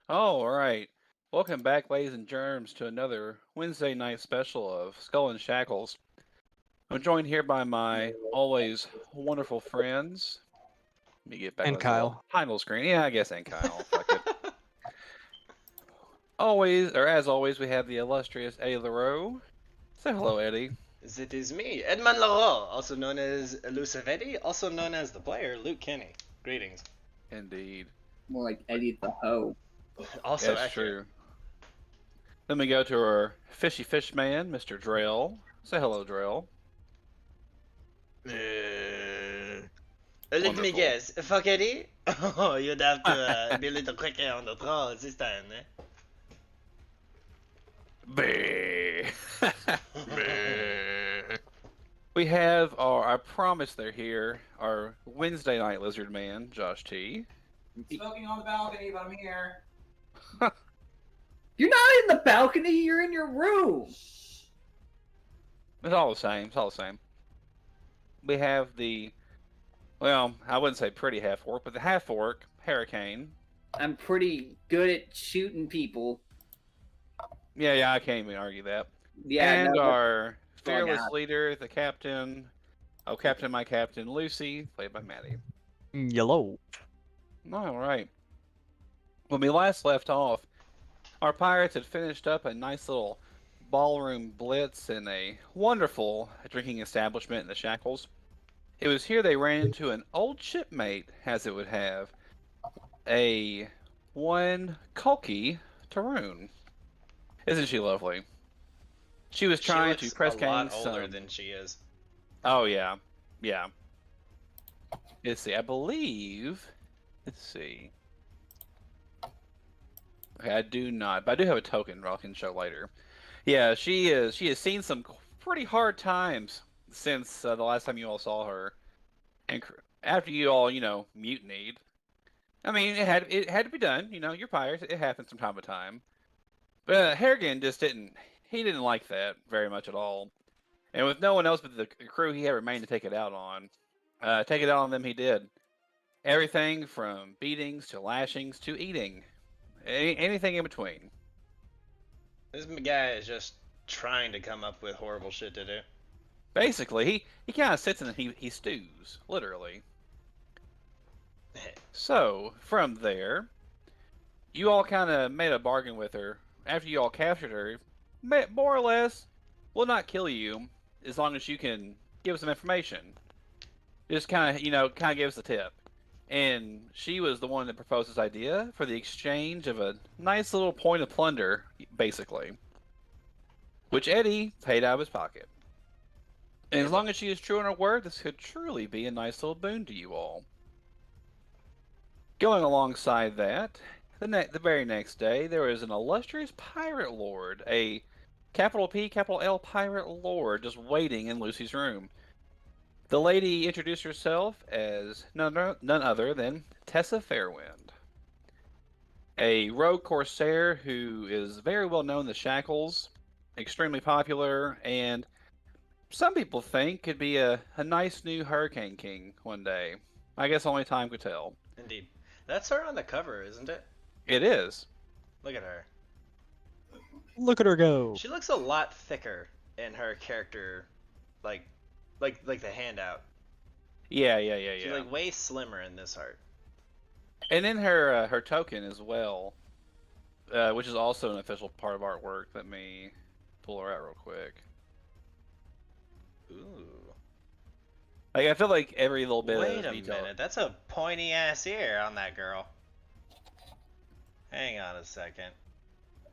Oh, all right. Welcome back, ladies and germs, to another Wednesday night special of Skull and Shackles. I'm joined here by my always wonderful friends. Let me get back on And this little Kyle. title screen. Yeah, I guess, and Kyle. Fuck it. Always, or as always, we have the illustrious Eddie LaRoe. Say hello, Eddie. It is me, Edmund Leroux, also known as Elusive Eddie, also known as the player, Luke Kenny. Greetings. Indeed. More like Eddie the Hoe. Also That's accurate. true. Then we go to our fishy fish man, Mr. Drell. Say hello, Drell. Let me Wonderful. guess, fuck Eddie? Oh, you'd have to be a little quicker on the draw this time, eh? Bleh. We have I promise they're here, our Wednesday night lizard man, Josh T. Smoking on the balcony, but I'm here. You're not in the balcony, you're in your room. It's all the same. It's all the same. We have well, I wouldn't say pretty half orc, but the half orc, Hurricane. I'm pretty good at shooting people. Yeah, I can't even argue that. Yeah, and no, our fearless out. leader, the captain. Oh, Captain, my captain, Lucy, played by Maddie. Yellow. All right. When we last left off, our pirates had finished up a nice little ballroom blitz in a wonderful drinking establishment in the Shackles. It was here they ran into an old shipmate, as it would have, a one Kulki Tarun. Isn't she lovely? She was trying to press a lot Kang's older than she is. Oh yeah, yeah. Let's see. I believe. Let's see. Okay, I do not, but I do have a token I can show later. Yeah, she is. She has seen some pretty hard times since the last time you all saw her, and after you all, mutinied. I mean, it had to be done. You're pirates. It happens from time to time. But Harrigan just didn't. He didn't like that very much at all. And with no one else but the crew he had remained to take it out on, them he did. Everything from beatings to lashings to eating. Anything in between. This guy is just trying to come up with horrible shit to do. Basically, he kind of sits and he stews, literally. So, from there, you all kind of made a bargain with her. After you all captured her, more or less, we'll not kill you as long as you can give us some information. Just kind of give us a tip. And she was the one that proposed this idea for the exchange of a nice little point of plunder, basically. Which Eddie paid out of his pocket. And as long as she is true in her word, this could truly be a nice little boon to you all. Going alongside that, the very next day, there was an illustrious pirate lord, a capital P, capital L pirate lord, just waiting in Lucy's room. The lady introduced herself as none other than Tessa Fairwind, a rogue corsair who is very well known in the Shackles, extremely popular, and some people think could be a nice new Hurricane King one day. I guess only time could tell. Indeed. That's her on the cover, isn't it? It is. Look at her. Look at her go. She looks a lot thicker in her character, like the handout. Yeah. She's like way slimmer in this art. And in her token as well, which is also an official part of artwork. Let me pull her out real quick. Ooh. Like, I feel like every little bit Wait of a detail. minute, that's a pointy ass ear on that girl. Hang on a second.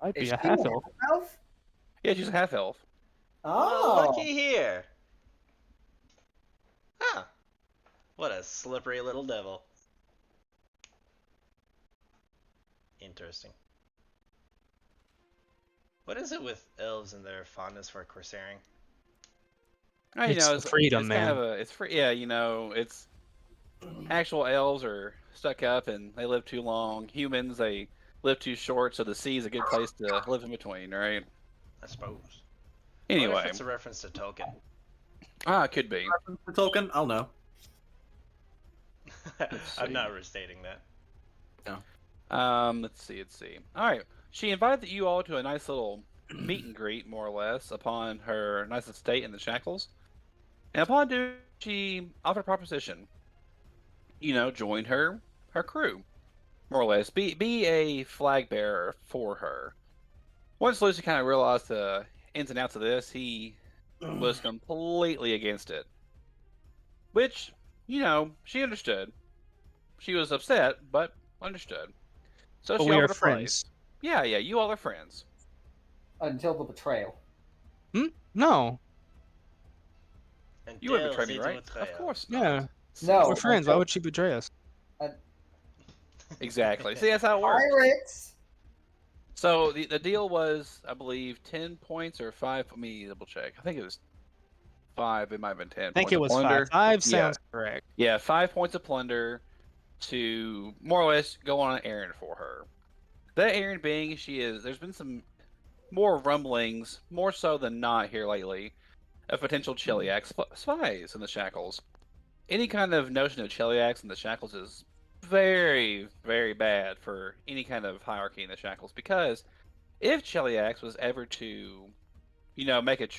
I'd be Is a she half elf. elf? Yeah, she's a half elf. Oh, looky here. Huh. What a slippery little devil. Interesting. What is it with elves and their fondness for corsairing? It's freedom, it's man. Kind of it's free. Yeah, it's actual elves are stuck up and they live too long. Humans, they live too short, so the sea is a good place to live in between, right? I suppose. I wonder Anyway, if it's a reference to Tolkien. it could be. The token? I'll know. I'm not restating that. Let's see, let's see. All right. She invited you all to a nice little meet and greet, more or less, upon her nice estate in the Shackles. And upon doing, she offered a proposition. Join her crew, more or less. Be a flag bearer for her. Once Lucy kind of realized the ins and outs of this, he was completely against it. Which, she understood. She was upset, but understood. So But she we are offered a price. friends. Yeah, you all are friends. Until the betrayal. No. You wouldn't Until betray me, the right? Of betrayal. course Yeah. not. No. We're friends. Why would she betray us? Exactly. See, that's how it works. Pirates! So the deal was, I believe, 10 points or 5. Let me double check. I think it was 5. It might have been 10 I think points it of was plunder. 5. 5 Yeah. sounds correct. Yeah, 5 points of plunder to more or less go on an errand for her. That errand being, there's been some more rumblings, more so than not here lately, of potential Cheliax spies in the Shackles. Any kind of notion of Cheliax in the Shackles is very, very bad for any kind of hierarchy in the Shackles, because if Cheliax was ever to, make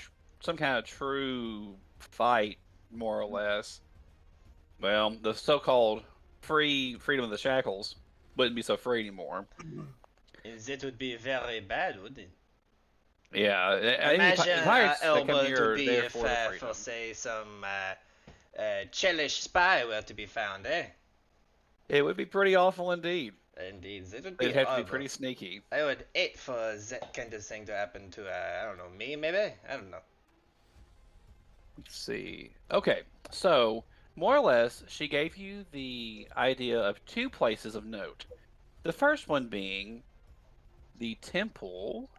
some kind of true fight, more or less, well, the so-called freedom of the Shackles wouldn't be so free anymore. That would be very bad, wouldn't it? Yeah, Imagine pirates how that come horrible it here would are be there if, for the freedom. for say, some Chelish spy were to be found, eh? It would be pretty awful indeed. Indeed, it would be They'd have to be horrible. pretty sneaky. I would hate for that kind of thing to happen to, I don't know, me maybe? I don't know. Let's see. Okay, so more or less, she gave you the idea of 2 places of note. The first one being the temple.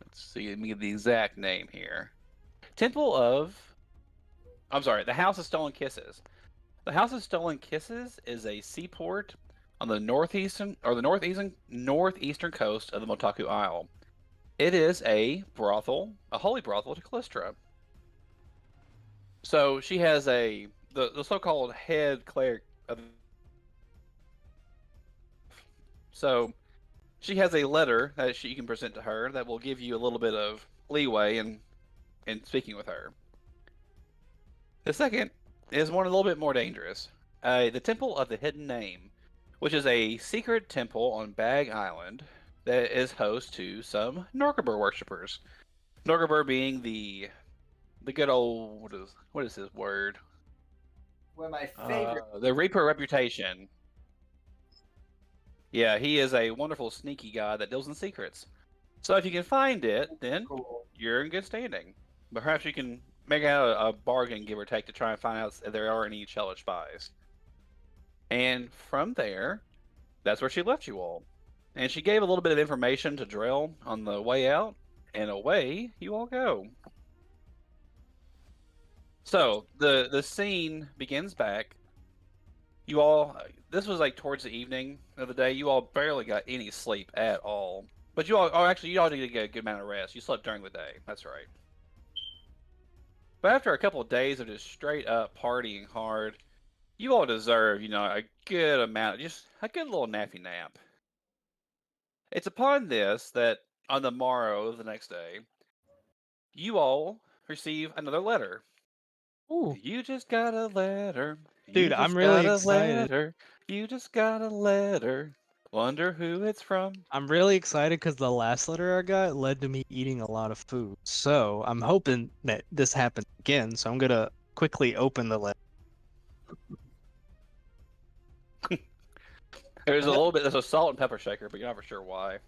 Let's see, let me get the exact name here. Temple of. I'm sorry, the House of Stolen Kisses. The House of Stolen Kisses is a seaport on the northeastern coast of the Motaku Isle. It is a brothel, a holy brothel to Callistra. So she has the so-called head cleric of. So she has a letter that you can present to her that will give you a little bit of leeway in speaking with her. The second is one a little bit more dangerous. The Temple of the Hidden Name, which is a secret temple on Bag Island that is host to some Norgabur worshippers. Norgabur being the good old what is his word? One of my favorite. The Reaper reputation. Yeah, he is a wonderful sneaky guy that deals in secrets. So if you can find it, then Cool. you're in good standing. Perhaps you can make out a bargain, give or take, to try and find out if there are any Chelish spies. And from there, that's where she left you all. And she gave a little bit of information to Drell on the way out, and away you all go. So the scene begins back. You all, this was like towards the evening of the day. You all barely got any sleep at all. But you all did get a good amount of rest. You slept during the day. That's right. But after a couple of days of just straight up partying hard, you all deserve, a good amount, just a good little nappy nap. It's upon this that on the morrow of the next day, you all receive another letter. Ooh. You just got a letter. Dude, You I'm just really got a excited. letter. You just got a letter. Wonder who it's from. I'm really excited because the last letter I got led to me eating a lot of food. So I'm hoping that this happens again. So I'm gonna quickly open the letter. There's a salt and pepper shaker, but you're not for sure why.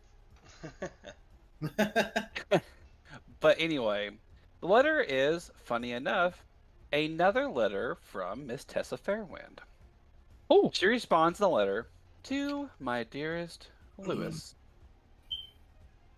But anyway, the letter is, funny enough, another letter from Miss Tessa Fairwind. Oh, She responds in the letter, to my dearest Lewis.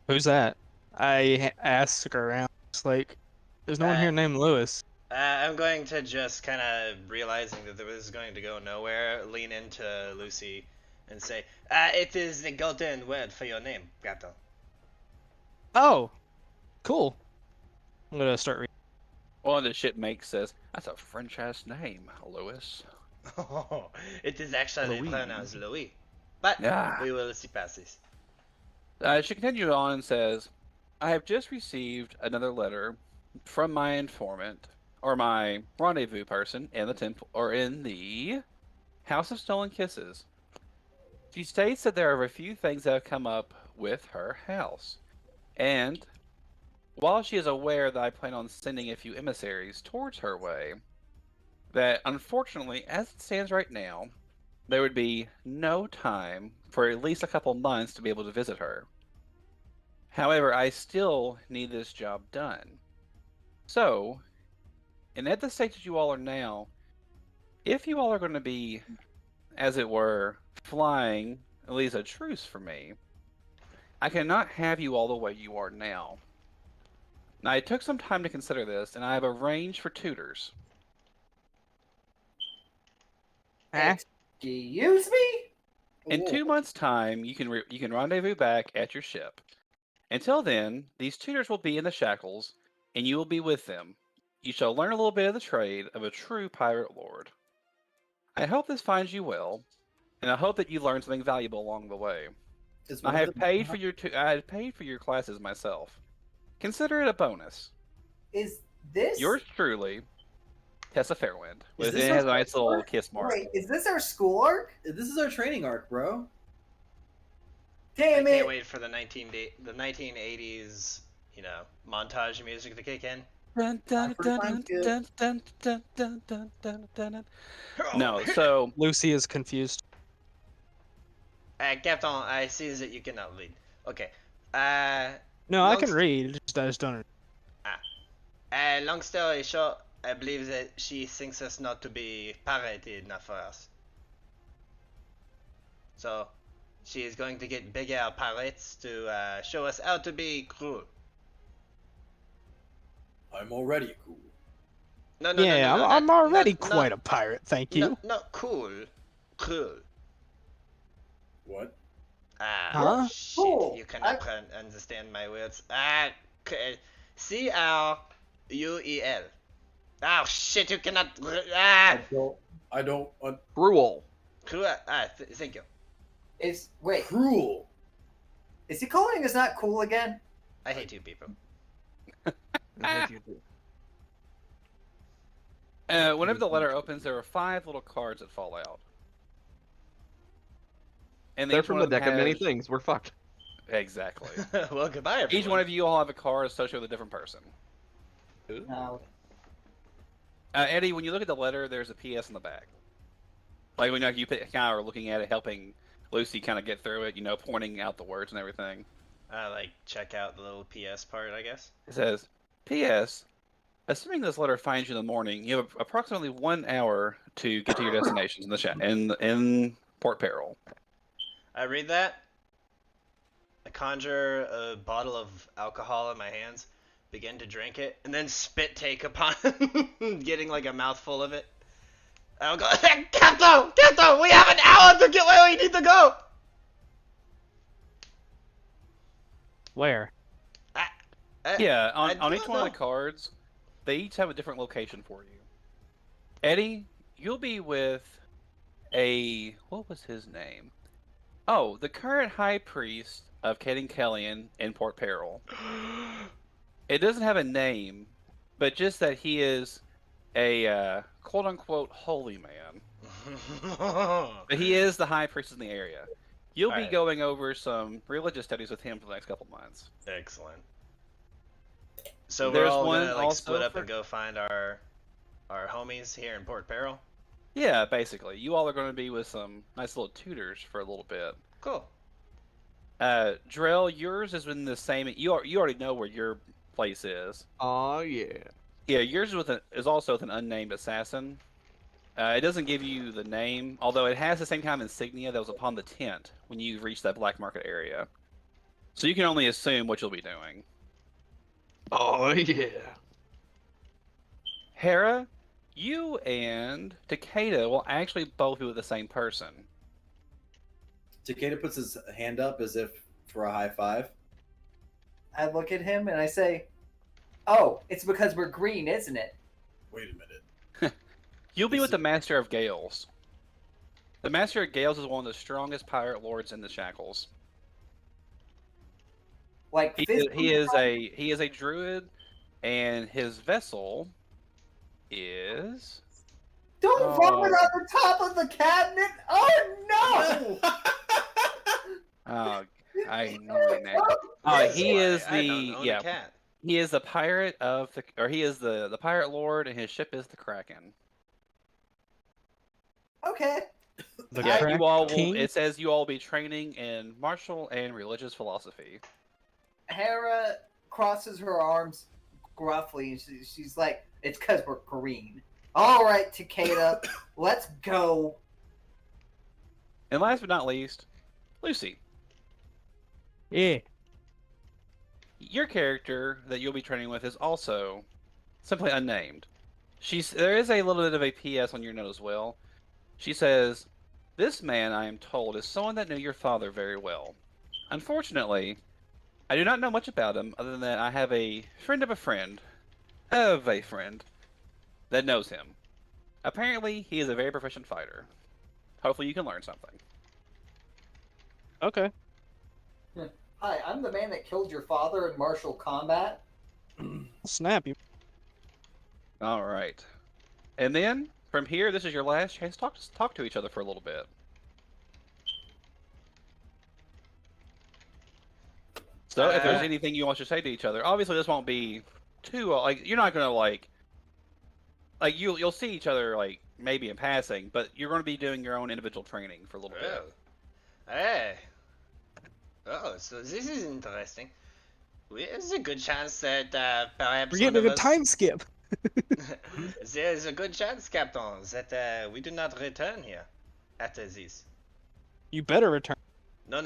who's that? I asked around. It's like, there's no one here named Lewis. I'm going to just kind of realizing that this is going to go nowhere, lean into Lucy and say, it is the golden word for your name, Gato. Oh, cool. I'm gonna start reading. One of the shipmates says, that's a French ass name, Lewis. It is actually Louis. pronounced Louis. But Ah. we will see past this. She continued on and says, I have just received another letter from my informant, or my rendezvous person in the temple, or in the House of Stolen Kisses. She states that there are a few things that have come up with her house, and while she is aware that I plan on sending a few emissaries towards her way, that unfortunately, as it stands right now, there would be no time for at least a couple months to be able to visit her. However, I still need this job done. So, and at the stage that you all are now, if you all are going to be, as it were, flying at least a truce for me, I cannot have you all the way you are now. Now, I took some time to consider this, and I have arranged for tutors. Excuse me? In 2 months' time, you can rendezvous back at your ship. Until then, these tutors will be in the Shackles, and you will be with them. You shall learn a little bit of the trade of a true pirate lord. I hope this finds you well, and I hope that you learn something valuable along the way. I have paid for your classes myself. Consider it a bonus. Is this... Yours truly, Tessa Fairwind. Is It this has a our nice little arc? kiss mark. Wait, is this our school arc? This is our training arc, bro. Damn I it! can't wait for the 1980s, montage music to kick in. No, so Lucy is confused. Captain, I see that you cannot read. Okay. No, I long can st- read. I just don't. Long story short, I believe that she thinks us not to be pirated enough for us. So, she is going to get bigger pirates to show us how to be cruel. I'm already cool. No, Yeah, I'm already quite a pirate. Thank you. No, not cool. Cruel. What? Huh? Shit, Cool. you cannot understand my words. C-R-U-E-L. Oh shit, you cannot. I don't. cruel. Cruel. Thank you. Wait, Cruel. is he calling us not cool again? I hate you people. Whenever the letter opens, there are 5 little cards that fall out. And They're each from one the of them deck of many has- things. We're fucked. Exactly. Well, goodbye, everyone. Each one of you all have a card associated with a different person. No. Eddie, when you look at the letter, there's a PS in the back. Like when you kind of are looking at it, helping Lucy kind of get through it, pointing out the words and everything. Check out the little PS part, I guess. It says, P.S. Assuming this letter finds you in the morning, you have approximately 1 hour to get to your destinations in Port Peril. I read that. I conjure a bottle of alcohol in my hands, begin to drink it, and then spit take upon getting like a mouthful of it. I'll go, Captain, we have an hour to get where we need to go. Where? Yeah, I on do each not one of know. the cards, they each have a different location for you. Eddie, you'll be with what was his name? Oh, the current High Priest of Caden Kellyan in Port Peril. It doesn't have a name, but just that he is a quote-unquote holy man. But he is the High Priest in the area. You'll be Alright. going over some religious studies with him for the next couple months. Excellent. So There's we're all one gonna also split up for- and go find our homies here in Port Peril. Yeah, basically. You all are going to be with some nice little tutors for a little bit. Cool. Drell, yours is in the same. You already know where your place is. Oh yeah. Yeah, yours is also with an unnamed assassin. It doesn't give you the name, although it has the same kind of insignia that was upon the tent when you reached that black market area. So you can only assume what you'll be doing. Oh yeah. Hera, you and Takeda will actually both be with the same person. Takeda puts his hand up as if for a high five. I look at him and I say, "Oh, it's because we're green, isn't it?" Wait a minute. You'll be with the Master of Gales. The Master of Gales is one of the strongest pirate lords in the Shackles. Like He is a druid, and his vessel is. Don't vomit on the top of the cabinet! Oh no! Oh, I know my name. He is I don't own a cat. He is the pirate of the, or he is the pirate lord, and his ship is the Kraken. Okay. The Yeah, crack you all king? will. It says you all be training in martial and religious philosophy. Hera crosses her arms gruffly, and she's like, "It's because we're green." All right, Takeda, let's go. And last but not least, Lucy. Yeah. Your character that you'll be training with is also simply unnamed. There is a little bit of a PS on your note as well. She says, "This man, I am told, is someone that knew your father very well. Unfortunately, I do not know much about him other than that I have a friend of a friend of a friend that knows him. Apparently, he is a very proficient fighter. Hopefully you can learn something." Okay. Hi, I'm the man that killed your father in martial combat. Snap you. All right. And then, from here, this is your last chance to talk to each other for a little bit. So, if there's anything you want to say to each other, obviously this won't be too like you're not gonna like you'll see each other like maybe in passing, but you're going to be doing your own individual training for a little bit. Hey. Oh, so this is interesting. There's a good chance that perhaps We're getting a time skip. There's a good chance, Captain, that we do not return here after this. You better return. No.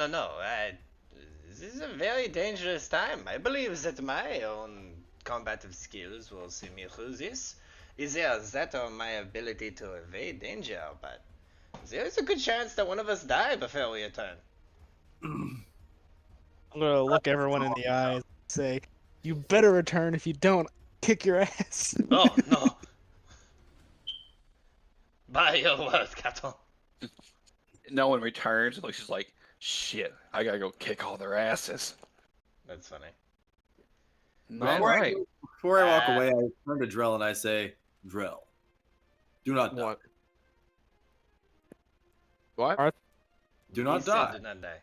This is a very dangerous time. I believe that my own combative skills will see me through this. Is there that or my ability to evade danger, but there's a good chance that one of us die before we return. I'm gonna look everyone in the eyes and say, "You better return. If you don't, kick your ass." Oh, no. By your word, Captain. No one returns. It looks just like, shit, I gotta go kick all their asses. That's funny. All right. Before I walk away, I turn to Drell and I say, "Drell, do not die. What? Do not He said die. do not die.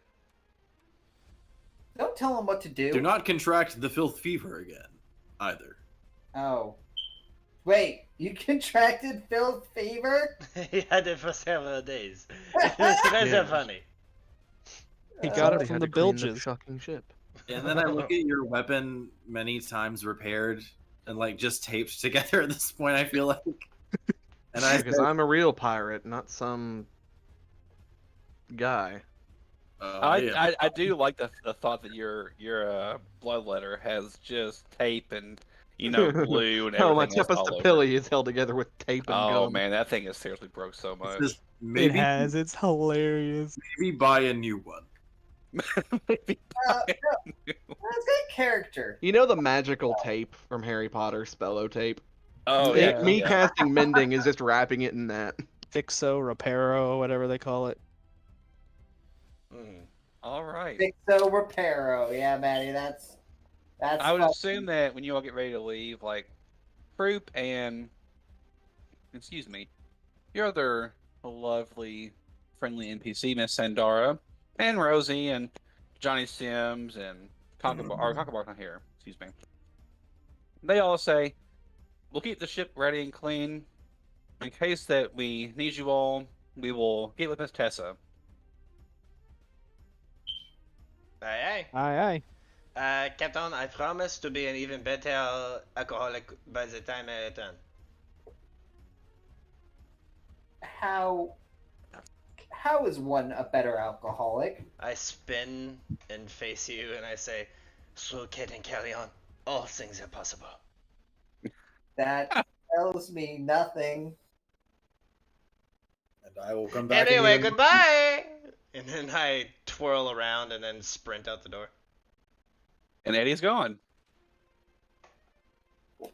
Don't tell him what to do. Do not contract the filth fever again, either." Oh. Wait, you contracted filth fever? He had it for several days. It's rather funny. He got Somebody it from had the to clean bilges. fucking ship. And then I look at your weapon many times repaired and like just taped together at this point, I feel like. And I Because say, I'm a real pirate, not some guy. yeah. I do like the thought that your bloodletter has just tape and glue and everything. Oh, my else Tempest all over. Apilli is held together with tape and Oh gum. man, that thing is seriously broke so It's much. just It has. It's hilarious. maybe buy a new one. Maybe That's good character. You know the magical tape from Harry Potter, Spello tape? Oh Me- yeah, Me yeah. casting Mending is just wrapping it in that. Fixo, Reparo, whatever they call it. Mm. All right. Fixo Reparo. Yeah, Maddie, that's I would fun. assume that when you all get ready to leave, like Croup and your other lovely, friendly NPC, Miss Sandara, and Rosie and Johnny Sims and Conkabar's not here. Excuse me. They all say, "We'll keep the ship ready and clean. In case that we need you all, we will get with Miss Tessa." Aye, Aye, aye. Captain, I promise to be an even better alcoholic by the time I return. How is one a better alcoholic? I spin and face you and I say, "Slow kid and carry on. All things are possible." That tells me nothing. And I will come back. Anyway, and even... goodbye! And then I twirl around and then sprint out the door. And Eddie's gone. All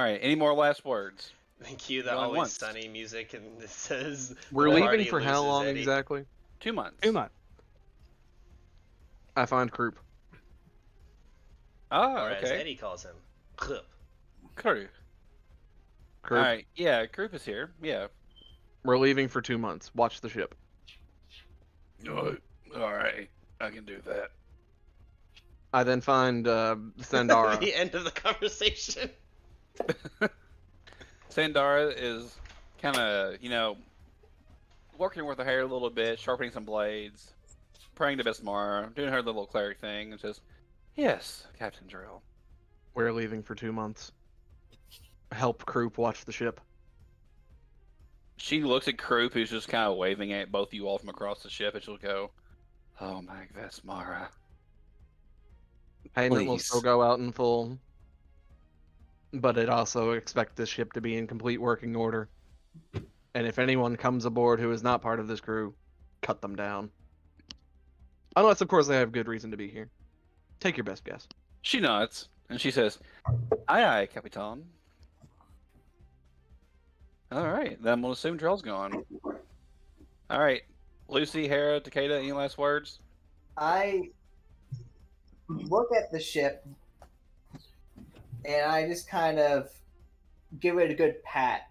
right. Any more last words? Cue the Going Always once. Sunny music, and it says We're the leaving party for how loses long Eddie. exactly? 2 months. 2 months. I find Croup. Oh, Or as okay. Eddie calls him, Krup. Crew. Croup. All right. Yeah, Group is here. Yeah. We're leaving for 2 months. Watch the ship. All right. I can do that. I then find Sandara. The end of the conversation. Sandara is kind of, working with her hair a little bit, sharpening some blades, praying to Bismara, doing her little cleric thing, and says, "Yes, Captain Drill." We're leaving for 2 months. Help Croup watch the ship. She looks at Croup, who's just kind of waving at both you all from across the ship, and she'll go, "Oh my Vesmara." Payment will Please. still go out in full, but it also expect this ship to be in complete working order. And if anyone comes aboard who is not part of this crew, cut them down. Unless, of course, they have good reason to be here. Take your best guess. She nods, and she says, "Aye, aye, Capitan." All right, then we'll assume Drill's gone. All right, Lucy, Hera, Takeda, any last words? I look at the ship and I just kind of give it a good pat.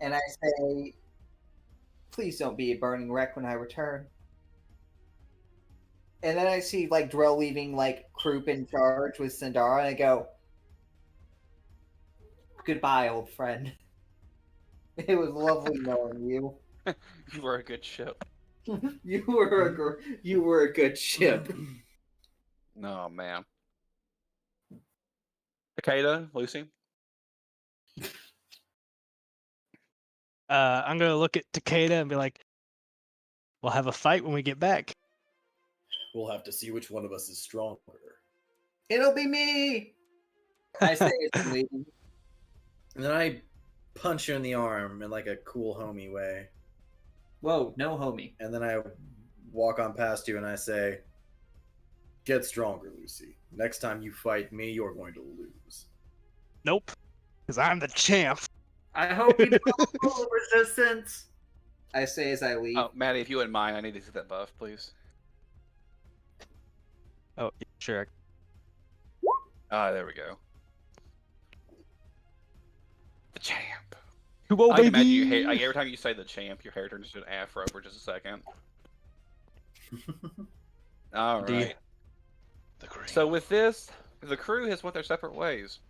And I say, "Please don't be a burning wreck when I return." And then I see like Drill leaving like Croup in charge with Sandara, and I go, "Goodbye, old friend. It was lovely knowing you. You were a good ship. You were a good ship." Oh, man. Takeda, Lucy? I'm gonna look at Takeda and be like, "We'll have a fight when we get back." We'll have to see which one of us is stronger. It'll be me. I say it's leaving. And then I punch you in the arm in like a cool homie way. Whoa, no homie. And then I walk on past you and I say, "Get stronger, Lucy. Next time you fight me, you're going to lose." Nope, because I'm the champ. I hope you don't follow resistance. I say as I leave. Oh, Maddie, if you wouldn't mind, I need to see that buff, please. Oh, yeah, sure. Ah, there we go. The champ. Whoa, I can baby! imagine your hair, like, every time you say the champ, your hair turns into an afro for just a second. All right. The cream. So with this, the crew has went their separate ways.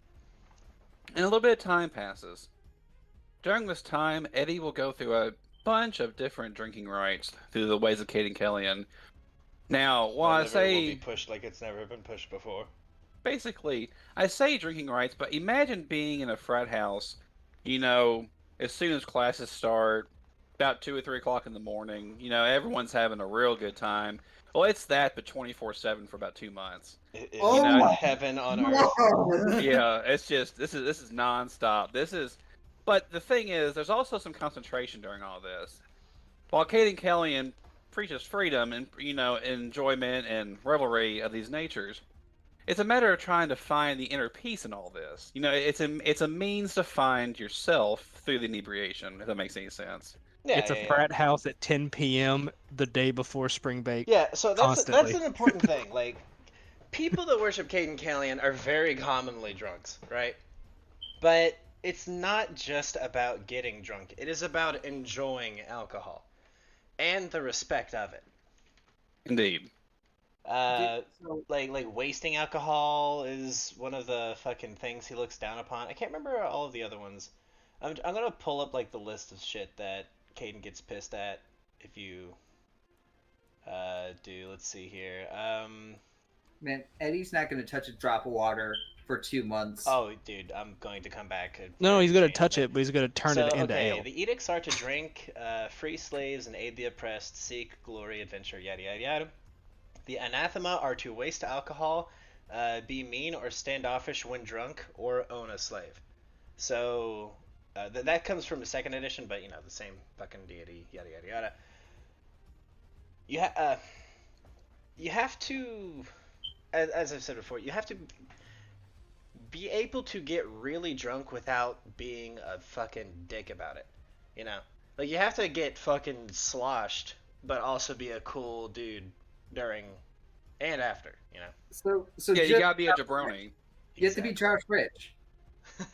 And a little bit of time passes. During this time, Eddie will go through a bunch of different drinking rites through the ways of Kate and Kellyan. Now, while My I liver say will be pushed like it's never been pushed before. basically, I say drinking rights, but imagine being in a frat house, as soon as classes start, about 2 or 3 o'clock in the morning, everyone's having a real good time. Well, it's that, but 24/7 for about 2 months. It is Oh my heaven on earth. Yeah, it's just, this is nonstop. But the thing is, there's also some concentration during all this. While Kate and Kellyan preaches freedom and, enjoyment and revelry of these natures, it's a matter of trying to find the inner peace in all this. It's a means to find yourself through the inebriation, if that makes any sense. Yeah, It's a frat house at 10 p.m. the day before spring break. Yeah, so that's Constantly. an important thing. Like, people that worship Kate and Kellyan are very commonly drunks, right? But it's not just about getting drunk. It is about enjoying alcohol and the respect of it. Indeed. Like wasting alcohol is one of the fucking things he looks down upon. I can't remember all of the other ones. I'm gonna pull up like the list of shit that Caden gets pissed at if you do. Let's see here. Man, Eddie's not going to touch a drop of water for 2 months. Oh, dude, I'm going to come back. No, he's gonna change touch that. it, but he's gonna turn So, it into okay, ale. the edicts are to drink, free slaves and aid the oppressed, seek glory, adventure, yada yada yada. The anathema are to waste alcohol, be mean or standoffish when drunk, or own a slave. So that comes from the second edition, but the same fucking deity, yada yada yada. You have to, as I've said before, you have to be able to get really drunk without being a fucking dick about it. You know? Like, you have to get fucking sloshed, but also be a cool dude during and after, you know? So Yeah, you just- gotta be a jabroni. you have to be Josh Rich.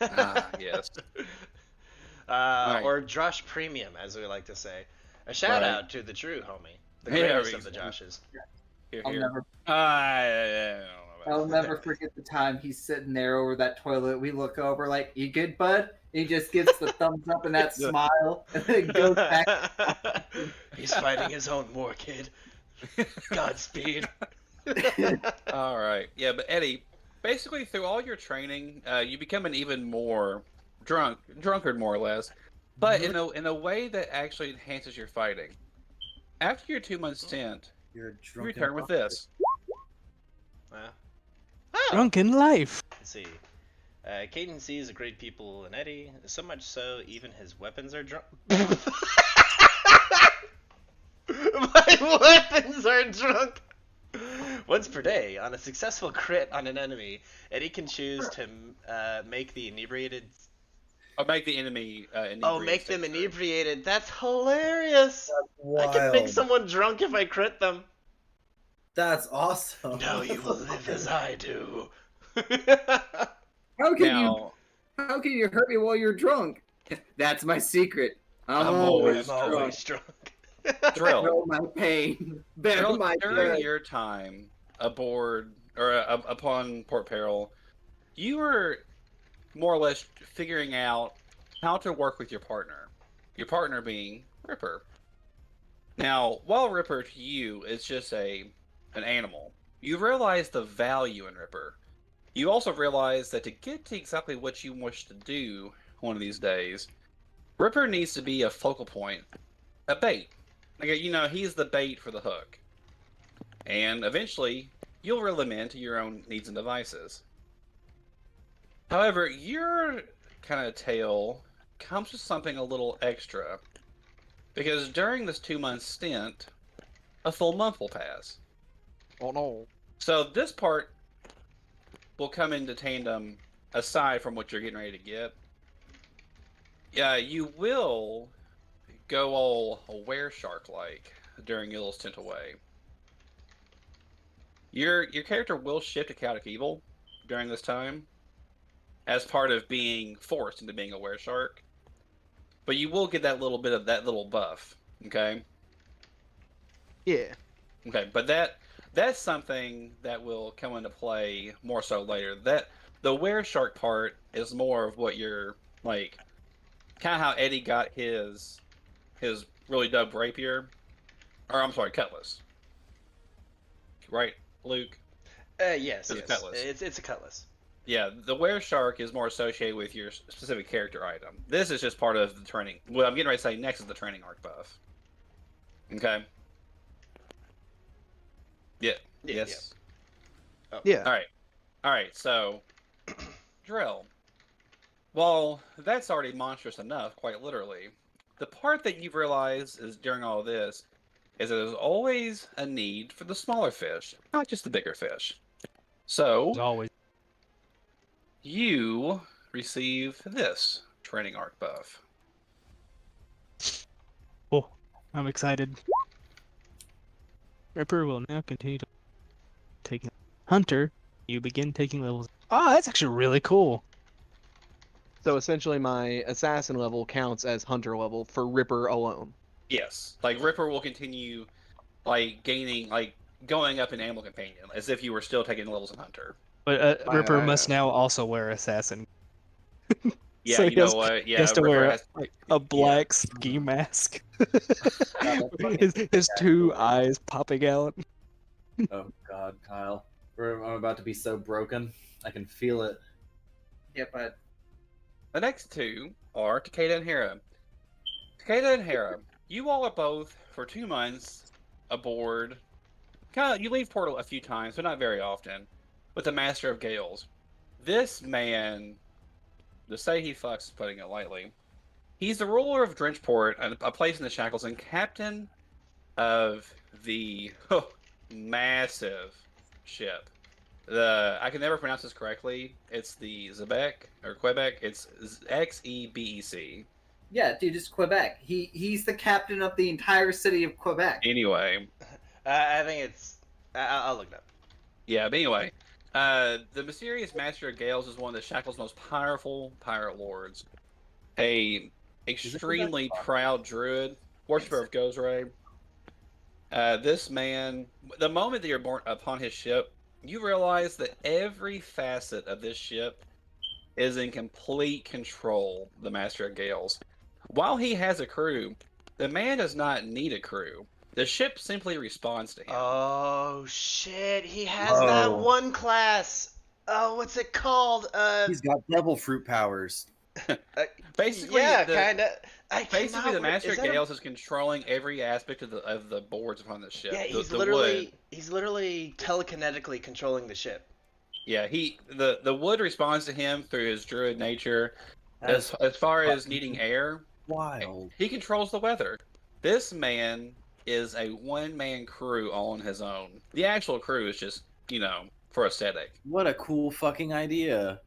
Ah, yes. Right. Or Josh Premium, as we like to say. A shout Right. out to the true homie. The Yeah, greatest of the exactly. Joshes. Here, I'll here. never I don't know about I'll never forget the time he's sitting there over that toilet. We look over like, "You good, bud?" He just gives the thumbs up and that smile, and then goes back. He's fighting his own war, kid. Godspeed. All right. Yeah, but Eddie, basically through all your training, you become an even more drunkard, more or less, but in a way that actually enhances your fighting. After your 2 month stint, You're a you drunken return with bastard. this. Oh, Drunken life. let's see. Caden sees a great people in Eddie, so much so even his weapons are drunk. My weapons are drunk. Once per day, on a successful crit on an enemy, Eddie can choose to make the inebriated. Or make the enemy inebriated. Oh, make them inebriated. That's hilarious. I can make someone drunk if I crit them. That's awesome. Now you will live as I do. How can Now, How can you hurt me while you're drunk? That's my secret. I'm I'm always always drunk. drunk. Drill. Feel my pain. Bear Drill, my during pain. your time aboard or upon Port Peril, you were more or less figuring out how to work with your partner. Your partner being Ripper. Now, while Ripper to you is just an animal, you realize the value in Ripper. You also realize that to get to exactly what you wish to do one of these days, Ripper needs to be a focal point, a bait. Like, you know, he's the bait for the hook. And eventually, you'll reel him into your own needs and devices. However, your kind of tale comes with something a little extra. Because during this 2 month stint, a full month will pass. Oh no. So this part will come into tandem aside from what you're getting ready to get. Yeah, you will go all were-shark-like during your little stint away. Your character will shift to chaotic evil during this time as part of being forced into being a were-shark. But you will get that little bit of that little buff, okay? Yeah. Okay, but that's something that will come into play more so later. That the were-shark part is more of what you're like, kind of how Eddie got his really dubbed rapier, or I'm sorry, cutlass. Right, Luke? Yes, It's a yes. cutlass. It's a cutlass. Yeah, the were-shark is more associated with your specific character item. This is just part of the training. What I'm getting ready to say next is the training arc buff. Okay. Yeah. Yeah, Yes. Yeah. All right. So, drill. Well, that's already monstrous enough, quite literally. The part that you've realized is during all this is that there's always a need for the smaller fish, not just the bigger fish. So, As always. you receive this training arc buff. Oh, I'm excited. Ripper will now continue to take Hunter. You begin taking levels. Oh, that's actually really cool. So essentially, my assassin level counts as hunter level for Ripper alone. Yes, like Ripper will continue, like gaining, like going up in Animal Companion, as if you were still taking levels in Hunter. But Ripper Wow. must now also wear assassin. Yeah, So you he know has- what? He Yeah, has to Ripper wear has. like a black ski mask. his two eyes popping out. Oh God, Kyle. I'm about to be so broken. I can feel it. Yeah, but The next two are Takeda and Hera. Takeda and Hera, you all are both for 2 months aboard. You leave Portal a few times, but not very often, with the Master of Gales. This man, to say he fucks is putting it lightly. He's the ruler of Drenchport, a place in the Shackles, and captain of the massive ship, I can never pronounce this correctly. It's the Xebec or Quebec. It's Xebec. Yeah, dude, it's Quebec. He's the captain of the entire city of Quebec. Anyway, I think it's. I'll look it up. yeah. But anyway, the mysterious Master of Gales is one of the Shackles' most powerful pirate lords. A extremely proud druid, worshiper of Gozray. This man, the moment that you're born upon his ship, you realize that every facet of this ship is in complete control of the Master of Gales. While he has a crew, the man does not need a crew. The ship simply responds to him. Oh shit! He has that one class. Oh, what's it called? He's got devil fruit powers. Basically, yeah, kind of. Basically, the Master of Gales is controlling every aspect of the boards upon the ship. Yeah, he's literally telekinetically controlling the ship. Yeah, the wood responds to him through his druid nature. As far as needing air, wild. He controls the weather. This man is a one-man crew all on his own. The actual crew is just, for aesthetic. What a cool fucking idea.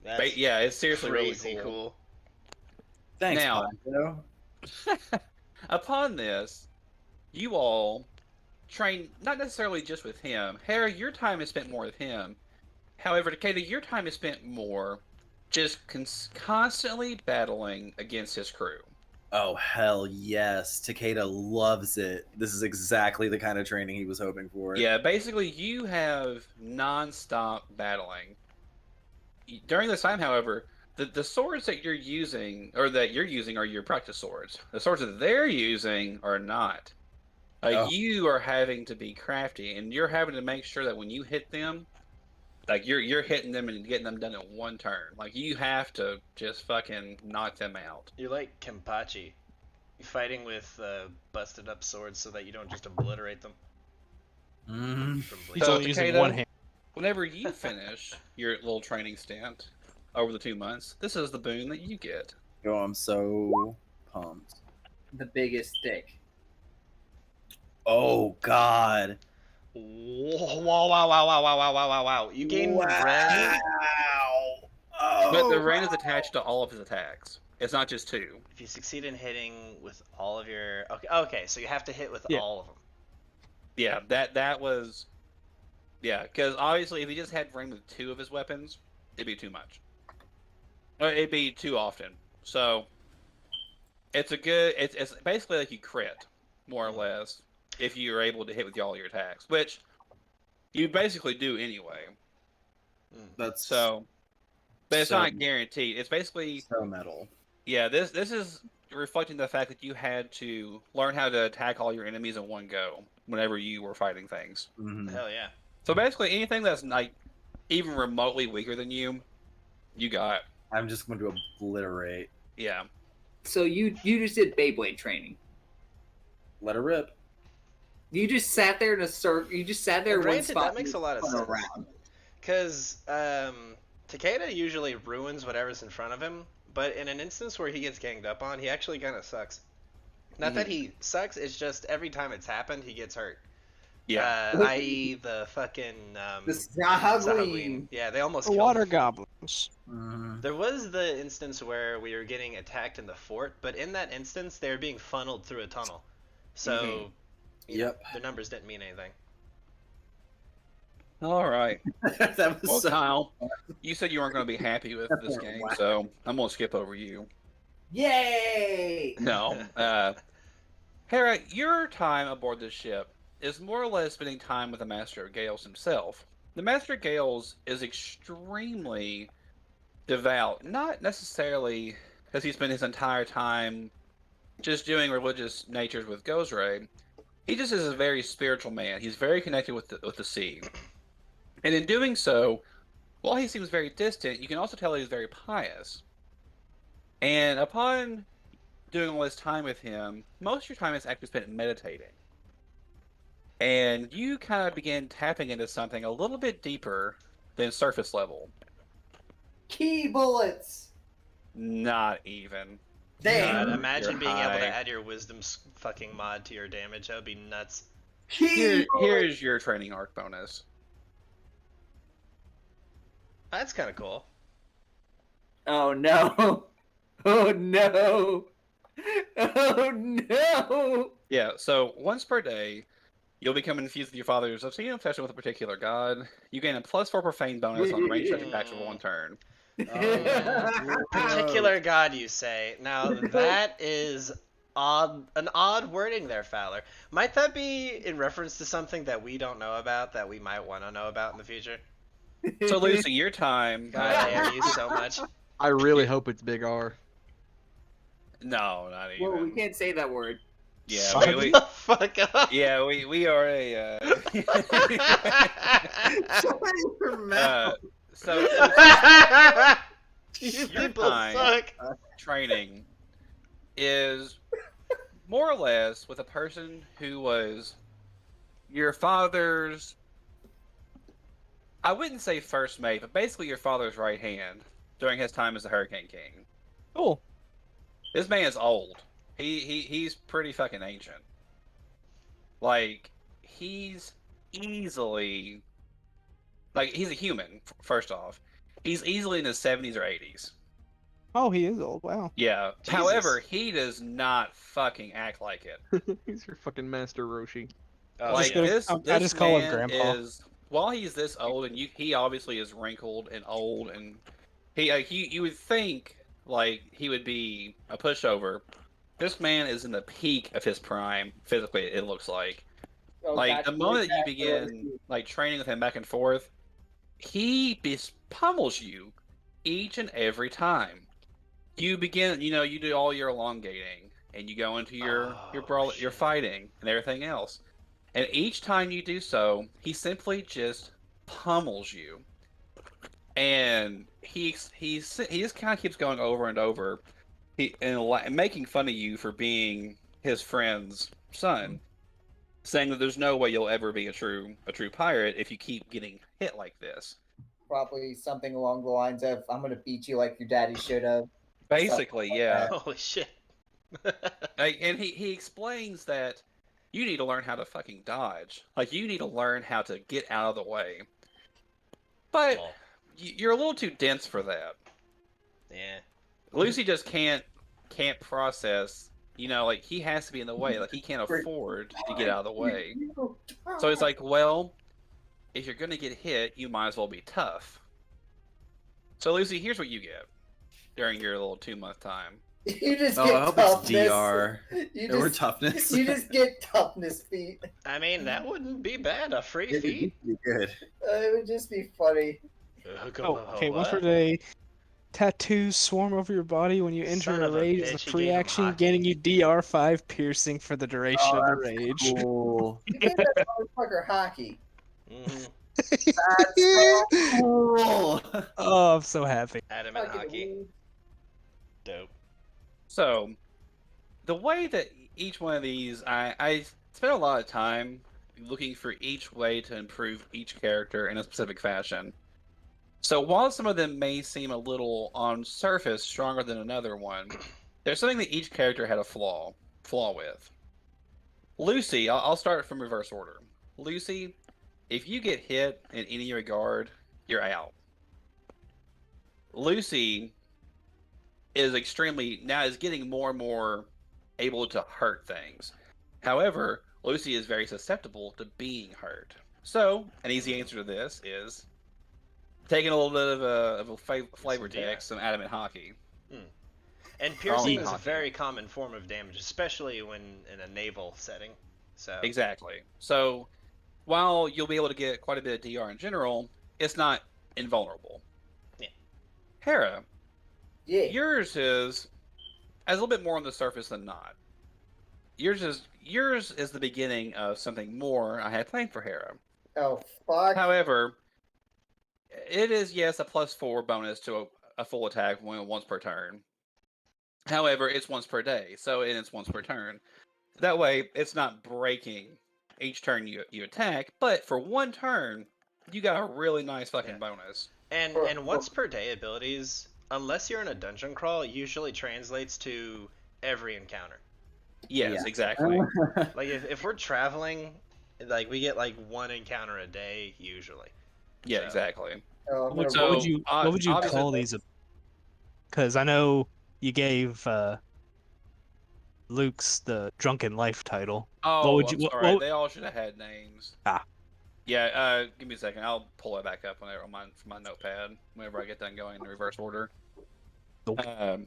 Yeah, it's seriously crazy really cool. Thanks, now, Poncho. Upon this, you all train not necessarily just with him. Hera, your time is spent more with him. However, Takeda, your time is spent more just constantly battling against his crew. Oh, hell yes. Takeda loves it. This is exactly the kind of training he was hoping for. Yeah, basically, you have non-stop battling. During this time, however, the swords that you're using are your practice swords. The swords that they're using are not. You are having to be crafty, and you're having to make sure that when you hit them, like you're hitting them and getting them done in one turn. Like you have to just fucking knock them out. You're like Kenpachi. You're fighting with busted up swords so that you don't just obliterate them. He's only using one hand. Whenever you finish your little training stint over the 2 months, this is the boon that you get. Oh, I'm so pumped. The biggest stick. Oh, God. Wow. You gain Ren. Oh, but the Ren is attached to all of his attacks. It's not just 2. If you succeed in hitting with all of your... Okay, so you have to hit with all of them. Yeah, that was... Yeah, because obviously if he just had Ren with 2 of his weapons, it'd be too much. Or it'd be too often. So, it's a good... It's basically like you crit, more or less, if you're able to hit with all your attacks, which you basically do anyway. That's so, but it's not guaranteed. It's basically so metal. Yeah, this is reflecting the fact that you had to learn how to attack all your enemies in one go whenever you were fighting things. Mm-hmm. Hell yeah! So basically, anything that's like even remotely weaker than you got. I'm just going to obliterate. Yeah. So you just did Beyblade training. Let her rip. You just sat there in a circle. You just sat there in one spot. That makes a lot of sense. Because Takeda usually ruins whatever's in front of him, but in an instance where he gets ganged up on, he actually kind of sucks. Not that he sucks, it's just every time it's happened, he gets hurt. Yeah. I.e. the fucking... the Sahuagin. Yeah, they almost the killed water him. goblins. There was the instance where we were getting attacked in the fort, but in that instance, they were being funneled through a tunnel. So, Yep. their numbers didn't mean anything. All right. That was Well, Kyle, you said you weren't going to be happy with this game, so I'm going to skip over you. Yay! No. Hera, your time aboard this ship is more or less spending time with the Master of Gales himself. The Master of Gales is extremely devout, not necessarily because he spent his entire time just doing religious natures with Gozray. He just is a very spiritual man. He's very connected with the sea. And in doing so, while he seems very distant, you can also tell he's very pious. And upon doing all this time with him, most of your time is actually spent meditating. And you kind of begin tapping into something a little bit deeper than surface level. Key bullets! Not even. Damn! God, imagine You're being able high. to add your wisdom fucking mod to your damage. That would be nuts. Key bullets! Here's your training arc bonus. That's kind of cool. Oh no! Oh no! Oh no! Yeah, so once per day, you'll become infused with your father's obsidian obsession with a particular god. You gain a +4 profane bonus on ranged attacks for 1 turn. Oh, yeah. Particular god, you say? Now that is odd. An odd wording there, Fowler. Might that be in reference to something that we don't know about that we might want to know about in the future? So, Lucy, your time. God damn you so much. I really hope it's Big R. No, not even. Well, we can't say that word. Yeah, Shut we, the fuck up. yeah, we are a. Shut your mouth. So You your people time suck. training is more or less with a person who was your father's. I wouldn't say first mate, but basically your father's right hand during his time as the Hurricane King. Cool. This man's old. He's pretty fucking ancient. Like, he's easily like he's a human, first off. He's easily in his 70s or 80s. Oh, he is old. Wow. Yeah. Jesus. However, he does not fucking act like it. He's your fucking Master Roshi. Oh, Like yeah. I just call him man Grandpa. is while he's this old and he obviously is wrinkled and old and you would think like he would be a pushover. This man is in the peak of his prime physically. It looks like like the moment that you begin like training with him back and forth, he pummels you each and every time. You begin, you do all your elongating and you go into your brawl, your shit. fighting and everything else. And each time you do so, he simply just pummels you. And he just kind of keeps going over and over, and making fun of you for being his friend's son, saying that there's no way you'll ever be a true pirate if you keep getting hit like this. Probably something along the lines of, "I'm gonna beat you like your daddy should have." Basically, yeah. Holy shit. And he explains that you need to learn how to fucking dodge. Like, you need to learn how to get out of the way. But Well, you're a little too dense for that. yeah. Lucy just can't process, like he has to be in the way. Like, he can't afford to get out of the way. So it's like, well, if you're gonna get hit, you might as well be tough. So Lucy, here's what you get during your little 2-month time. You just Oh, get I hope toughness. it's DR. You Or just, toughness. you just get toughness feet. I mean, that wouldn't be bad. A free It'd feat. be good. It would just be funny. Oh, okay. Once per What? day, tattoos swarm over your body when you enter Son a of a rage as a bitch, he free gave him action, hockey. gaining you DR5 piercing for the duration Oh, of the that's rage. cool. You gave that motherfucker hockey. Mhm. Cool. Oh, I'm so happy. Adamant Fucking hockey. weed. Dope. So, the way that each one of these, I spent a lot of time looking for each way to improve each character in a specific fashion. So while some of them may seem a little on surface stronger than another one, there's something that each character had a flaw with. Lucy, I'll start from reverse order. Lucy, if you get hit in any regard, you're out. Lucy is getting more and more able to hurt things. However, Lucy is very susceptible to being hurt. So, an easy answer to this is taking a little bit of a flavor Some text, some adamant hockey. And piercing is a hockey. very common form of damage, especially when in a naval setting. So Exactly. So, while you'll be able to get quite a bit of DR in general, it's not invulnerable. Yeah. Hera, Yeah. yours is a little bit more on the surface than not. Yours is the beginning of something more I had planned for Hera. Oh, fuck. However, it is, yes, a +4 bonus to a full attack once per turn. However, it's once per day, and it's once per turn. That way, it's not breaking each turn you attack, but for one turn, you got a really nice fucking bonus. and once per day abilities, unless you're in a dungeon crawl, usually translates to every encounter. Yes, Yeah. exactly. Like if we're traveling, like we get like one encounter a day usually. Yeah, So- exactly. So I'm What gonna would So, you what would you obviously- call these? Because I know you gave Luke's the Drunken Life title. Oh, would I'm you- sorry. what- They all should have had names. Ah. Yeah, give me a second. I'll pull it back up whenever on my notepad. Whenever I get done going in reverse order. Nope.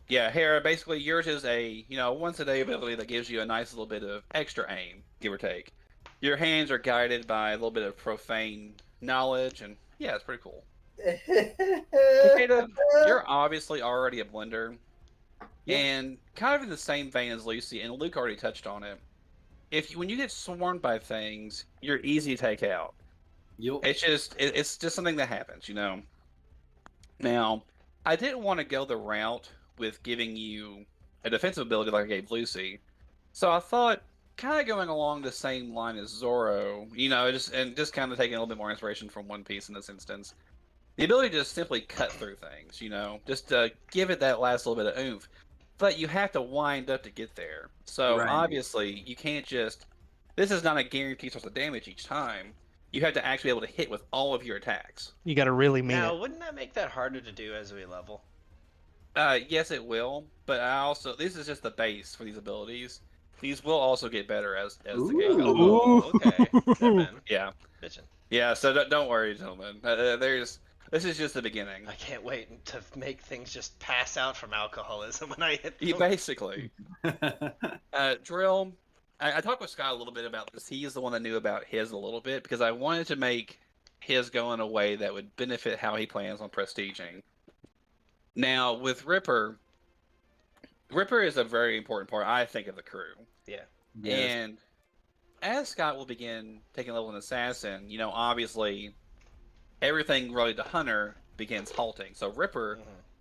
Yeah, Hera. Basically, yours is a once a day ability that gives you a nice little bit of extra aim, give or take. Your hands are guided by a little bit of profane knowledge, and yeah, it's pretty cool. Takeda, you're obviously already a blender, Yeah. and kind of in the same vein as Lucy, and Luke already touched on it. When you get swarmed by things, you're easy to take out. Yup. It's just something that happens, Now, I didn't want to go the route with giving you a defensive ability like I gave Lucy, so I thought kind of going along the same line as Zoro, just kind of taking a little bit more inspiration from One Piece in this instance. The ability to just simply cut through things, just to give it that last little bit of oomph. But you have to wind up to get there. So Right. obviously, you can't just. This is not a guaranteed source of damage each time. You have to actually be able to hit with all of your attacks. You got to really mean Now, it. wouldn't that make that harder to do as we level? Yes, it will. But this is just the base for these abilities. These will also get better as the game goes on. Oh, okay. Never mind. Yeah. Bitchin'. Yeah. So don't worry, gentlemen. This is just the beginning. I can't wait to make things just pass out from alcoholism when I hit You them. basically. Drill. I talked with Scott a little bit about this. He's the one that knew about his a little bit because I wanted to make his go in a way that would benefit how he plans on prestiging. Now, with Ripper is a very important part, I think, of the crew. Yeah. Yes. And as Scott will begin taking level in Assassin, obviously everything related to Hunter begins halting. So Ripper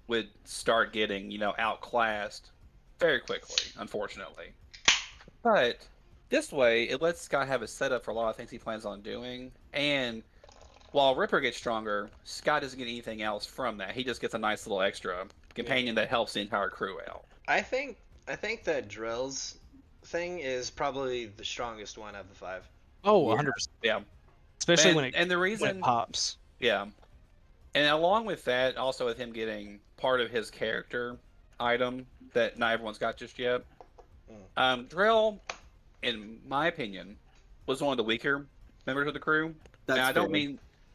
would start getting, outclassed very quickly, unfortunately. But this way, it lets Scott have a setup for a lot of things he plans on doing. And while Ripper gets stronger, Scott doesn't get anything else from that. He just gets a nice little extra companion that helps the entire crew out. I think that Drill's thing is probably the strongest one of the 5. Oh, Yeah. 100%. Yeah. Especially And when the it reason pops. Yeah. And along with that, also with him getting part of his character item that not everyone's got just yet, Drill, in my opinion, was one of the weaker members of the crew. That's Now, fair.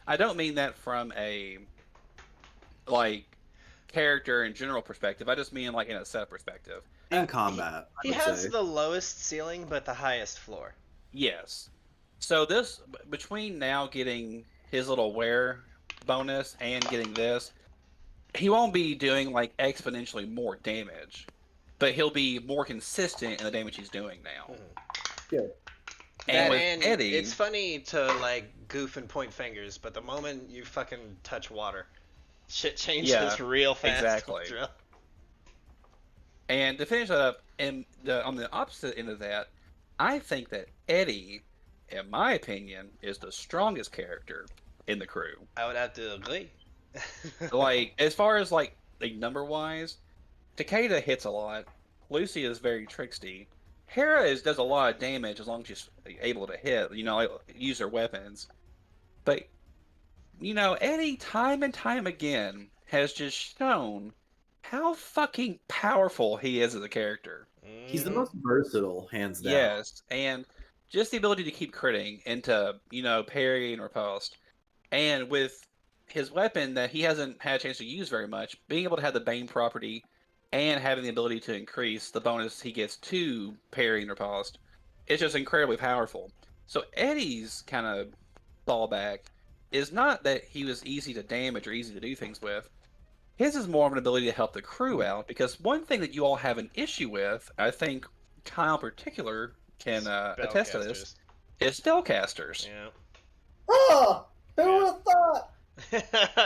I don't mean that from a character and general perspective. I just mean in a setup perspective. In combat. I He would has say. the lowest ceiling but the highest floor. Yes. So this between now getting his little wear bonus and getting this, he won't be doing exponentially more damage, but he'll be more consistent in the damage he's doing now. Good. And with And Eddie, it's funny to goof and point fingers, but the moment you fucking touch water, shit changes Yeah, real fast. with exactly. Drill. and to finish that up, on the opposite end of that, I think that Eddie, in my opinion, is the strongest character in the crew. I would have to agree. As far as number wise, Takeda hits a lot. Lucy is very tricksty. Hera does a lot of damage as long as she's able to hit, use her weapons. But Eddie time and time again has just shown how fucking powerful he is as a character. He's the Mhm. most versatile, hands down. Yes, and just the ability to keep critting into, parry and riposte. And with his weapon that he hasn't had a chance to use very much, being able to have the Bane property and having the ability to increase the bonus he gets to parry and riposte, it's just incredibly powerful. So Eddie's kind of fallback is not that he was easy to damage or easy to do things with. His is more of an ability to help the crew out, because one thing that you all have an issue with, I think Kyle in particular can attest to this, is spellcasters. Yeah. Oh, who would have thought?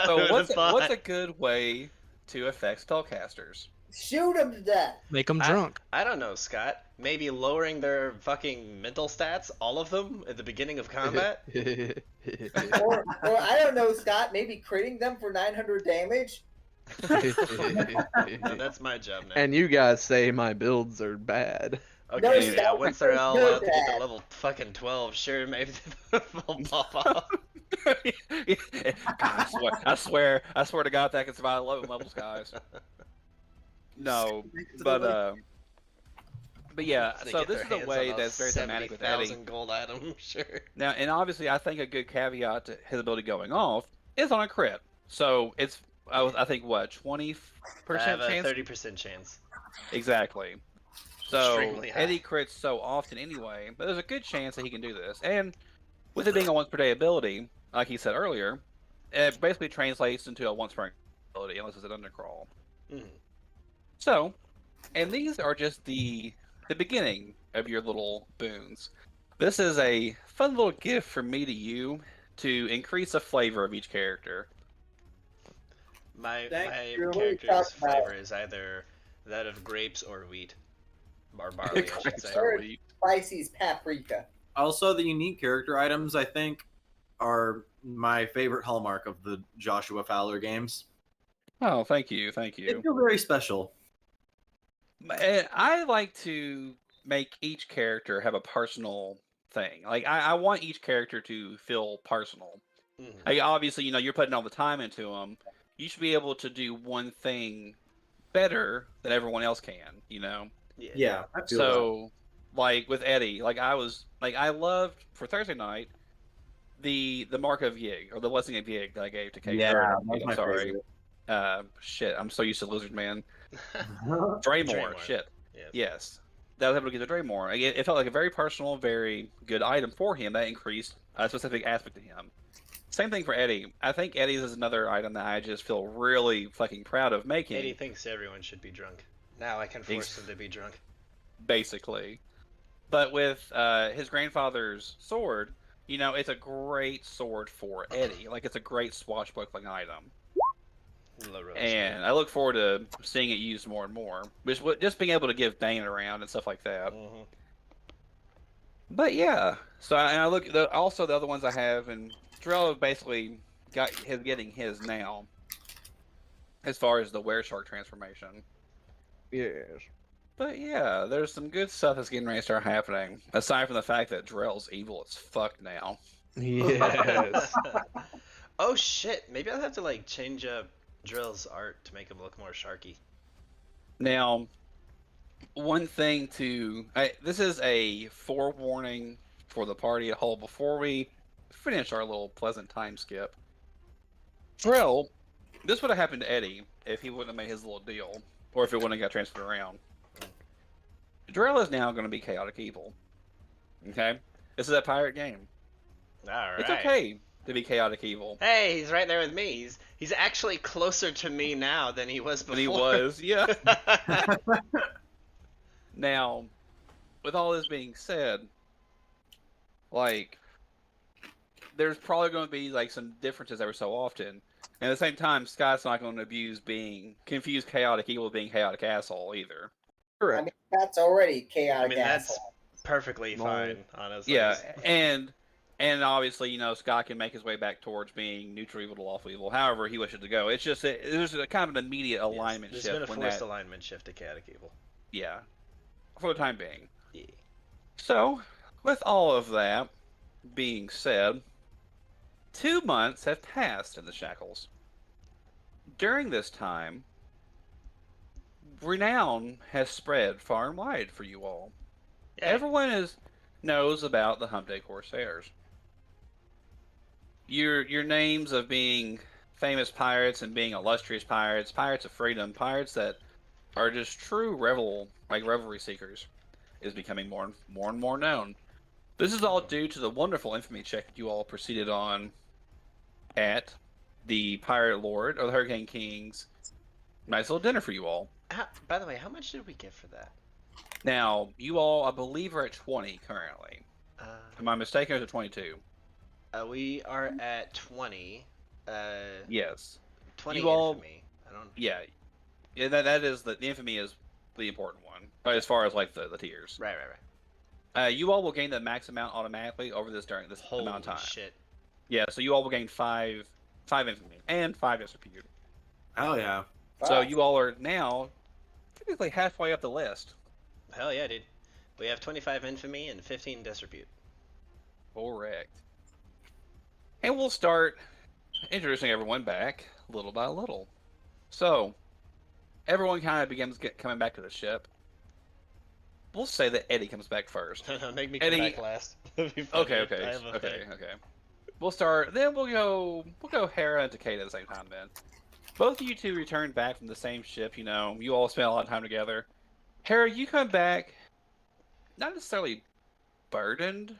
So Who'd've thought? what's a good way to affect spellcasters? Shoot him to death. Make them drunk. I don't know, Scott. Maybe lowering their fucking mental stats, all of them, at the beginning of combat? Or I don't know, Scott. Maybe critting them for 900 damage. No, that's my job now. And you guys say my builds are bad. Okay, No, yeah, Scott, once they're all no, out to get to Dad. level fucking 12, sure, maybe they'll pop off. God, I swear to God, that can survive 11 levels, guys. No, but yeah. They So get this their is a hands on way a that's very thematic with Eddie. 70,000 gold item, sure. Now, and obviously, I think a good caveat to his ability going off is on a crit. So it's, I think, what, I have 20% a chance? 30% chance. Exactly. So Extremely high. Eddie crits so often anyway, but there's a good chance that he can do this. And with it being a once per day ability, like he said earlier, it basically translates into a once per ability unless it's an undercrawl. Mhm. So, and these are just the beginning of your little boons. This is a fun little gift from me to you to increase the flavor of each character. My Thank you. character's Talk about- flavor is either that of grapes or wheat. Or barley, I should say. Or Spicy's paprika. Also, the unique character items, I think, are my favorite hallmark of the Joshua Fowler games. Oh, thank you, thank They you. feel very special. I like to make each character have a personal thing. Like I want each character to feel personal. Mhm. Like obviously, you're putting all the time into them. You should be able to do one thing better than everyone else can. Yeah, I feel So, like with Eddie, I loved for Thursday night the mark of Yig or the blessing of Yig that I gave to that. Kate. Yeah, or, that's my sorry. favorite. Shit, I'm so used to Lizard Man. Draymore. Draymore, shit. Yes. Yes. That I was able to get the Draymore. It felt like a very personal, very good item for him that increased a specific aspect to him. Same thing for Eddie. I think Eddie's is another item that I just feel really fucking proud of making. Eddie thinks everyone should be drunk. Now I can force them to be drunk. Basically. But with his grandfather's sword, it's a great sword for Eddie. Like, it's a great swashbuckling item. And I look forward to seeing it used more and more. Just being able to give Bane around and stuff like that. Mhm. But yeah. So I look also the other ones I have, and Drell basically getting his now. As far as the Wereshark transformation. Yes. But yeah, there's some good stuff that's getting ready to start happening. Aside from the fact that Drell's evil as fuck now. Yes. Oh shit! Maybe I'll have to change up Drill's art to make him look more sharky. Now, one thing this is a forewarning for the party at whole before we finish our little pleasant time skip. Drell, this would have happened to Eddie if he wouldn't have made his little deal, or if it wouldn't have got transferred around. Drell is now going to be chaotic evil. Okay? This is a pirate game. Alright. It's okay to be chaotic evil. Hey, he's right there with me. He's actually closer to me now than he was before. When he was, yeah. Now, with all this being said, there's probably going to be some differences every so often. And at the same time, Scott's not going to confuse chaotic evil with being chaotic asshole either. Correct. I mean, that's already chaotic. I mean, that's asshole. perfectly No. fine, honestly. Yeah, and obviously, Scott can make his way back towards being neutral evil to lawful evil, however he wishes to go. It's just there's a kind of an immediate Yes, alignment there's shift. been a when forced that, alignment shift to chaotic evil. yeah, for the time being. Yeah. So, with all of that being said, 2 months have passed in the Shackles. During this time, renown has spread far and wide for you all. Yeah. Everyone knows about the Hump Day Corsairs. Your names of being famous pirates and being illustrious pirates, pirates of freedom, pirates that are just true revelry seekers, is becoming more and more known. This is all due to the wonderful infamy check that you all proceeded on at the Pirate Lord or the Hurricane King's nice little dinner for you all. By the way, how much did we get for that? Now, you all, I believe, are at 20 currently. Am I mistaken, or is it 22? We are at 20. Yes. 20 You all- infamy. I don't. Yeah. That is the infamy is the important one, as far as the tiers. Right. You all will gain the max amount automatically over during this Holy amount of time. shit. Yeah, so you all will gain five infamy and 5 disrepute. Hell yeah. So Fuck. you all are now typically halfway up the list. Hell yeah, dude. We have 25 infamy and 15 disrepute. Correct. And we'll start introducing everyone back little by little. So, everyone kind of begins coming back to the ship. We'll say that Eddie comes back first. No, make me come Eddie- back last. That'd be funny. Okay. I have a thing. We'll start. Then we'll go Hera and Takeda at the same time. Then both of you two return back from the same ship. You know, you all spent a lot of time together. Hera, you come back, not necessarily burdened,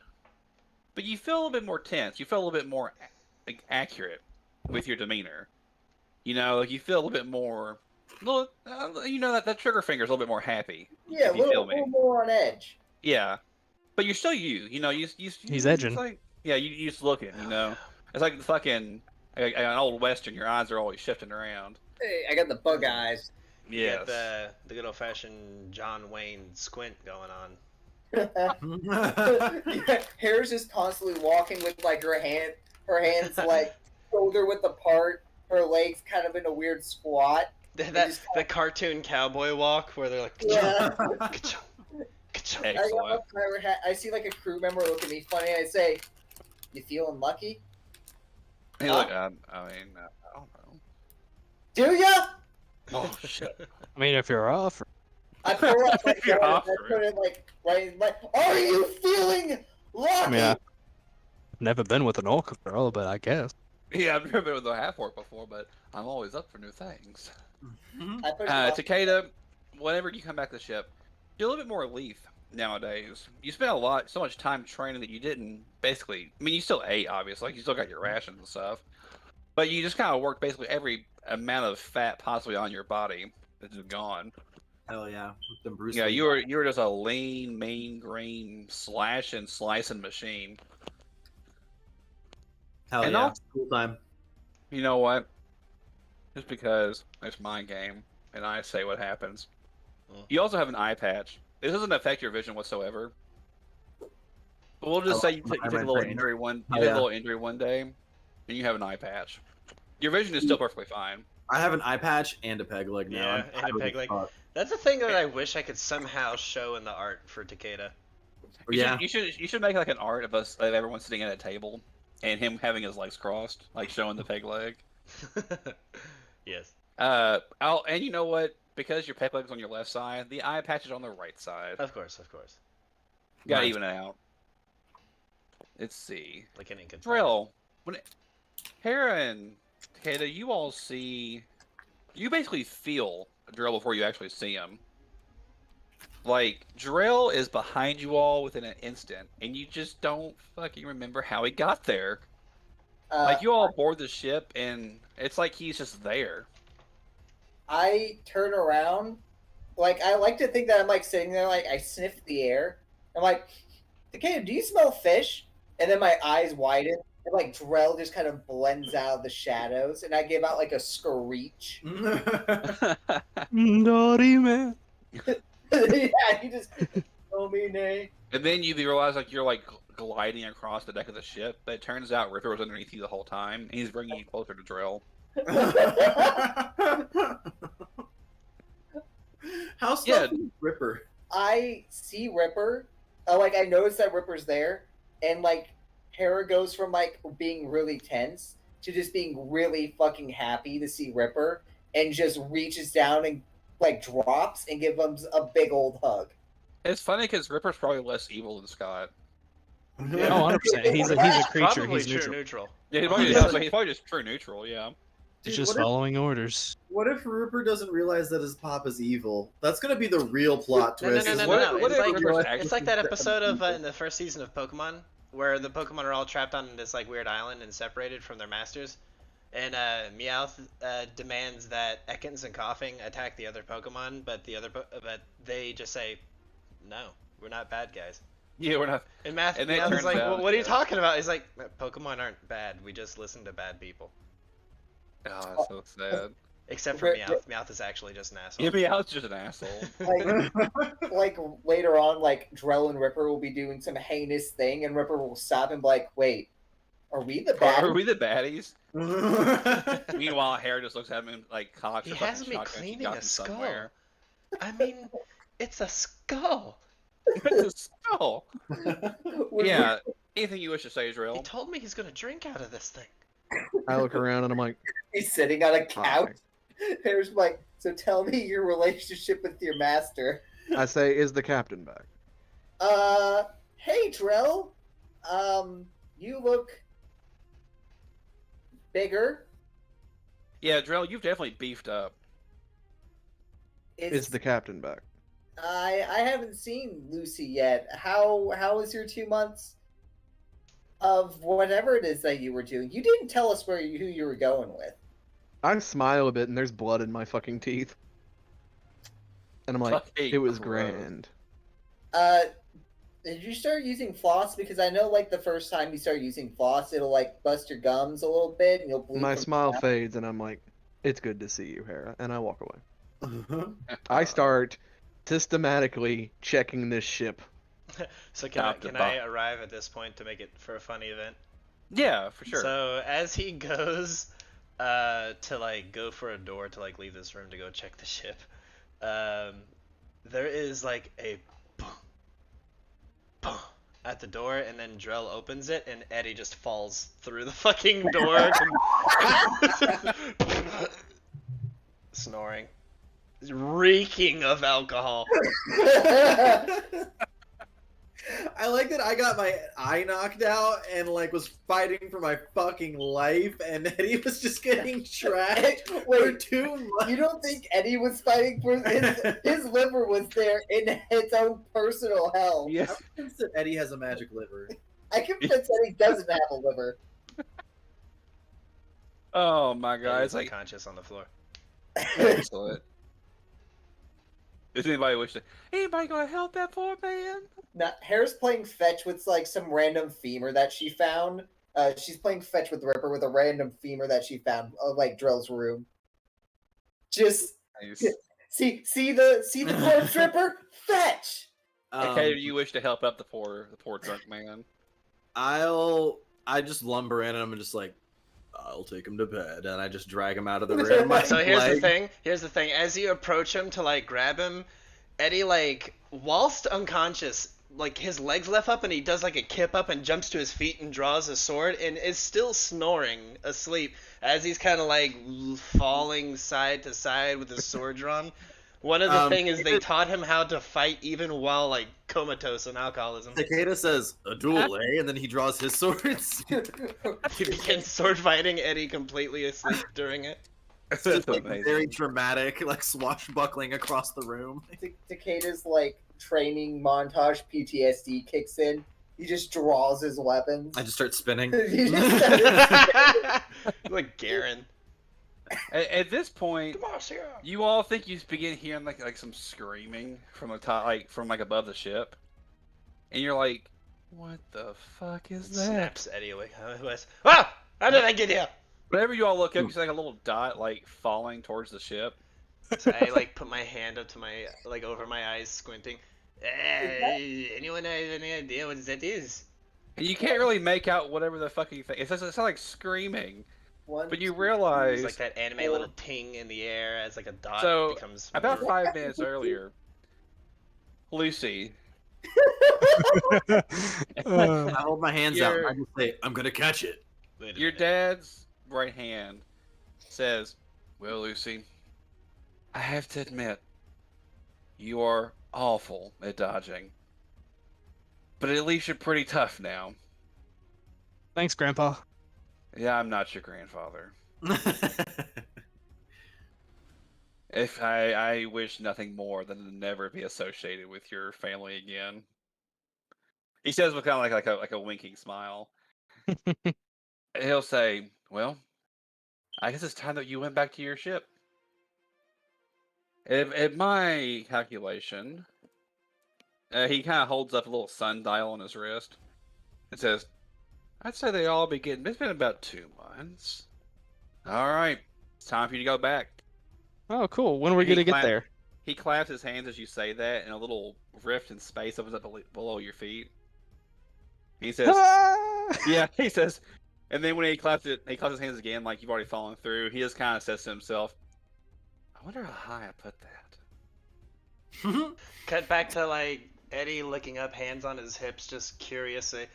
but you feel a little bit more tense. You feel a little bit more accurate with your demeanor. You know, like you feel a little bit more. You know that trigger finger is a little bit more happy. Yeah, a if you feel little me. more on edge. Yeah, but you're still you. You know, He's edging. It's like, yeah, you just looking. You know, it's like the fucking an old western. Your eyes are always shifting around. Hey, I got the bug eyes. You Yes. got the good old fashioned John Wayne squint going on. Yeah, Hair's just constantly walking with like her hands like shoulder width apart, her legs kind of in a weird squat. The cartoon cowboy walk where they're like, Yeah. ka-chunk, ka-chunk. Excellent. I see like a crew member look at me funny. I say, "You feeling lucky? Hey, look, I mean, I don't know. Do ya?" Oh shit. I mean, if you're off, I pull up my You're gun, off, I put it like right in my. Are you feeling lucky? I mean, I've never been with an orchestra, but I guess. Yeah, I've never been with a half orc before, but I'm always up for new things. I put it on- Takeda, whenever you come back to the ship, you're a little bit more relief nowadays. You spent so much time training that you didn't basically. I mean, you still ate, obviously, like you still got your rations and stuff, but you just kind of worked basically every amount of fat possibly on your body that's gone. Hell yeah. Them Bruce Yeah, Lee you were just a lean, mean, green slash and slicing machine. Hell and yeah. also- Cool time. You know what? Just because it's my game and I say what happens. Mm. You also have an eye patch. This doesn't affect your vision whatsoever. But we'll just say you took a little injury one day, and you have an eye patch. Your vision is still perfectly fine. I have an eye patch and a peg leg now. Yeah, I'm and a tired peg as leg. fuck. That's a thing that I wish I could somehow show in the art for Takeda. You should make like an art of us of everyone sitting at a table and him having his legs crossed, like showing the peg leg. Yes. And you know what? Because your peg leg's on your left side, the eye patch is on the right side. Of course. You gotta Right. even it out. Let's see. Like an ink and Drill. Hera and Takeda, you all see. You basically feel Drill before you actually see him. Like, Drill is behind you all within an instant, and you just don't fucking remember how he got there. Like, you all board the ship, and it's like he's just there. I turn around, like I like to think that I'm like sitting there, like I sniff the air. I'm like, "Okay, do you smell fish?" And then my eyes widen, and like Drell just kind of blends out of the shadows, and I give out like a screech. Naughty man. Yeah, he just told me nay. And then you realize, like, you're, like, gliding across the deck of the ship, but it turns out Ripper was underneath you the whole time, and he's bringing you closer to Drill. How stealthy is Ripper? I see Ripper, like I notice that Ripper's there, and like Hera goes from like being really tense to just being really fucking happy to see Ripper, and just reaches down and like drops and gives him a big old hug. It's funny because Ripper's probably less evil than Scott. Oh, 100%. He's a creature. Probably He's true neutral. Yeah, he's probably just true neutral, yeah. He's Dude, just following orders. What if Ripper doesn't realize that his pop is evil? That's gonna be the real plot No. twist. What if Ripper's It's like that episode of in the first season of Pokemon where the Pokemon are all trapped on this like weird island and separated from their masters, and Meowth demands that Ekans and Coughing attack the other Pokemon, but but they just say, "No, we're not bad guys." Yeah, we're not. And And then it Meowth is turns like, out, well, "What are you yeah. talking about?" He's like, "Pokemon aren't bad. We just listen to bad people." Oh, that's so sad. Except for Meowth. Meowth is actually just an asshole. Yeah, Meowth's just an asshole. Like later on, like Drell and Ripper will be doing some heinous thing, and Ripper will stop and be like, "Wait, are we the bad?" Are we the baddies? Meanwhile, Hera just looks at him and, like, cocks He her has fucking me shotgun. She cleaning got a him skull. somewhere. I mean, it's a skull. It's a skull. When Yeah, Anything you wish to say, He Israel? told me he's gonna drink out of this thing. I look around and I'm like, He's sitting on a couch. hi. There's like, so tell me your relationship with your master. I say, is the captain back? Hey, Drell. You look bigger. Yeah, Drell, you've definitely beefed up. Is the captain back? I haven't seen Lucy yet. How was your 2 months of whatever it is that you were doing? You didn't tell us who you were going with. I smile a bit and there's blood in my fucking teeth. And I'm like, Fucking it was gross. grand. Did you start using floss? Because I know, like, the first time you start using floss, it'll, like, bust your gums a little bit, and you'll bleed My from smile the mouth. fades and I'm like, it's good to see you, Hera. And I walk away. I start systematically checking this ship. So Top to can I bottom. arrive at this point to make it for a funny event? Yeah, for sure. So as he goes to like go for a door to like leave this room to go check the ship, there is like a boom, boom at the door, and then Drell opens it, and Eddie just falls through the fucking door, snoring, reeking of alcohol. I like that I got my eye knocked out and like was fighting for my fucking life, and Eddie was just getting trashed for Wait, 2 months. you don't think Eddie was fighting for his liver was there in its own personal hell? Yeah. I'm convinced that Eddie has a magic liver. I can convince Eddie doesn't have a liver. Oh my god, Eddie's it's like unconscious on the floor. excellent. Does anybody gonna help that poor man? Now, Hera's playing fetch with like some random femur that she found. She's playing fetch with Ripper with a random femur that she found, like Drill's room. Just Nice. see the corpse, Ripper. Fetch. Okay, you wish to help up the poor drunk man. I just lumber in and I'm just like, I'll take him to bed, and I just drag him out of the room. So here's the thing. As you approach him to like grab him, Eddie, like, whilst unconscious, like his legs lift up and he does like a kip up and jumps to his feet and draws a sword and is still snoring asleep as he's kind of like falling side to side with his sword drawn. One of the things is they taught him how to fight even while like comatose on alcoholism. Takeda says, a duel, eh? And then he draws his swords. He begins sword fighting Eddie completely asleep during it. It's just like very dramatic, like swashbuckling across the room. Takeda's like training montage PTSD kicks in. He just draws his weapons. I just start spinning. He just Like Garen. At this point, Come on, Sierra. you all think you begin hearing like some screaming from the top, like from like above the ship, and you're like, "What the fuck is that?" Snaps Eddie awake. Ah! How did I get here? Whenever you all look up, you see like a little dot like falling towards the ship. So I like put my hand up to my like over my eyes, squinting. Anyone have any idea what that is? And you can't really make out whatever the fucking thing. It sounds like screaming, but you realize It's like that anime little ting in the air as like a dot So, becomes. about 5 minutes earlier, Lucy. I hold my hands out and I You're- just say, I'm gonna catch it. Wait a Your minute. dad's right hand says, "Well, Lucy, I have to admit, you are awful at dodging. But at least you're pretty tough now. Thanks, Grandpa. Yeah, I'm not your grandfather. If I wish nothing more than to never be associated with your family again." He says with kind of like a winking smile. He'll say, "Well, I guess it's time that you went back to your ship." At my calculation, he kind of holds up a little sundial on his wrist and says, "I'd say they all be getting. It's been about 2 months. All right, it's time for you to go back." Oh, cool. When are we He gonna get clap- there? He claps his hands as you say that, and a little rift in space opens up below your feet. He says, Ah! "Yeah." He says, and then when he claps his hands again, like you've already fallen through. He just kind of says to himself, "I wonder how high I put that." Cut back to like Eddie looking up, hands on his hips, just curiously.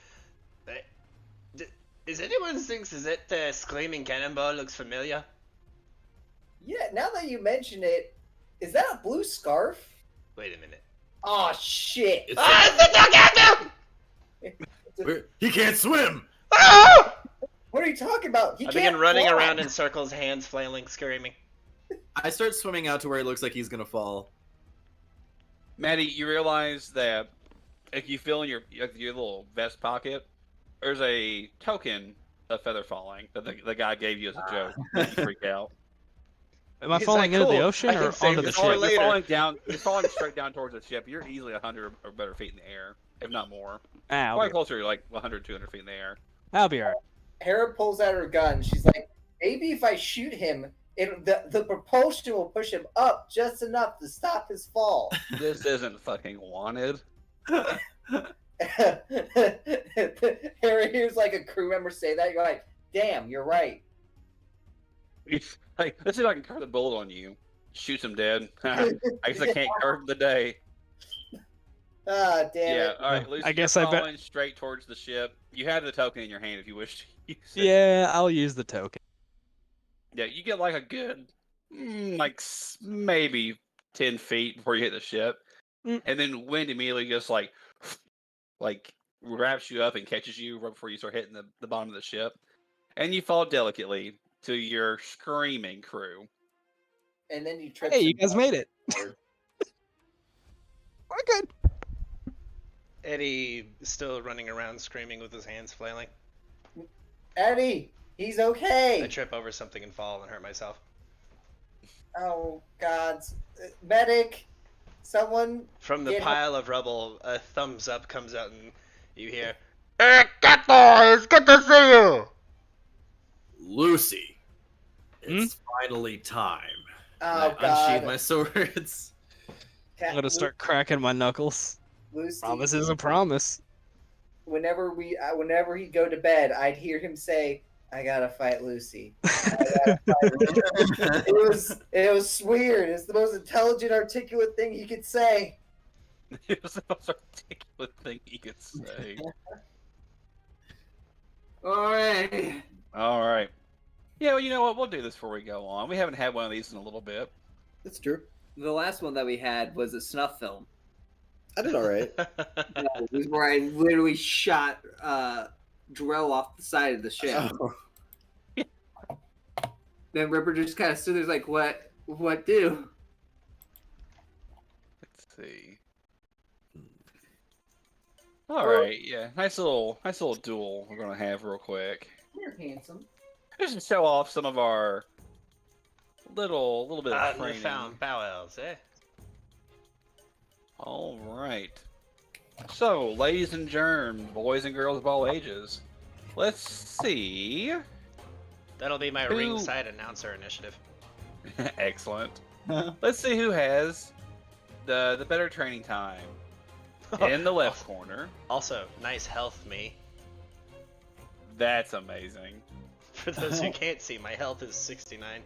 Is anyone thinks that the screaming cannonball looks familiar? Yeah, now that you mention it, is that a blue scarf? Wait a minute. Oh shit! It's Ah, it's the dog captain! He can't swim. Ah! What are you talking about? He I can't begin running fly. around in circles, hands flailing, screaming. I start swimming out to where it looks like he's gonna fall. Maddie, you realize that if you feel in your little vest pocket, there's a token of feather falling that the guy gave you as a joke. Make you freak out. Am I He's falling like, into the "Cool, ocean I can or save onto the this ship? for You're later." falling down. You're falling straight down towards the ship. You're easily 100 or better feet in the air, if not more. I'll Probably be, closer to like 100, 200 feet in the air. I'll be alright. Hera pulls out her gun. She's like, maybe if I shoot him, the propulsion will push him up just enough to stop his fall. This isn't fucking wanted. Hera hears like a crew member say that. You're like, damn, you're right. Like, let's see if I can curve the bullet on you. Shoots him dead. I guess I can't curve the day. Ah, damn Yeah, it. all right, Lucy, I guess you're I bet- falling straight towards the ship. You have the token in your hand if you wish to use it. Yeah, I'll use the token. Yeah, you get like a good, maybe 10 feet before you hit the ship. Mm. And then wind immediately just like wraps you up and catches you right before you start hitting the bottom of the ship. And you fall delicately to your screaming crew. And then you trip. Hey, you him guys up. made it. We're good. Eddie still running around screaming with his hands flailing. Eddie, he's I okay. trip over something and fall and hurt myself. Oh, God. Medic, someone. From the Get pile of rubble, a thumbs up comes out and you hear, "Hey, boys, good to see you!" Lucy, it's finally time. Oh, I unsheathe God. my swords. I'm gonna start cracking my knuckles. Lucy, Promise is a promise. whenever he'd go to bed, I'd hear him say, "I gotta fight Lucy." I gotta fight Lucy. It was weird. It's the most intelligent, articulate thing he could say. It was the most articulate thing you could say. All right. All right. Yeah, well, you know what? We'll do this before we go on. We haven't had one of these in a little bit. That's true. The last one that we had was a snuff film. I did all right. It was where I literally shot Drell off the side of the ship. Oh. Then Ripper just kind of stood there like, what do? Let's see. All right, yeah, nice little duel we're gonna have real quick. You're handsome. Just to show off some of our little bit of training. Newfound bowels, eh? All right. So, ladies and germs, boys and girls of all ages, let's see. That'll be my Who- ringside announcer initiative. Excellent. Let's see who has the better training time. In the left corner. Also, nice health, me. That's amazing. For those who can't see, my health is 69.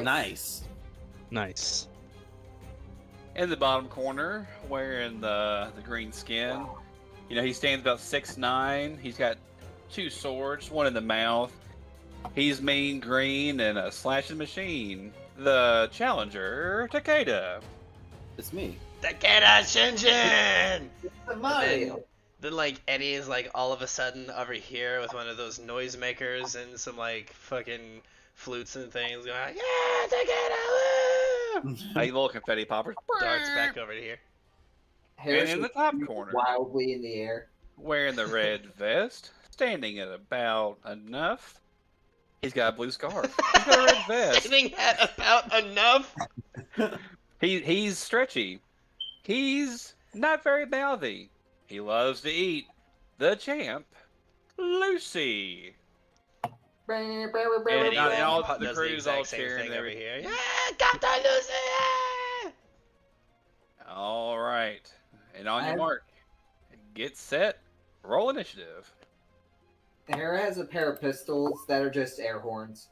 Nice. Nice. In the bottom corner, wearing the green skin. You know, he stands about 6'9". He's got 2 swords, one in the mouth. He's mean green and a slashing machine. The challenger, Takeda. It's me. Takeda Shinshin! The Mario. Then, like, Eddie is, like, all of a sudden over here with one of those noisemakers and some, like, fucking flutes and things going, yeah, Takeda! Woo! Hey, little confetti poppers. Darts back over to here. And in the top corner, Wildly in the air. wearing the red vest, standing at about enough. He's got a blue scarf. He's got a red vest. Standing at about enough? He's stretchy. He's not very mouthy. He loves to eat. The champ, Lucy. And Eddie and all does the crew's exact all same cheering thing and over everything. here. Yeah, Captain Lucy! Yeah! All right. And on your I'm- mark, get set, roll initiative. Hera has a pair of pistols that are just air horns.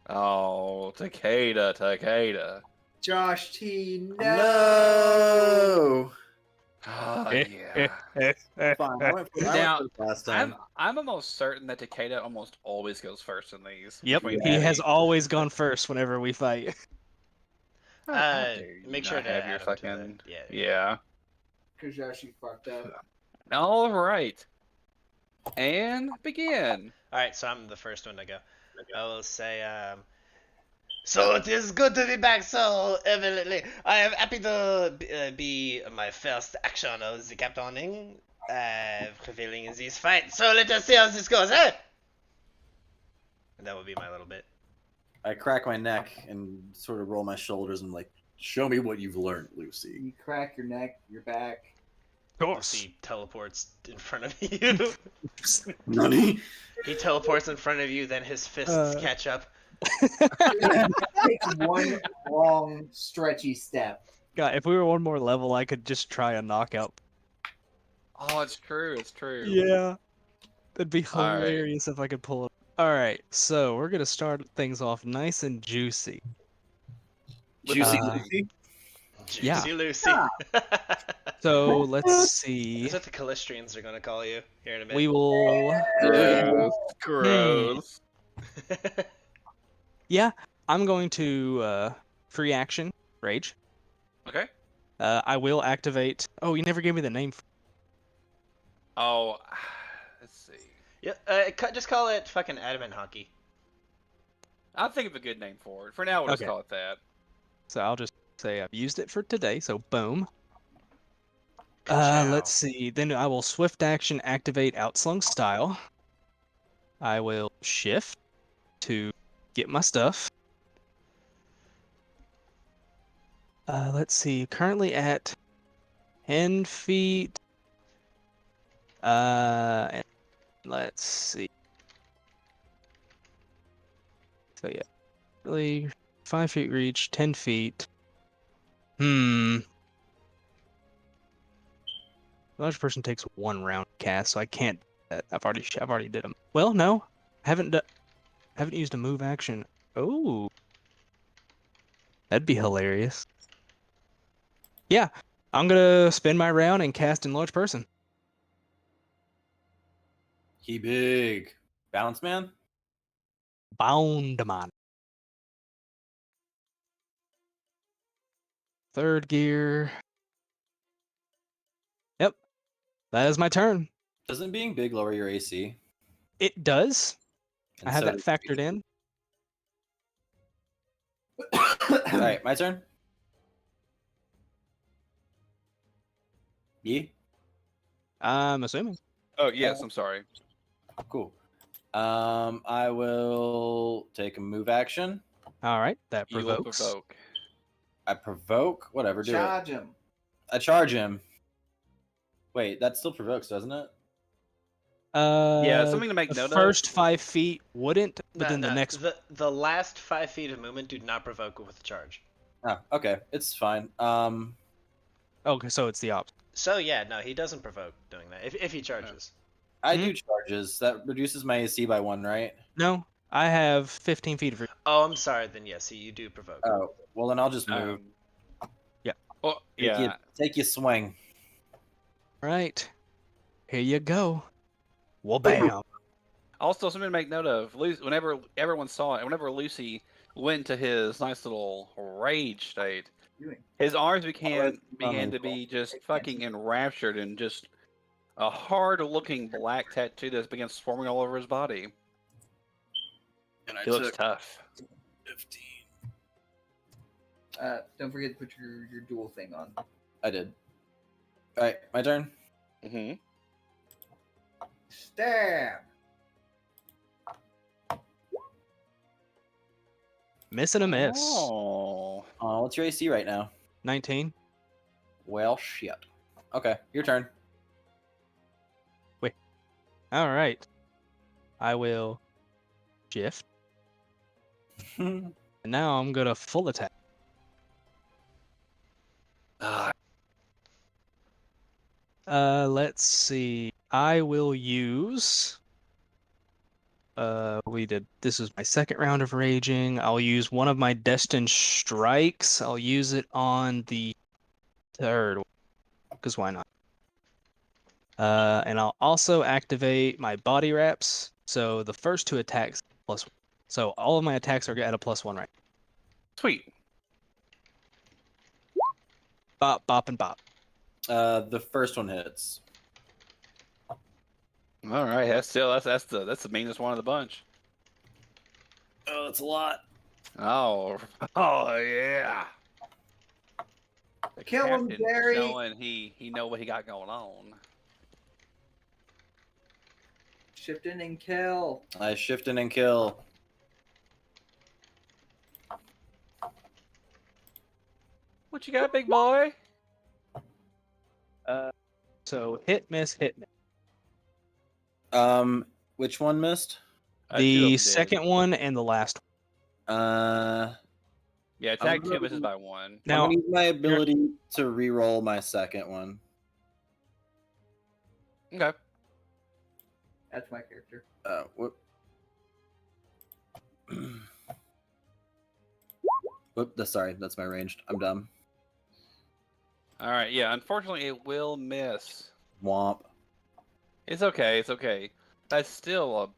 Oh, Takeda. Josh T, no. No. Oh, Eh, yeah. Fine. I went Now, first last time. I'm almost certain that Takeda almost always goes first in these. Yep, between he has Eddie. always gone first whenever we fight. How dare you Make not sure to have your add him to fucking that. Yeah. yeah. Kojashi fucked up. All right, and begin. All right, so I'm the first one to go. I will say, so it is good to be back so evidently. I am happy to be my first action of the captaining, prevailing in this fight. So let us see how this goes, eh? And that would be my little bit. I crack my neck and sort of roll my shoulders and like, show me what you've learned, Lucy. You crack your neck, your back. Of Lucy teleports in front of you. Nani? He teleports in front of you, then his fists catch up. Takes one long, stretchy step. God, if we were one more level, I could just try a knockout. Oh, it's true. It's true. Yeah. That'd be All right. hilarious if I could pull it. Alright, so we're gonna start things off nice and juicy. Juicy Uh, Lucy? Yeah. Juicy Lucy. So let's see. That's what the Calistrians are gonna call you here in a minute. We will. Gross. Gross. Yeah, I'm going to free action rage. Okay. I will activate. Oh, you never gave me the name. Oh, let's see. Yeah, just call it fucking Adamant Hockey. I'll think of a good name for it. For now, we'll just Okay. call it that. So I'll just say I've used it for today. So boom. Ka-chow. Let's see. Then I will swift action activate Outslung Style. I will shift to get my stuff. Let's see. Currently at 10 feet. And let's see. So yeah, really 5 feet reach, 10 feet. Large person takes 1 round cast, so I can't. I've already did them. Well, no, haven't used a move action. Oh, that'd be hilarious. Yeah, I'm gonna spend my round and cast Enlarge Person. He big. Balance man? Boundman. Third gear. Yep, that is my turn. Doesn't being big lower your AC? It does. And I have so that does factored in. Alright, my turn. Ye? I'm assuming. Oh, yes. I'm sorry. Cool. I will take a move action. All right, that You will provokes. provoke. I provoke. Whatever, do it. Charge him. I charge him. Wait, that still provokes, doesn't it? Yeah, something to make The note first of. 5 feet wouldn't, but then the next. the last 5 feet of movement do not provoke with a charge. Oh, okay. It's fine. Okay, so it's the opposite. So yeah, no, he doesn't provoke doing that if he charges. I do charges. That reduces my AC by 1, right? No, I have 15 feet of. Oh, I'm sorry. Then yes, you do provoke. Oh, well then I'll just move. Yeah. Well, Take your swing. Right. Here you go. Well, bam. Also, something to make note of. Whenever everyone saw it, whenever Lucy went to his nice little rage state, his arms began to be just fucking enraptured in just a hard-looking black tattoo that began swarming all over his body. And He looks tough. 15. Don't forget to put your dual thing on. I did. Alright, my turn. Mm-hmm. Stab. Miss and a miss. Oh. What's your AC right now? 19. Well, shit. Okay, your turn. All right. I will shift. And now I'm gonna full attack. Let's see. I will use. This is my second round of raging. I'll use one of my destined strikes. I'll use it on the third, because why not? And I'll also activate my body wraps. So the first 2 attacks +1. So all of my attacks are at a +1 right. Sweet. Bop, bop, and bop. The first one hits. All right, that's the meanest one of the bunch. Oh, that's a lot. Oh, oh yeah. The Kill him, captain Jerry. showing he know what he got going on. Shift in and kill. I shift in and kill. What you got, big boy? So hit, miss, hit, miss. Which one missed? 2 of them The did. second one and the last one. Yeah, attack I'm 2 misses gonna- by 1. I'm Now, gonna use my ability to re-roll my second one. Okay. That's my character. Whoop. Whoop. Sorry, that's my ranged. I'm dumb. All right. Yeah. Unfortunately, it will miss. Womp. It's okay. It's okay. That's still a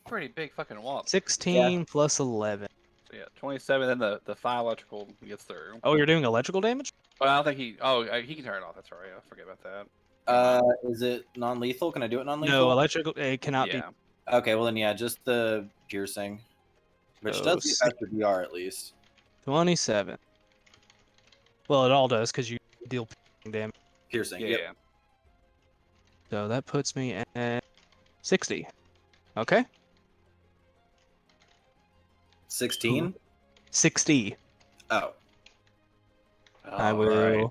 pretty big fucking womp. 16 plus 11. So yeah, 27. Then the 5 electrical gets through. Oh, you're doing electrical damage? But I don't think he. Oh, he can turn it off. That's right. I forget about that. Is it non-lethal? Can I do it non-lethal? No, electrical. It cannot Yeah. Okay, well then yeah, just the piercing, which So does the effective DR at least. be 27. Well, it all does because you deal piercing damage. Piercing. Yeah. Yep. Yeah. So that puts me at 60. Okay. 16. 60. Oh, I All will. right.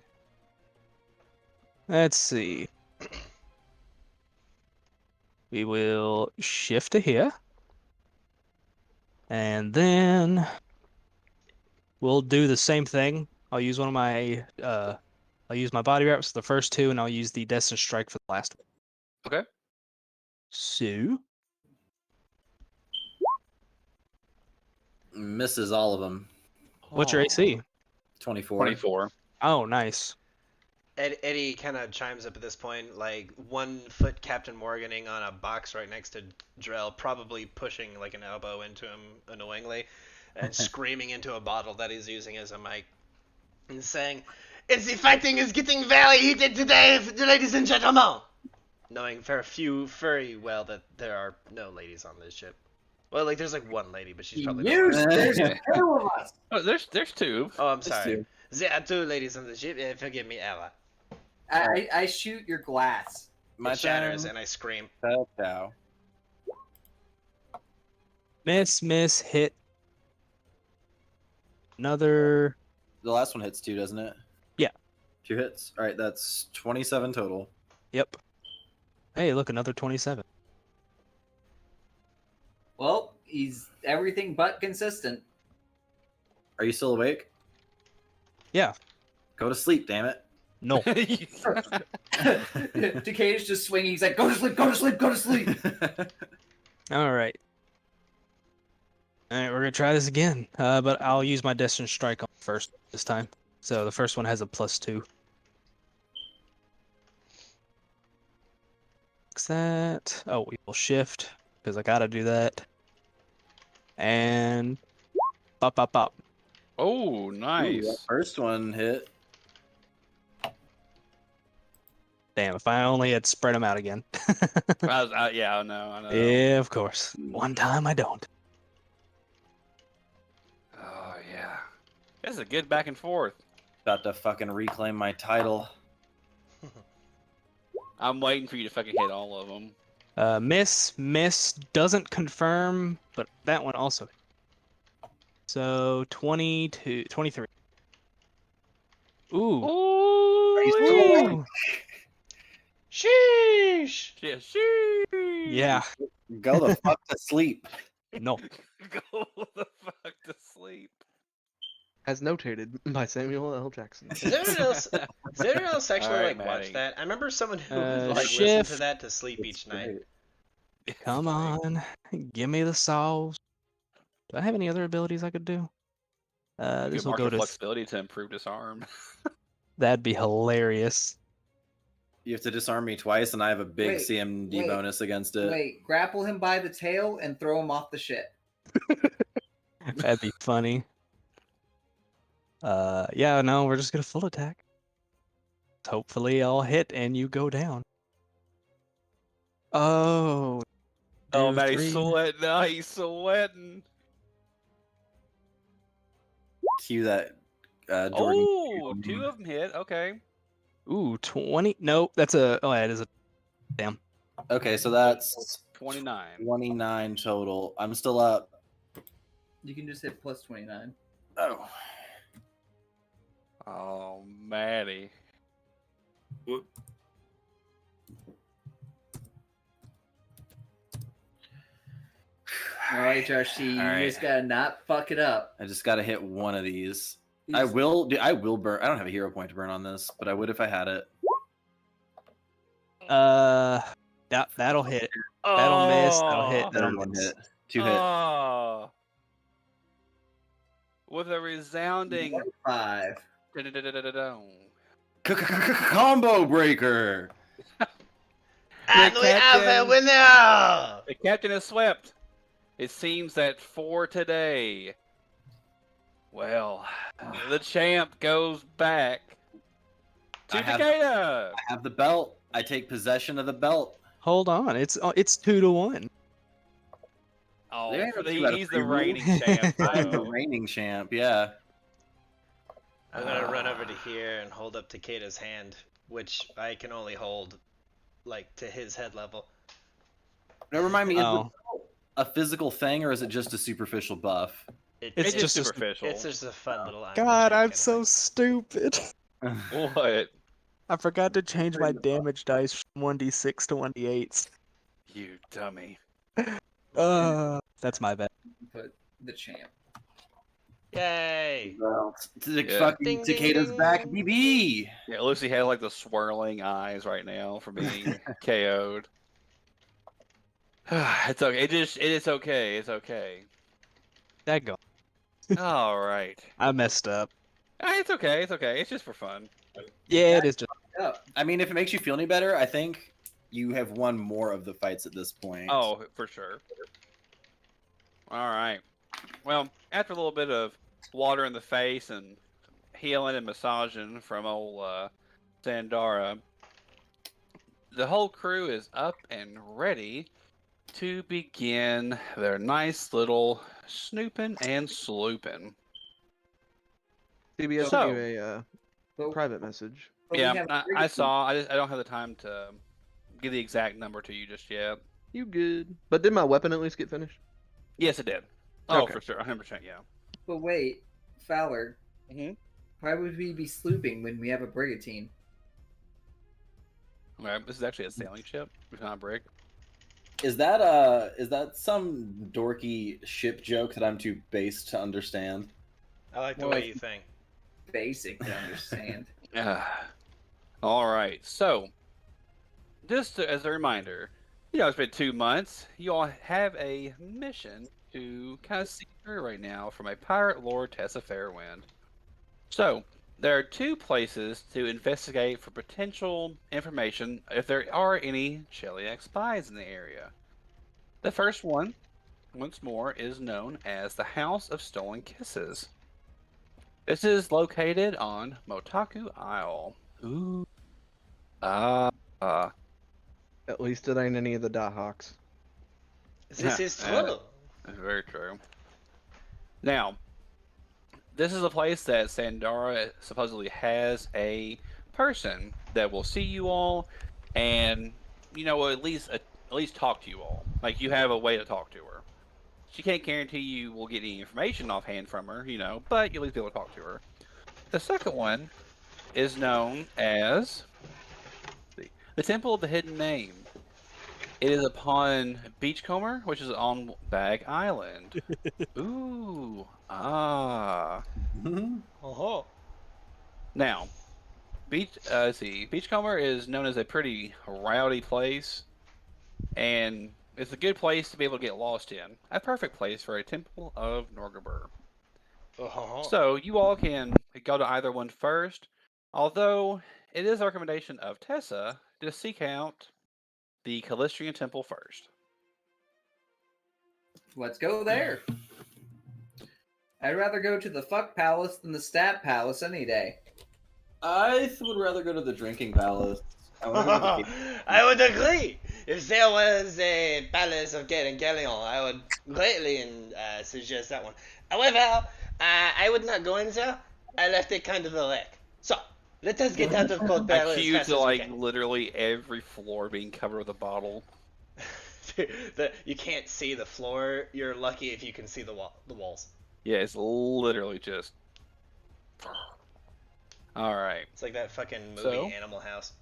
Let's see. We will shift to here. And then we'll do the same thing. I'll use one of my I'll use my body wraps for the first 2, and I'll use the Destined Strike for the last one. Okay. So misses all of them. what's your AC? 24. 24. Oh, nice. Eddie kind of chimes up at this point, like 1 foot Captain Morganing on a box right next to Drell, probably pushing like an elbow into him annoyingly, and screaming into a bottle that he's using as a mic, and saying, "It's the fighting is getting very heated today, ladies and gentlemen!" Knowing very well that there are no ladies on this ship. Well, like there's like 1 lady, but she's probably not News, on it. there's 2 of us. Oh, there's 2. Oh, I'm There's sorry. 2. There are 2 ladies on the ship. Forgive me, Ella. I shoot your glass. My It shatters, turn. and I scream. Cow. Miss, miss, hit. Another. The last one hits 2, doesn't it? Yeah. 2 hits. All right, that's 27 total. Yep. Hey, look, another 27. Well, he's everything but consistent. Are you still awake? Yeah. Go to sleep, damn it. No. Decade's just swinging. He's like, "Go to sleep, go to sleep, go to sleep." All right. All right, we're gonna try this again. But I'll use my Destined Strike on first this time. So the first one has a +2. Fix that. Oh, we will shift because I gotta do that. And pop, pop, pop. Oh, Ooh, that nice. first one hit. Damn, if I only had spread them out again. Yeah, I know. I know. Yeah, of course. One time I don't. Oh yeah. This is a good back and forth. About to fucking reclaim my title. I'm waiting for you to fucking hit all of them. Miss doesn't confirm, but that one also. So 22, 23. Ooh. Ooh. Sheesh! Yeah, shoo! Yeah. Go the fuck to sleep. No. Go the fuck to sleep. As notated by Samuel L. Jackson. Does anyone else actually Alright, like watch Maddie. that? I remember someone who would like listen shift. to that to sleep each night. Come on. Give me the sauce. Do I have any other abilities I could do? This will go to. flexibility to improve disarm. That'd be hilarious. You have to disarm me twice, and I have a big Wait, CMD wait, bonus against it. Wait, grapple him by the tail and throw him off the ship. That'd be funny. Yeah, no, we're just gonna full attack. Hopefully I'll hit and you go down. Oh. Oh do man, he's 3. sweating. No, he's sweating. Cue that. Jordan. Oh, 2 of them hit. Okay. Ooh, 20. Nope, that's a. Oh, yeah, it is a. Damn. Okay, so that's 29. 29 total. I'm still up. You can just hit plus 29. Oh. Oh, Maddie. All right, Joshi, you All right. just gotta not fuck it up. I just got to hit one of these. You I just- will burn. I don't have a hero point to burn on this, but I would if I had it. That'll hit. That'll miss. That'll hit. That'll One miss. hit. 2 hit. Oh. With a resounding 5. Combo breaker. And we have a Captain. winner! The captain is swept. It seems that for today, well, the champ goes back to I have- Takeda. I have the belt. I take possession of the belt. Hold on. It's 2-1. Oh, There ain't no two out of he's 3 the rules. reigning champ. I'm the though. reigning champ. Yeah. I'm gonna run over to here and hold up Takeda's hand, which I can only hold, like, to his head level. Now remind me, is the Oh. belt a physical thing or is it just a superficial buff? It's It's just just a- superficial. It's just a fun little. God, I'm kind of so thing. stupid. What? I forgot to change my damage dice from 1d6 to 1d8s. You dummy. That's my bad. Put the champ. Yay! Yeah. Fucking Ding, ding, Takeda's ding. back, BB. Yeah, Lucy has like the swirling eyes right now for being KO'd. It's okay. It is okay. It's okay. That go. All right. I messed up. It's okay. It's okay. It's just for fun. Yeah, it is just. I mean, if it makes you feel any better, I think you have won more of the fights at this point. Oh, for sure. All right. Well, after a little bit of water in the face and healing and massaging from old Sandara, the whole crew is up and ready to begin their nice little snooping and slooping. CBS So- sent you a But, private message. but we Yeah, have I Brigantine. saw. I don't have the time to give the exact number to you just yet. You good? But did my weapon at least get finished? Yes, it did. Oh, Okay. for sure, 100%. Yeah. But wait, Fowler. Mhm. Why would we be slooping when we have a brigantine? Okay, this is actually a sailing ship. It's not a brig. Is that some dorky ship joke that I'm too base to understand? I like the Well, way you think. Basic to understand. All right. So, just as a reminder, it's been 2 months. You all have a mission to kind of see through right now from a pirate lord, Tessa Fairwind. So, there are 2 places to investigate for potential information if there are any Cheliac spies in the area. The first one, once more, is known as the House of Stolen Kisses. This is located on Motaku Isle. Ooh. At least it ain't any of the Dahawks. This is Yeah, true. That's very true. Now, this is a place that Sandara supposedly has a person that will see you all, and at least talk to you all. Like you have a way to talk to her. She can't guarantee you will get any information offhand from her, but you'll at least be able to talk to her. The second one is known as the Temple of the Hidden Name. It is upon Beachcomber, which is on Bag Island. Ooh, Oh, Now, Beachcomber is known as a pretty rowdy place, and it's a good place to be able to get lost in. A perfect place for a Temple of Norgabur. oh. So you all can go to either one first. Although it is a recommendation of Tessa to seek out the Callistrian Temple first. Let's go there. I'd rather go to the fuck palace than the stab palace any day. I would rather go to the drinking palace. I wanna go to the cave. I would agree. If there was a palace of Gallon, I would greatly suggest that one. However, I would not go in there. I left it kind of a wreck. So, let us get out of Cold Barrel as Acute fast to as we like can. literally every floor being covered with a bottle. You can't see the floor. You're lucky if you can see the walls. Yeah, it's literally just. All right. It's like that fucking movie So? Animal House.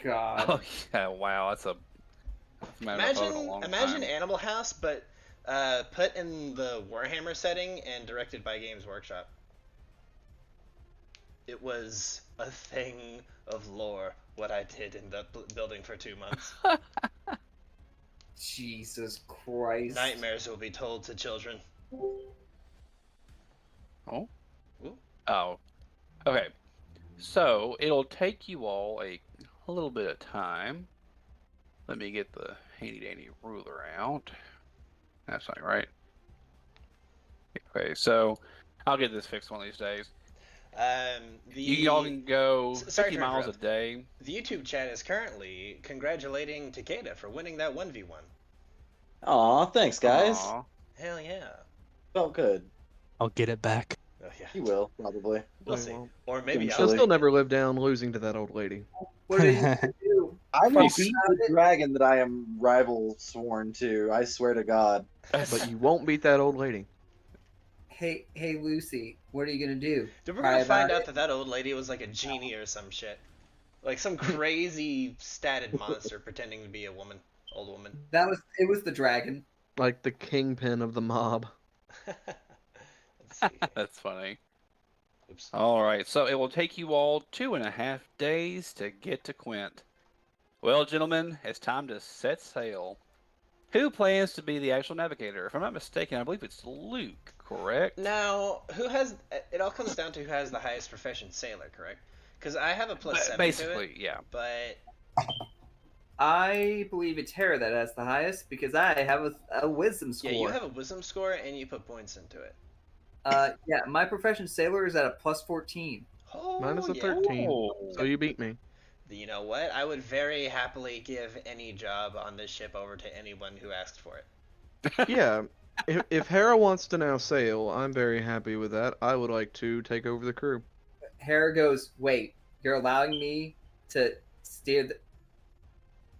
God. Oh yeah! Wow, that's a. Imagine Animal House, but put in the Warhammer setting and directed by Games Workshop. It was a thing of lore what I did in the building for 2 months. Jesus Christ. Nightmares will be told to children. Oh. Ooh. Oh. Okay. So it'll take you all a little bit of time. Let me get the handy dandy ruler out. That's not right. Okay, so I'll get this fixed one of these days. You all can go Sorry 50 to miles a interrupt. day. The YouTube chat is currently congratulating Takeda for winning that 1v1. Aw, thanks, guys. Aw. Hell yeah. Felt good. I'll get it back. Oh yeah. You will, probably. We'll I see. won't. Or maybe Give I'll She'll Really? still never live down losing to that old lady. What are you gonna do? I will Fuck beat about the it. dragon that I am rival sworn to. I swear to God. But you won't beat that old lady. Hey, Lucy, what are you gonna do? Dude, we're Cry gonna find about out it? that that old lady was like a genie or some shit. Like some crazy statted monster pretending to be a woman. Old woman. It was the dragon. Like the kingpin of the mob. Let's see. That's funny. Oops. All right, so it will take you all 2.5 days to get to Quint. Well, gentlemen, it's time to set sail. Who plans to be the actual navigator? If I'm not mistaken, I believe it's Luke, correct? Now, who has... It all comes down to who has the highest profession sailor, correct? Because I have a plus 7 Basically, to it, yeah. but... I believe it's Hera that has the highest because I have a wisdom score. Yeah, you have a wisdom score and you put points into it. Yeah, my profession sailor is at a plus 14. Oh, Mine is a yeah. 13. Oh. So you beat me. You know what? I would very happily give any job on this ship over to anyone who asked for it. Yeah. If Hera wants to now sail, I'm very happy with that. I would like to take over the crew. Hera goes, wait, you're allowing me to steer the...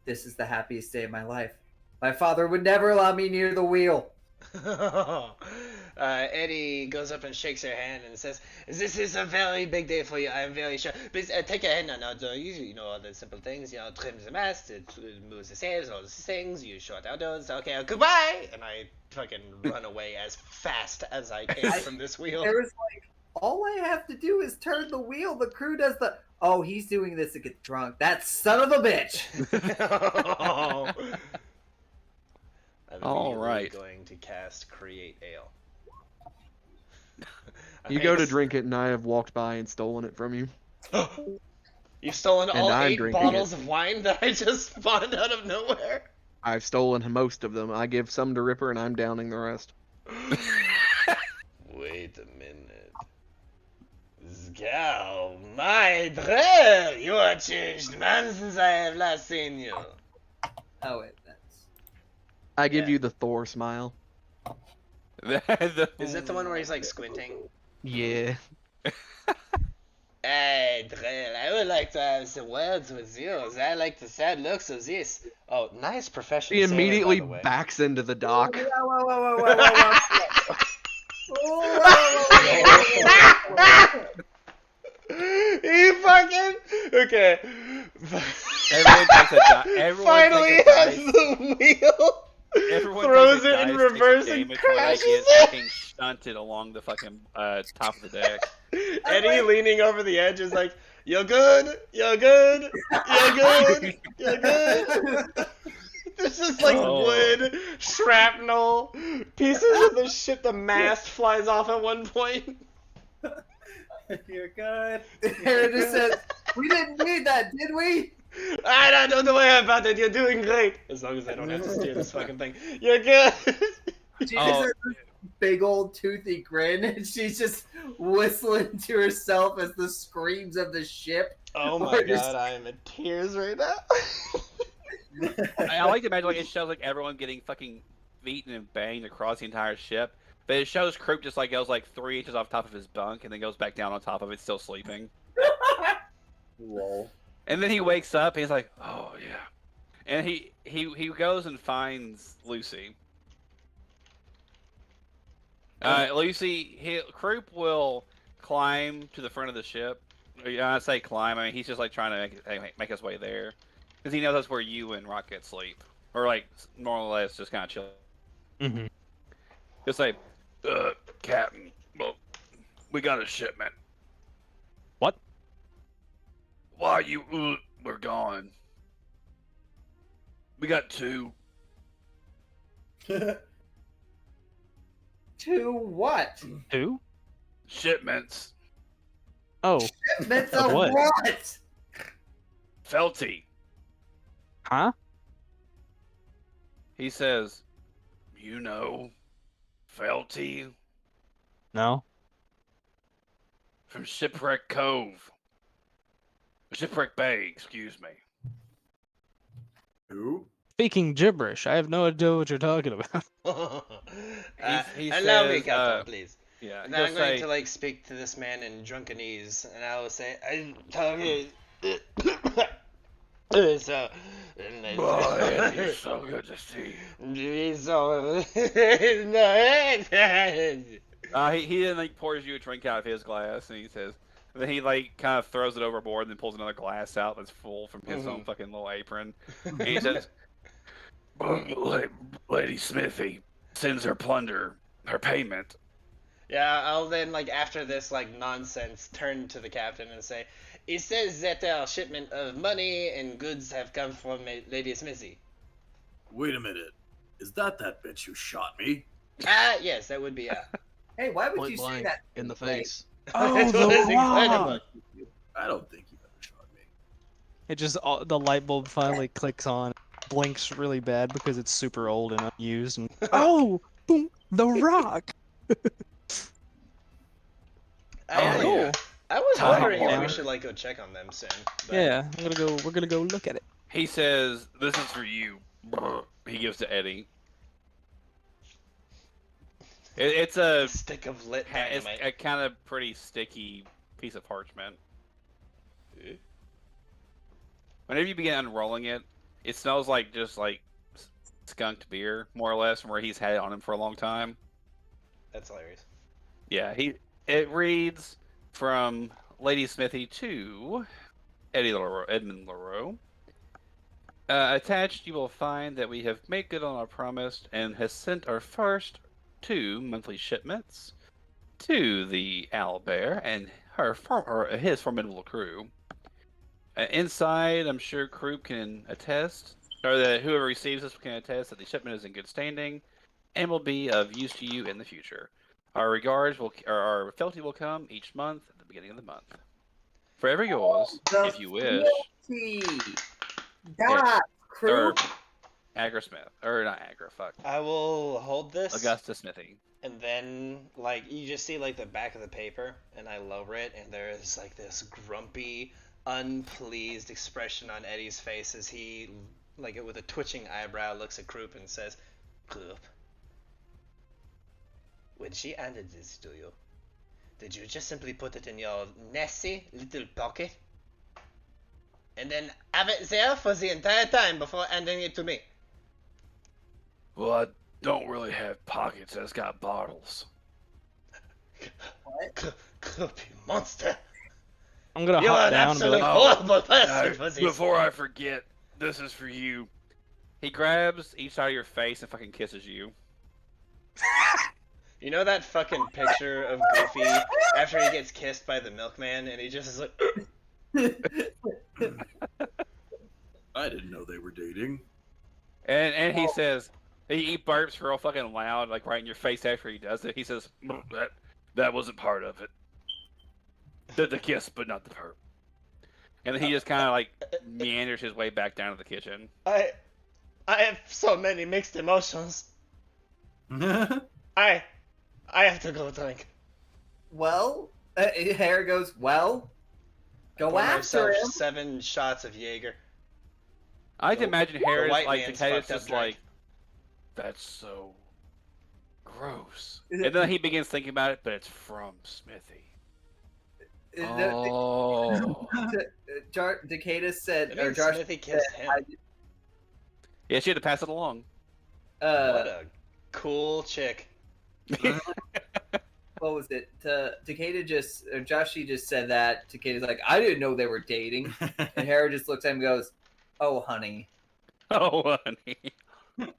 This is the happiest day of my life. My father would never allow me near the wheel. Eddie goes up and shakes her hand and says, "This is a very big day for you. I am very sure. Please take your hand now. You know all the simple things. You know, trim the mast, move the sails, all these things. You short outdoors. Okay, goodbye." And I fucking run away as fast as I can from this wheel. Hera's like, all I have to do is turn the wheel. The crew does the... Oh, he's doing this to get drunk. That son of a bitch. I'm All immediately right. going to cast Create Ale. You go to drink it, and I have walked by and stolen it from you. You've stolen And all I'm 8 drinking bottles of wine that I just spawned out of nowhere? I've stolen most of them. I give some to Ripper, and I'm downing the rest. Wait a minute. Scow, my Drell, you are changed man since I have last seen you. Oh, wait, that's... I give Yeah. you the Thor smile. Is that the one where he's like squinting? Yeah. Hey, Drell, I would like to have some words with you. I like the sad looks of this. Oh, nice profession. He sailor, by immediately the way. backs into the dock. He fucking okay. Everyone takes a everyone Finally takes a has dice. the wheel. Everyone Throws takes a it in dice, takes a reverse and damage where they crashes get it. fucking shunted along the fucking top of the deck. Eddie leaning over the edge is like, "You're good. You're good. You're good. You're good." This is like Oh. wood, shrapnel, pieces of the ship. The mast flies off at one point. You're good. Aaron just says, "We didn't need that, did we?" I don't know about it. You're doing great. As long as I don't have to steer this fucking thing. You're good. She Oh. just has this big old toothy grin, and she's just whistling to herself as the screams of the ship. Oh my We're just- god, I am in tears right now. I like to imagine like it shows like everyone getting fucking beaten and banged across the entire ship, but it shows Croup just like goes like 3 inches off top of his bunk and then goes back down on top of it, still sleeping. Lol. And then he wakes up and he's like, "Oh yeah," and he goes and finds Lucy. Croup will climb to the front of the ship. I say climb. I mean he's just like trying to make his way there, because he knows that's where you and Rocket sleep, or like more or less just kind of chill. Mm-hmm. Just like, Captain, well, we got a shipment. What? Why you we're gone? We got 2 To what? Who? shipments. Oh, Shipments Of of what? what? Felty. huh? He says, you know, Felty No. from Shipwreck Cove. Shipwreck Bay, excuse me. Who? Speaking gibberish, I have no idea what you're talking about. He Allow me, says, Captain, please. Yeah, And he'll then I'm going say, to like speak to this man in drunkenese, and I will say, "I tell me." So, boy, it's so good to see you. So, He then like pours you a drink out of his glass, and he says, then he like kind of throws it overboard, and then pulls another glass out that's full from his own fucking little apron. And he says, Lady Smithy sends her plunder, her payment. yeah, I'll then like after this like nonsense turn to the captain and say, "It says that our shipment of money and goods have come from Lady Smithy." Wait a minute. Is that bitch who shot me? Yes, that would be Hey, why would Point you say blank that? in the Like, face. Oh, That's the what I was excited rock! about. I don't think you ever shot me. It just the light bulb finally clicks on, blinks really bad because it's super old and unused. And oh, boom, the rock. I was Time wondering if we down. should like go check on them soon. But... Yeah, we're gonna go look at it. He says, this is for you. He gives to Eddie. It's a stick of lit it's dynamite. a kind of pretty sticky piece of parchment. Whenever you begin unrolling it, it smells like just like skunked beer, more or less, from where he's had it on him for a long time. That's hilarious. Yeah, it reads from Lady Smithy to Edmund Leroux. Attached, you will find that we have made good on our promise and has sent our first 2 monthly shipments to the Owlbear and his formidable crew. Inside, I'm sure Croup can attest, or that whoever receives this can attest that the shipment is in good standing and will be of use to you in the future. Our regards our Felty will come each month at the beginning of the month. Forever yours, the if you wish. Felty. God, crew. Or Agra Smith. Or not Agra, fuck. I will hold this, Augusta Smithy. and then like you just see like the back of the paper, and I lower it, and there is like this grumpy, unpleased expression on Eddie's face as he, like with a twitching eyebrow, looks at Croup and says, "Croup, when she handed this to you, did you just simply put it in your nasty little pocket? And then have it there for the entire time before handing it to me?" Well, I don't really have pockets that's got bottles. Croup, you monster! I'm gonna You are hop an down and be absolute like, horrible person for this. Before I forget, this is for you. He grabs each side of your face and fucking kisses you. You know that fucking picture of Goofy after he gets kissed by the milkman and he just is like, I didn't know they were dating. And he says, he burps real fucking loud, like right in your face after he does it. He says, that wasn't part of it. The kiss, but not the perp. And then he just kind of like meanders his way back down to the kitchen. I have so many mixed emotions. I have to go drink. Well, Harry goes, well, go Pour after myself him. 7 shots of Jaeger. I can imagine Harris white like man's Takeda's fucked up just drink. like, that's so gross. And then he begins thinking about it, but it's from Smithy. Oh. Takeda said, That or means Josh Smithy said, kissed him. Yeah, she had to pass it along. What a cool chick. what was it? Takeda just, or Joshi just said that. Takeda's like, I didn't know they were dating. And Harry just looks at him and goes, oh, honey. Oh, honey.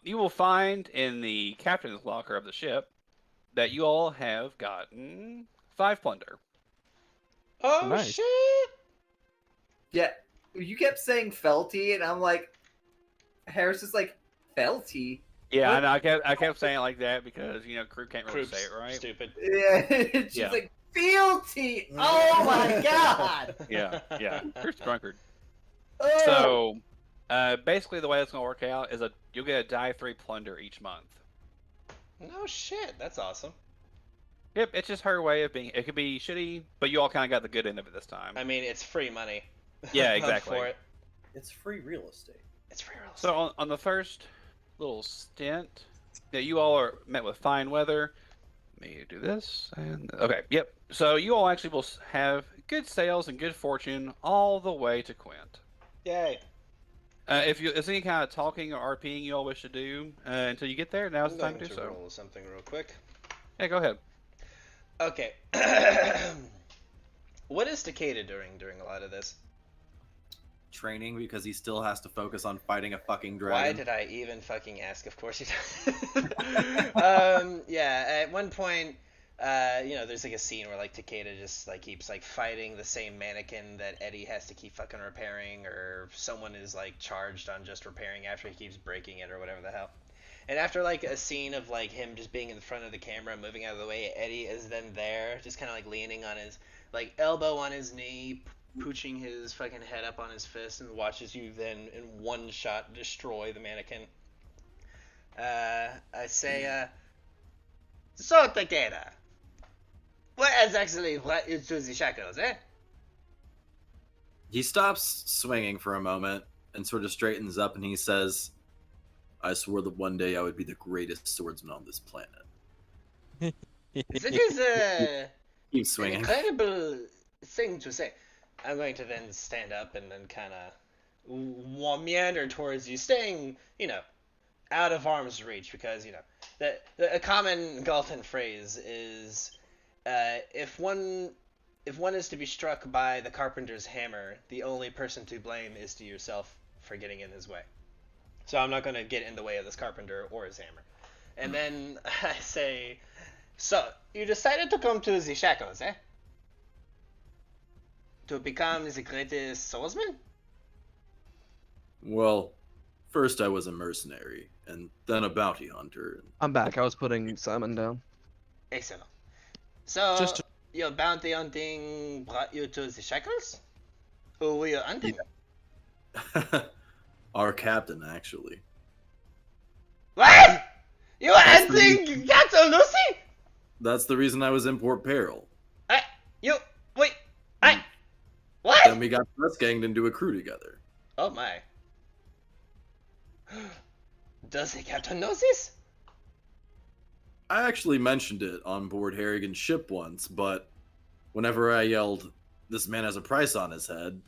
You will find in the captain's locker of the ship that you all have gotten 5 plunder. Oh, Nice. shit! Yeah, you kept saying Felty, and I'm like, Harris is like, Felty? Yeah, What? I know. I kept saying it like that because, you know, crew can't really say it right. Stupid. Yeah, she's Yeah. like, Fealty! Oh my god! Yeah. Crew's drunkard. Oh. So, basically the way it's going to work out is you'll get a die 3 plunder each month. No shit, that's awesome. Yep, it's just her way of being. It could be shitty, but you all kind of got the good end of it this time. I mean, it's free money. Yeah, I'm exactly. for it. It's free real estate. It's free real estate. So on the first little stint, you all are met with fine weather. Let me do this and okay, yep. So you all actually will have good sales and good fortune all the way to Quint. Yay. If there's any kind of talking or RPing you all wish to do until you get there, now's I'm the time going to to do so. roll something real quick. Yeah, go ahead. Okay. What is Takeda during a lot of this? Training because he still has to focus on fighting a fucking Why dragon. did I even fucking ask? Of course he does. Yeah, at one point, there's like a scene where like Takeda just like keeps like fighting the same mannequin that Eddie has to keep fucking repairing, or someone is like charged on just repairing after he keeps breaking it or whatever the hell. And after like a scene of like him just being in front of the camera, moving out of the way, Eddie is then there, just kind of like leaning on his like elbow on his knee, pooching his fucking head up on his fist, and watches you then in one shot destroy the mannequin. I say, so Takeda, what has actually brought you to the Shackles, eh? He stops swinging for a moment and sort of straightens up and he says, I swore that one day I would be the greatest swordsman on this planet. It is Keep an swinging. incredible thing to say. I'm going to then stand up and then kind of meander towards you, staying, out of arm's reach, because, a common Galton phrase is, if one is to be struck by the carpenter's hammer, the only person to blame is to yourself for getting in his way. So I'm not going to get in the way of this carpenter or his hammer. And then I say, so, you decided to come to the Shackles, eh? To become the greatest swordsman? Well, first I was a mercenary, and then a bounty hunter. I'm back. I was putting Simon down. Excellent. So, Just to- your bounty hunting brought you to the Shackles? Who were you hunting? Our captain, actually. What? You were That's hunting Captain Lucy? That's the reason I was in Port Peril. What? Then we got press ganged into a crew together. Oh my. Does the captain know this? I actually mentioned it on board Harrigan's ship once, but whenever I yelled, "This man has a price on his head,"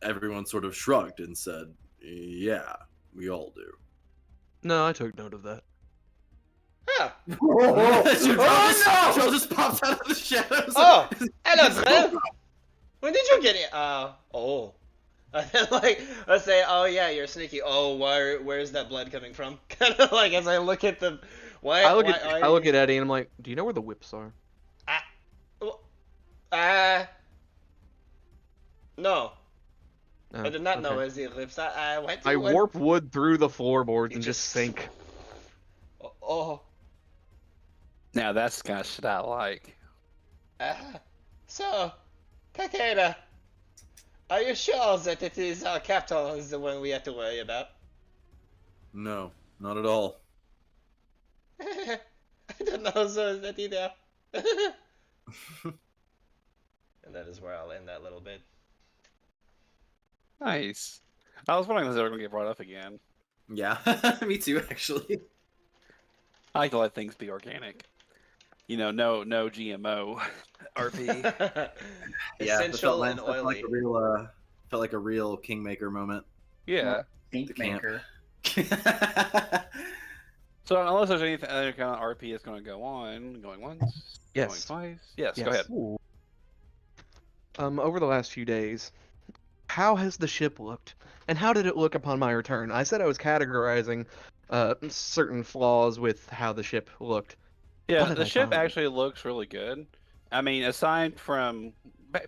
everyone sort of shrugged and said, "Yeah, we all do." No, I took note of that. Huh. Joe just pops out of the shadows. Oh, hello, Trev. When did you get it? Oh. And then, let's say, oh yeah, you're sneaky. Oh, where's that blood coming from? Kind of like as I look at the, what? I look at Eddie and I'm like, do you know where the whips are? No. Oh, I did not know okay. where the lips are. I warp wood through the floorboards and just sink. Oh. Now that's the kind of shit I like. So, Takeda, are you sure that it is our capital is the one we have to worry about? No, not at all. I don't know, so is that either. And that is where I'll end that little bit. Nice. I was wondering if they were going to get brought up again. Yeah, me too, actually. I like to let things be organic. You know, no GMO RP. Yeah, Essential that and felt like oily. a real, felt like a real Kingmaker moment. Yeah. Pink camp. maker. So unless there's anything other kind of RP that's going to go on, going once, going Yes. twice. Yes, Yes. go ahead. Over the last few days, how has the ship looked, and how did it look upon my return? I said I was categorizing certain flaws with how the ship looked. Yeah, What did the I ship find? actually looks really good. I mean, aside from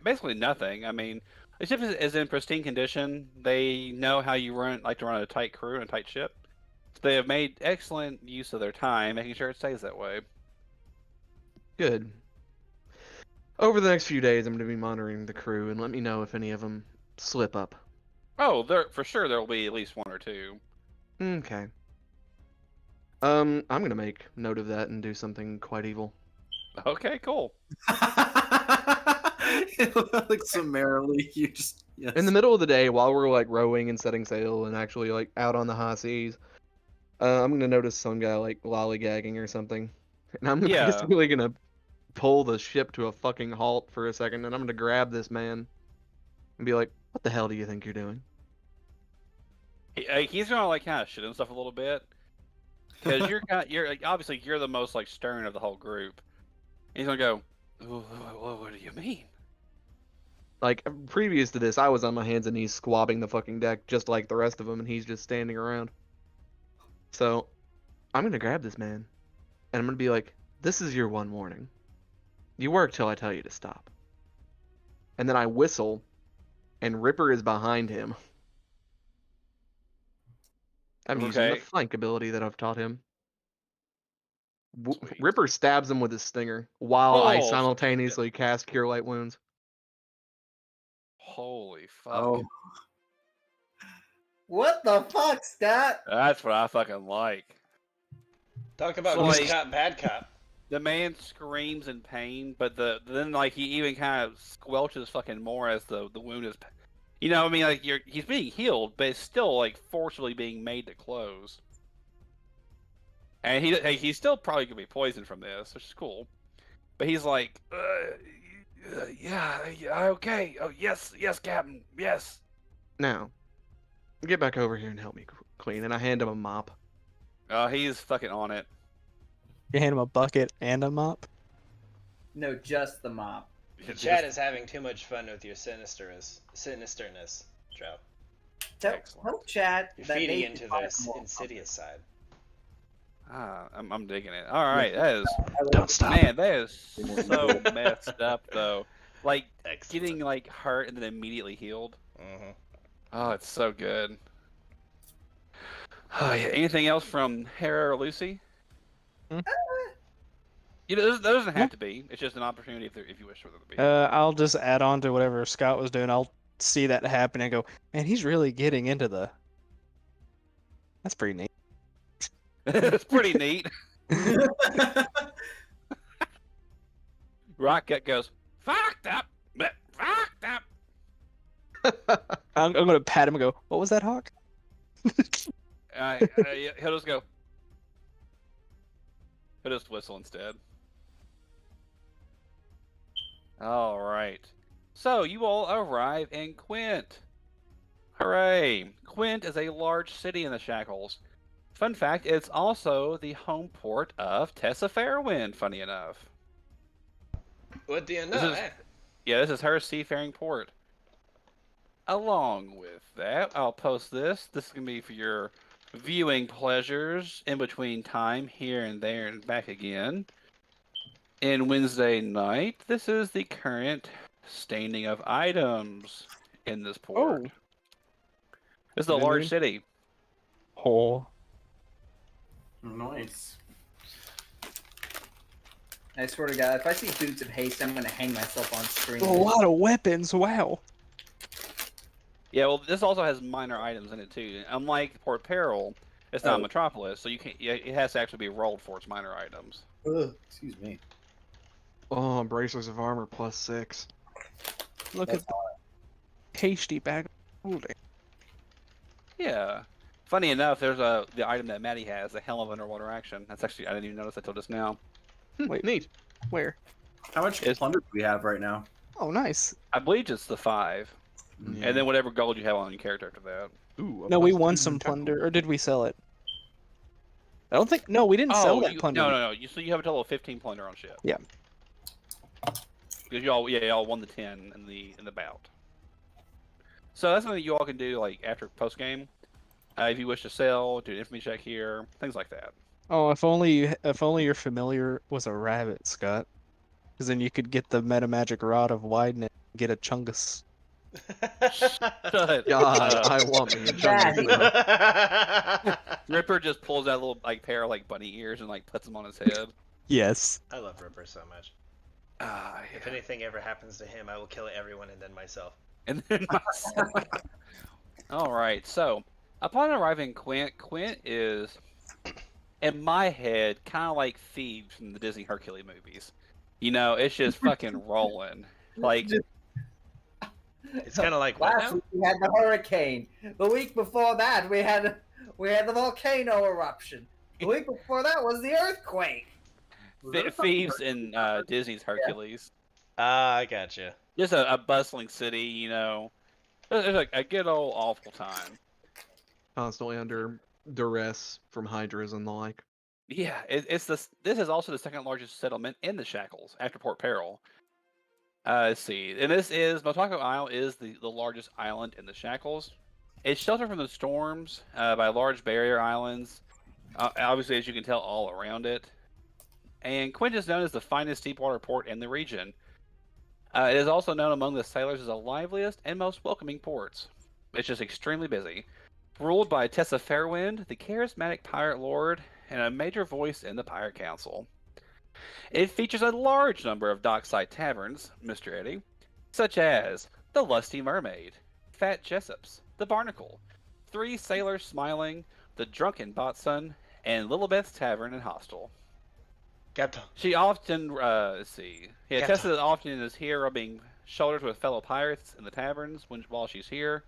basically nothing. I mean, the ship is in pristine condition. They know how you like to run a tight crew and a tight ship. So they have made excellent use of their time, making sure it stays that way. Good. Over the next few days, I'm going to be monitoring the crew, and let me know if any of them slip up. Oh, for sure there will be at least one or two. Okay. I'm gonna make note of that and do something quite evil. Okay, cool. Like summarily, you just yes. In the middle of the day, while we're like rowing and setting sail and actually like out on the high seas, I'm gonna notice some guy like lollygagging or something, and I'm Yeah. basically gonna pull the ship to a fucking halt for a second, and I'm gonna grab this man and be like, "What the hell do you think you're doing?" He's gonna like kind of shit himself a little bit because you're like, obviously you're the most like stern of the whole group. And he's gonna go, what do you mean? Like previous to this, I was on my hands and knees squabbing the fucking deck just like the rest of them, and he's just standing around. So I'm gonna grab this man, and I'm gonna be like, "This is your one warning. You work till I tell you to stop." And then I whistle, and Ripper is behind him. I'm using the Okay. flank ability that I've taught him. Sweet. Ripper stabs him with his stinger while I Oh, simultaneously cast Cure Light Wounds. holy fuck. Oh, What the fuck, Scott? That's what I fucking like. Talk about So, good like- cop, bad cop. The man screams in pain, but then like he even kind of squelches fucking more as the wound is, you know, I mean, like he's being healed, but it's still like forcibly being made to close. And he's still probably gonna be poisoned from this, which is cool. But he's like, yeah, okay, oh yes, Captain, yes. Now, get back over here and help me clean. And I hand him a mop. He's fucking on it. You hand him a bucket and a mop. No, just the mop. Chad is having too much fun with your sinisterness, Trout. Tell Excellent. Chad You're that feeding maybe into five this more. insidious side. I'm digging it. All right, that is. Don't stop. Man, that is so messed up, though. Like, Excellent. getting, like, hurt and then immediately healed. Mm-hmm. Oh, it's so good. Oh, yeah. Anything else from Hera or Lucy? You know, there doesn't have to be. It's just an opportunity if you wish for there to be. I'll just add on to whatever Scott was doing. I'll see that happen and go, man, he's really getting into the. That's pretty neat. It's pretty neat. Rocket goes, fucked up, but fucked up. I'm gonna pat him and go, what was that, Hawk? He'll just go. He'll just whistle instead. All right. So you all arrive in Quint. Hooray! Quint is a large city in the Shackles. Fun fact, it's also the home port of Tessa Fairwind, funny enough. What do you know? This is- eh? Yeah, this is her seafaring port. Along with that, I'll post this. This is going to be for your viewing pleasures in between time, here and there and back again. In Wednesday night, this is the current standing of items in this port. Oh. This is a Good large news. city. Oh. nice. I swear to God, if I see Boots of Haste, I'm gonna hang myself on screen. A lot of weapons. Wow. Yeah, well, this also has minor items in it too. Unlike Port Peril, it's not Oh. Metropolis, so you can't. Yeah, it has to actually be rolled for its minor items. Excuse me. Oh, bracers of armor +6. Look That's at the hasty bag of holding. Yeah. Funny enough, there's the item that Maddie has, the Helm of Underwater Action. That's actually I didn't even notice that till just now. Wait. Neat. Where? How much It's- plunder do we have right now? Oh, nice. I believe it's the 5, and then whatever gold you have on your character after that. Ooh, No, we +2 won some tackle. plunder, or did we sell it? I don't think. No, we didn't sell that plunder. No. So you have a total of 15 plunder on ship. Yeah. Because y'all won the 10 in the bout. So that's something you all can do like after post game, if you wish to sell, do an infamy check here, things like that. Oh, if only your familiar was a rabbit, Scott. Because then you could get the meta magic rod of widening, and get a chungus. Shut God, up. I want me a Daddy. chungus, bro. Ripper just pulls out a little like pair of like bunny ears and like puts them on his head. Yes. I love Ripper so much. Ah, If yeah. anything ever happens to him, I will kill everyone and then myself. And then myself. All right. So upon arriving, Quint is, in my head, kind of like Thebes from the Disney Hercules movies. You know, it's just fucking rolling. Like, It's kind of like what Last now? week we had the hurricane. The week before that we had the volcano eruption. The week before that was the earthquake. Thebes in Disney's Hercules. Ah, I gotcha. Just a bustling city, you know. It's like a good old awful time. Constantly under duress from hydras and the like. Yeah, this is also the second largest settlement in the Shackles after Port Peril. Let's see, and Motoko Isle is the largest island in the Shackles. It's sheltered from the storms by large barrier islands, obviously as you can tell all around it. And Quint is known as the finest deepwater port in the region. It is also known among the sailors as the liveliest and most welcoming ports. It's just extremely busy. Ruled by Tessa Fairwind, the charismatic pirate lord, and a major voice in the Pirate Council. It features a large number of dockside taverns, Mr. Eddie, such as the Lusty Mermaid, Fat Jessup's, the Barnacle, Three Sailors Smiling, the Drunken Boatswain, and Lilibeth's Tavern and Hostel. Captain. She often, let's see, yeah, Captain. Tessa often is here rubbing shoulders with fellow pirates in the taverns while she's here.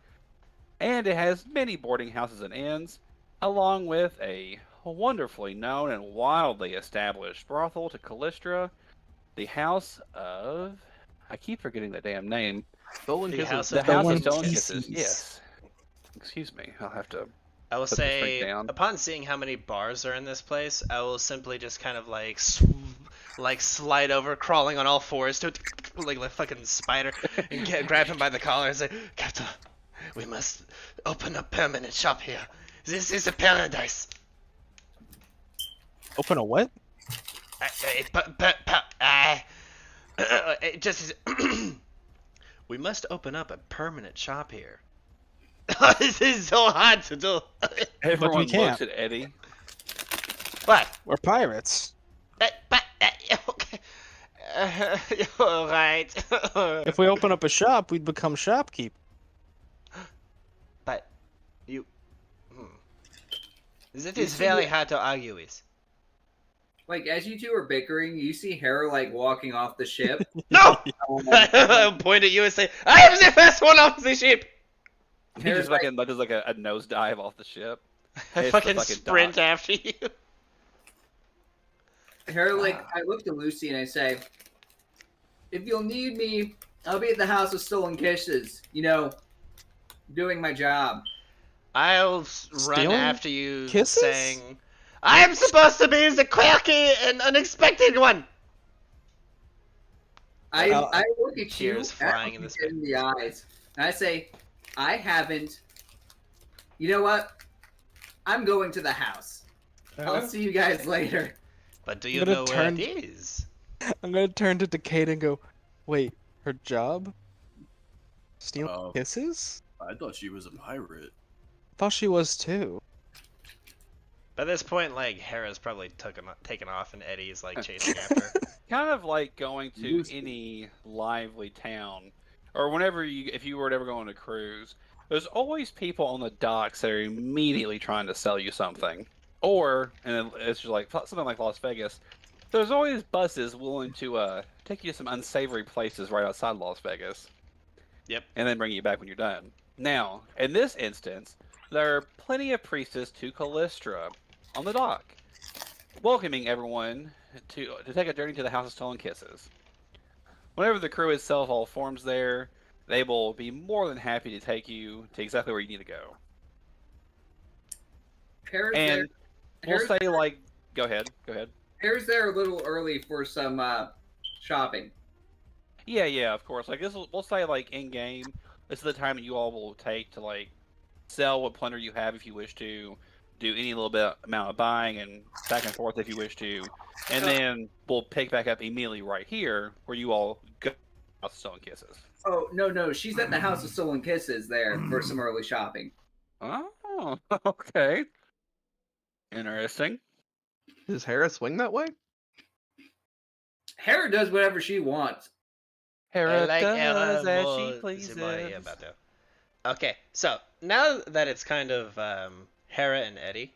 And it has many boarding houses and inns, along with a wonderfully known and wildly established brothel to Callistra, the House of... I keep forgetting that damn name. Stolen The kisses. House The of House of Stolen Stolen Kisses. Kisses. Yes. Excuse me. I'll have to... I will Put this say, thing down. upon seeing how many bars are in this place, I will simply just kind of like, slide over, crawling on all fours to like a fucking spider, and grab him by the collar and say, Captain, we must open a permanent shop here. This is a paradise. Open a what? We must open up a permanent shop here. This is so hard to do. Everyone can't. looks at Eddie. What? We're pirates. Okay. All right. If we open up a shop, we'd become shopkeep. But you. That is very hard to argue with. Like, as you two are bickering, you see Hera, like, walking off the ship. No! Um, I'll point at you and say, I am the first one off the ship! He There's just fucking does like a nosedive off the ship. I It's fucking fucking sprint dock. after you. Hera, like, I look to Lucy and I say, if you'll need me, I'll be at the House of Stolen Kisses. You know, doing my job. I'll run Stealing after you kisses? saying, I am supposed to be the quirky and unexpected one! I Well, look at you, tears and I flying look in at the you in the eyes, and I say, I haven't. You know what? I'm going to the house. I'll see you guys later. But do you I'm gonna know turn- where it is? I'm gonna turn to Decade and go, wait, her job? Stealing Oh. kisses? I thought she was a pirate. Thought she was too. By this point, like Hera's probably taken off, and Eddie's like chasing after. Kind of like going to any lively town, or whenever if you were to ever go on a cruise, there's always people on the docks that are immediately trying to sell you something. Or, and it's just like something like Las Vegas, there's always buses willing to take you to some unsavory places right outside Las Vegas. Yep. And then bring you back when you're done. Now, in this instance, there are plenty of priestess to Callistra on the dock, welcoming everyone to take a journey to the House of Stolen Kisses. Whenever the crew itself all forms there, they will be more than happy to take you to exactly where you need to go. Hera's And there. we'll Hera's say, there. like, go ahead. Hera's there a little early for some shopping. Yeah, of course. Like we'll say, like, in game, this is the time that you all will take to like sell what plunder you have if you wish to, do any little bit amount of buying and back and forth if you wish to, and then we'll pick back up immediately right here where you all go out Stolen Kisses. Oh no, she's at the House of Stolen Kisses there for some early shopping. Oh, okay. Interesting. Does Hera swing that way? Hera does whatever she wants. Hera like does Hera as she more- pleases. Yeah, about to. Okay, so now that it's kind of Hera and Eddie,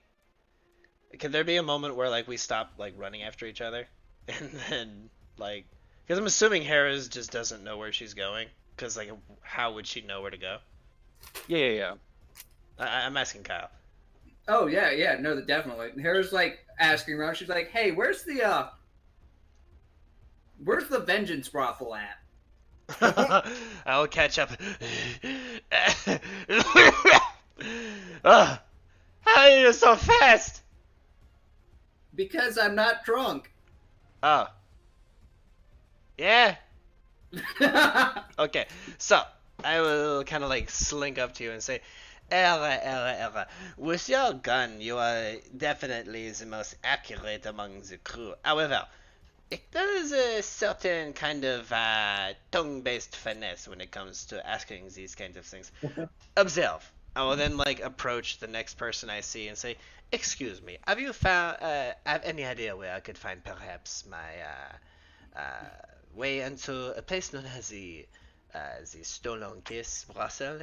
could there be a moment where like we stop like running after each other, and then like, because I'm assuming Hera's just doesn't know where she's going, because like how would she know where to go? Yeah. I'm asking Kyle. Oh yeah, no, definitely. Hera's like asking around. She's like, "Hey, where's the vengeance brothel at?" I'll catch up. How are you so fast? Because I'm not drunk. Oh. Yeah. Okay, so I will kind of like slink up to you and say, Error. With your gun, you are definitely the most accurate among the crew. However, there is a certain kind of tongue-based finesse when it comes to asking these kinds of things. Observe. I will then like approach the next person I see and say, "Excuse me, have you found? Have any idea where I could find perhaps my way into a place known as the Stolen Kiss brothel?"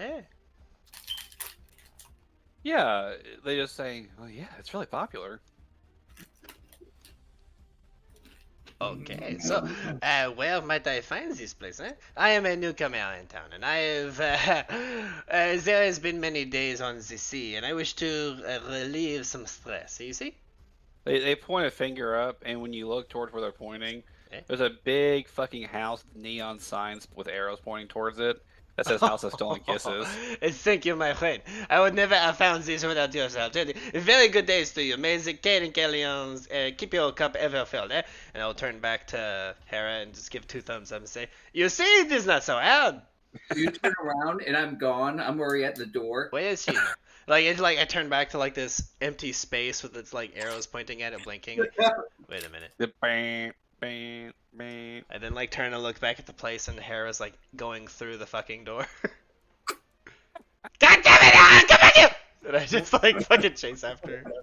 Yeah, they just say, "Oh yeah, it's really popular." Okay, so where might I find this place? I am a newcomer in town, and I have there has been many days on the sea, and I wish to relieve some stress. You see? They point a finger up, and when you look towards where they're pointing, Eh? there's a big fucking house with neon signs with arrows pointing towards it that says House of Stolen Kisses. Thank you, my friend. I would never have found this without your help. Very good days to you. May the Kate and Kellyons keep your cup ever filled, And I'll turn back to Hera and just give 2 thumbs up and say, "You see, it is not so hard." You turn around and I'm gone. I'm already at the door. Where is she? Like it's like I turn back to like this empty space with its like arrows pointing at it, blinking. Wait a minute. The bang, bang, bang. I then like turn and look back at the place, and Hera's like going through the fucking door. God damn it! Alan, come back here! And I just like fucking chase after her.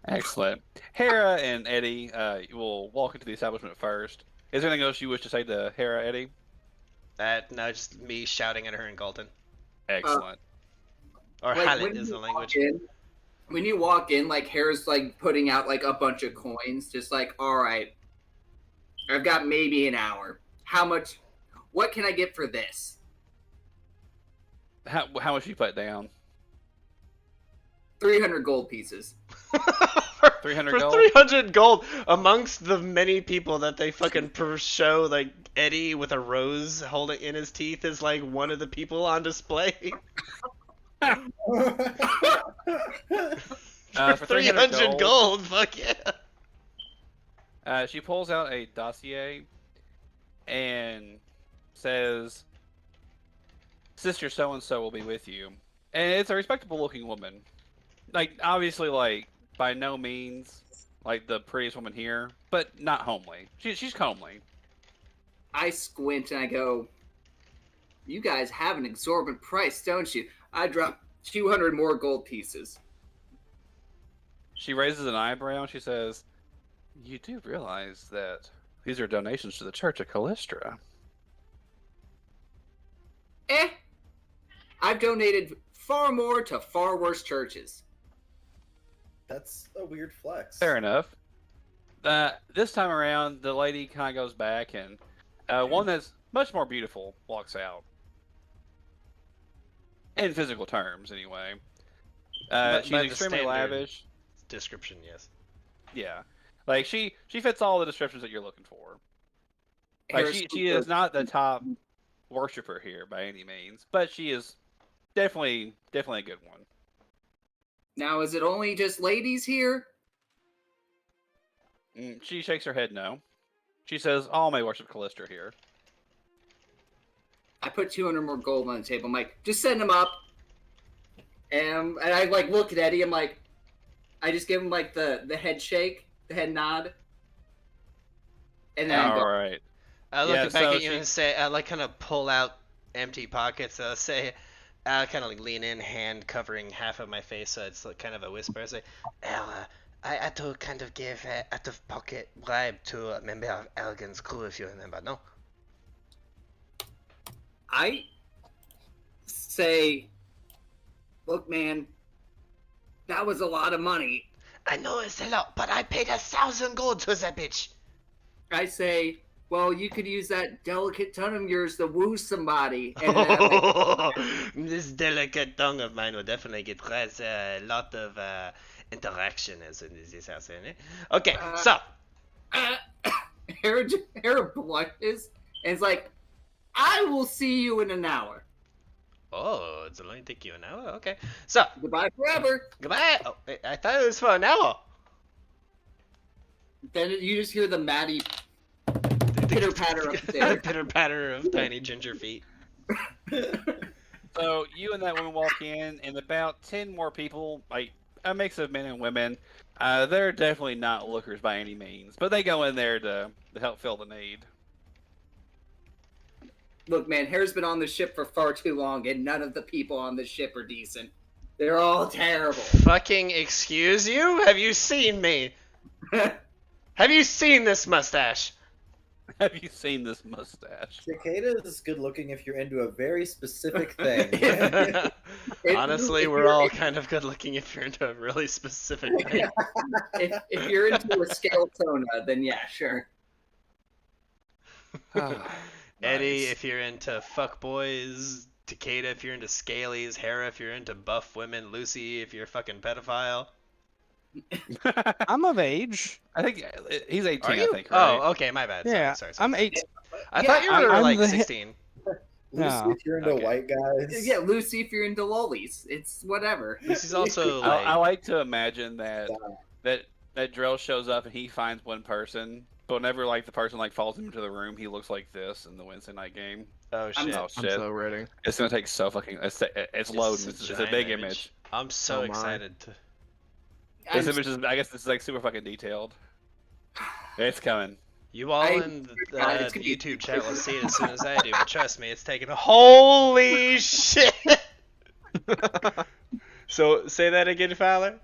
Excellent. Hera and Eddie will walk into the establishment first. Is there anything else you wish to say to Hera, Eddie? No, just me shouting at her in Galton. Excellent. Or Like, Halit when is you the walk language. when you walk in, like Hera's like putting out like a bunch of coins, just like, "All right, I've got maybe an hour. How much? What can I get for this?" How much you put down? 300 gold pieces. 300 for gold? 300 gold amongst the many people that they fucking show, like Eddie with a rose holding in his teeth is like one of the people on display. For 300 gold, fuck yeah. She pulls out a dossier and says, "Sister so-and-so will be with you." And it's a respectable looking woman. Like, obviously, like, by no means, like, the prettiest woman here, but not homely. She's comely. I squint and I go, "You guys have an exorbitant price, don't you?" I drop 200 more gold pieces. She raises an eyebrow and she says, "You do realize that these are donations to the Church of Callistra." I've donated far more to far worse churches. That's a weird flex. Fair enough. This time around, the lady kind of goes back, and one that's much more beautiful walks out. In physical terms, anyway. She's By the extremely standard lavish. description, yes. Yeah, like she fits all the descriptions that you're looking for. Like she is not the top worshiper here by any means, but she is definitely a good one. Now, is it only just ladies here? She shakes her head no. She says, "All may worship Callistra here." I put 200 more gold on the table. I'm like, just send them up. And I like look at Eddie. I'm like, I just give him like the head shake, the head nod, and then I go, All right. I look Yeah, back so at you and say, I like kind of pull out empty pockets. I'll say, I kind of like lean in, hand covering half of my face, so it's like kind of a whisper. I say, I had to kind of give out of pocket bribe to a member of Elgin's crew, if you remember, no? I say, look, man, that was a lot of money. I know it's a lot, but I paid 1,000 gold to that bitch. I say, well, you could use that delicate tongue of yours to woo somebody. And This delicate tongue of mine will definitely get a lot of interaction as in this house. Okay, so. Hera blushes and it's like, I will see you in an hour. Oh, it's only take you an hour? Okay. So. Goodbye forever. Goodbye. Oh, I thought it was for an hour. Then you just hear the Maddie pitter patter upstairs. Pitter patter of tiny ginger feet. So you and that woman walk in, and about 10 more people, like a mix of men and women. They're definitely not lookers by any means, but they go in there to help fill the need. Look, man, Hera's been on the ship for far too long, and none of the people on the ship are decent. They're all terrible. Fucking excuse you? Have you seen me? Have you seen this mustache? Have you seen this mustache? Cicada is good looking if you're into a very specific thing. Honestly, we're all kind of good looking if you're into a really specific thing. If you're into a Skeletona, then yeah, sure. Eddie, if you're into fuckboys, Takeda, if you're into scalies, Hera, if you're into buff women, Lucy, if you're a fucking pedophile. I'm of age. I think he's 18. Are you? I think. Right? Oh, okay, my bad. Yeah, sorry. I'm 18. I thought you were I'm like the 16. Lucy, No. if you're into Okay. white guys. Yeah, Lucy, if you're into lollies, it's whatever. Lucy's also like. I like to imagine that Drell shows up and he finds one person, but whenever like the person like falls into the room, he looks like this in the Wednesday night game. Oh shit. Oh I'm shit! so ready. It's gonna take so fucking. It's loading. It's a big giant image. I'm so Oh my. excited to. This image is. I guess this is like super fucking detailed. It's coming. You all in the it's gonna be- YouTube chat will see it as soon as I do, but trust me, it's taking a holy shit. So say that again, Fowler.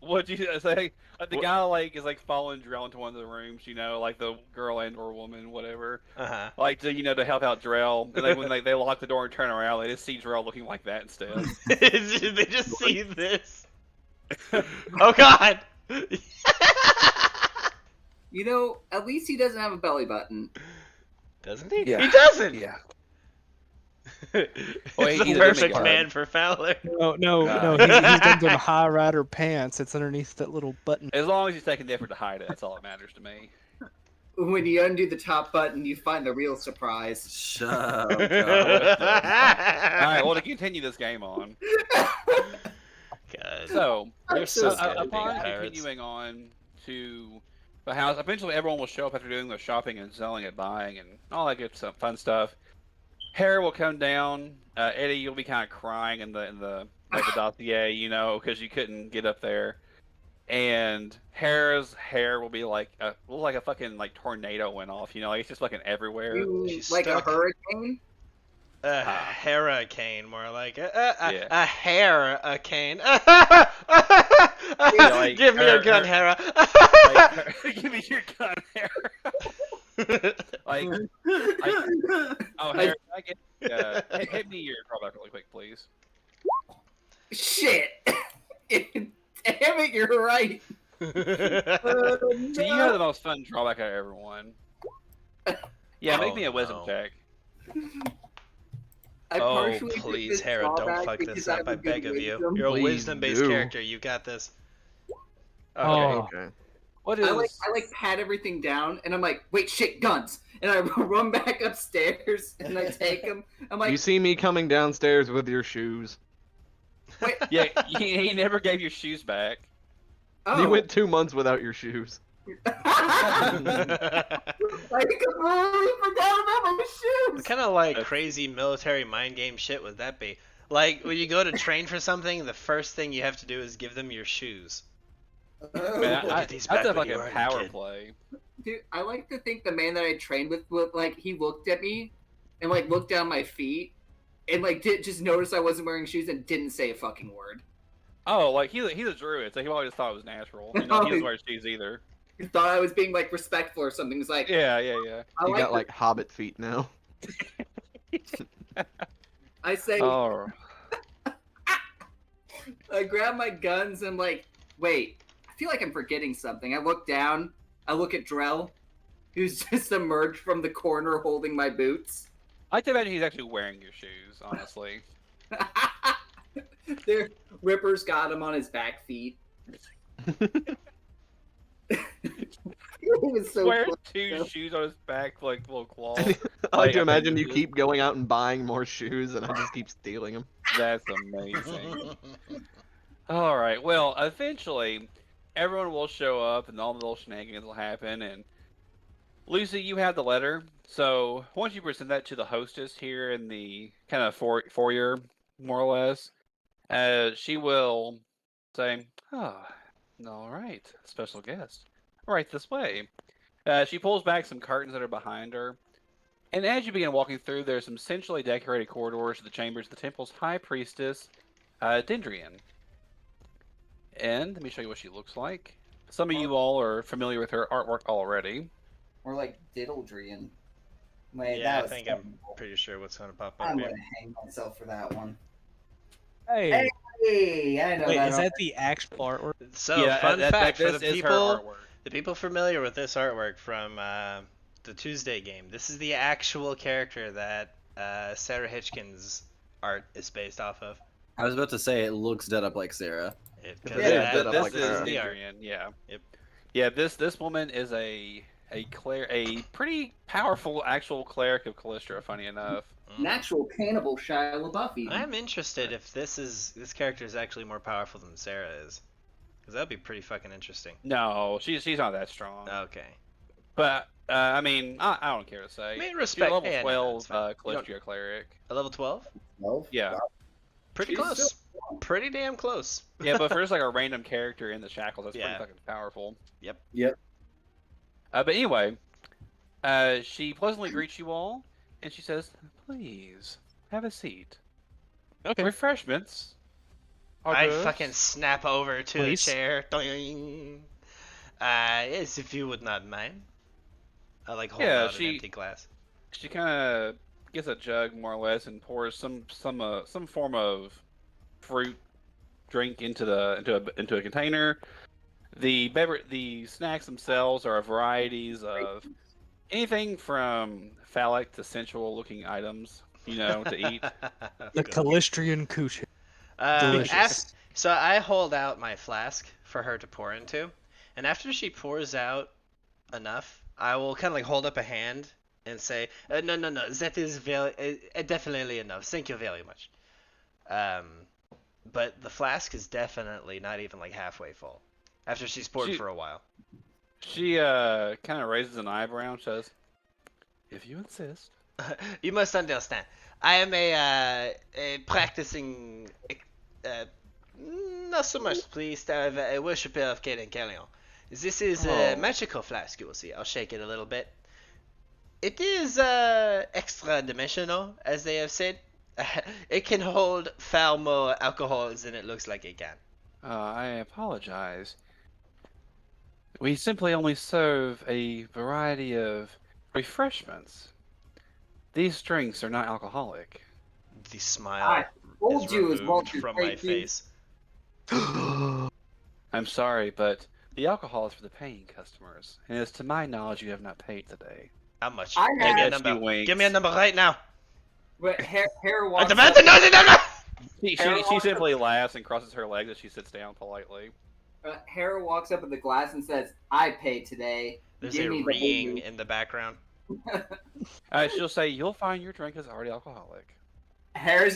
What'd you say? The guy like is like following Drell into one of the rooms, you know, like the girl and or woman, whatever. Uh-huh. Like to to help out Drell. And then when they lock the door and turn around, they just see Drell looking like that instead. They just see this. Oh god. You know, at least he doesn't have a belly button. Doesn't he? Yeah. He doesn't. Yeah. It's Well, the he's a perfect demigod. man for Fowler. No, he's got them high rider pants. It's underneath that little button. As long as he's taking the effort to hide it, that's all that matters to me. When you undo the top button, you find the real surprise. Shut up. All right, well to continue this game on. God. So They're so good at being upon pirates. continuing on to the house, eventually everyone will show up after doing their shopping and selling and buying and all that good stuff, fun stuff. Hera will come down. Eddie, you'll be kind of crying in the dossier, you know, because you couldn't get up there. And Hera's hair will be like a fucking like tornado went off, you know, like it's just fucking everywhere. You, She's like stuck. a hurricane? A Ah. hurricane, more like Yeah. a hurricane. like, Give me a gun, Hera. Give me your gun, Harry. like, oh, Harry, I get. Hit me your drawback really quick, please. Shit! Damn it, you're right. So you have the most fun drawback out of everyone. Yeah, make me a wisdom check. I Oh, partially took please, this Hera, don't drawback fuck because this I up. have I a good beg of you. wisdom. You're a Please wisdom-based do. character. You got this. Okay. Okay. What is? I like pat everything down, and I'm like, wait, shit, guns, and I run back upstairs, and I take them. I'm like, You see me coming downstairs with your shoes. wait, Yeah, he never gave your shoes back. oh, You went 2 months without your shoes. I completely forgot about my shoes. What kind of like crazy military mind game shit would that be? Like when you go to train for something, the first thing you have to do is give them your shoes. Man, We'll I get these that's back when like you a earn them, power kid. play. Dude, I like to think the man that I trained with, like, he looked at me and like looked down my feet and like did just notice I wasn't wearing shoes and didn't say a fucking word. Oh, like he's a druid, so he always thought it was natural. You know, he doesn't wear shoes either. He thought I was being like respectful or something. He's like, Yeah. I You got the- like hobbit feet now. I say, Oh, I grab my guns and I'm like, wait, I feel like I'm forgetting something. I look down, I look at Drell, who's just emerged from the corner holding my boots. I like to imagine he's actually wearing your shoes. Honestly, Their Ripper's got him on his back feet. He was so wearing close. two shoes on his back like little claws. I like to I imagine think you you keep going out and buying more shoes, and I just keep stealing them. That's amazing. All right. Well, eventually, everyone will show up, and all the little shenanigans will happen. And Lucy, you have the letter. So once you present that to the hostess here in the kind of foyer, more or less, she will say, "Oh, all right, special guest, right this way." She pulls back some curtains that are behind her, and as you begin walking through, there's some centrally decorated corridors to the chambers of the temple's high priestess, Dendrian. And let me show you what she looks like. Some of you all are familiar with her artwork already. Or like Diddledrian. Wait, Yeah, that I was think I'm terrible. pretty sure what's gonna pop up I'm here. gonna hang myself for that one. Hey, Hey, I know wait, that. is that the actual artwork? So, yeah, fun fact for this the is her people, artwork. the people familiar with this artwork from the Tuesday game. This is the actual character that Sarah Hitchkins' art is based off of. I was about to say it looks dead up like Sarah. Because Yeah, that, up this like is her. the art. Dendrian. Yeah. Yep. Yeah, this woman is a pretty powerful actual cleric of Callistra. Funny enough. Natural cannibal Shia LaBeouf. even. I'm interested if this character is actually more powerful than Sarah is, because that'd be pretty fucking interesting. No, she's not that strong. Okay. But I mean, I don't care to say. I mean, She's a respect. level Yeah, no, 12 it's fine. You don't- Callistra cleric. A level 12? Yeah. Pretty She's close. Pretty damn close. Yeah, but for just like a random character in the Shackles, that's Yeah. pretty fucking powerful. Yep. But anyway, she pleasantly greets you all, and she says, "Please have a seat. Okay. Refreshments." are I good." fucking snap over to Please. the chair. Doing. Yes, if you would not mind. I like hold Yeah, out she- an empty glass. She kind of gets a jug more or less and pours some form of fruit drink into a container. The snacks themselves are varieties of anything from phallic to sensual looking items, to eat. The Callistrian Kuchen. Delicious. So I hold out my flask for her to pour into, and after she pours out enough, I will kind of like hold up a hand and say, "No, that is very definitely enough. Thank you very much." But the flask is definitely not even like halfway full after she's poured She- for a while. She kind of raises an eyebrow and says, "If you insist." You must understand. I am a practicing, not so much priest, a worshipper of Caden Callion. This is a magical flask, you will see. I'll shake it a little bit. It is extra dimensional, as they have said. It can hold far more alcohols than it looks like it can. I apologize. We simply only serve a variety of refreshments. These drinks are not alcoholic. The I smile told is you it was removed Walter from my White, dude. face. I'm sorry, but the alcohol is for the paying customers, and as to my knowledge, you have not paid today. How much? I Give me a have- Yes, number. you winks. Give me a number right now. But Hera I walks demand up. to know the number! She simply laughs and crosses her legs as she sits down politely. Hera walks up with the glass and says, "I paid today. There's Give a me the ringing booze." in the background. She'll say, "You'll find your drink is already alcoholic." Hera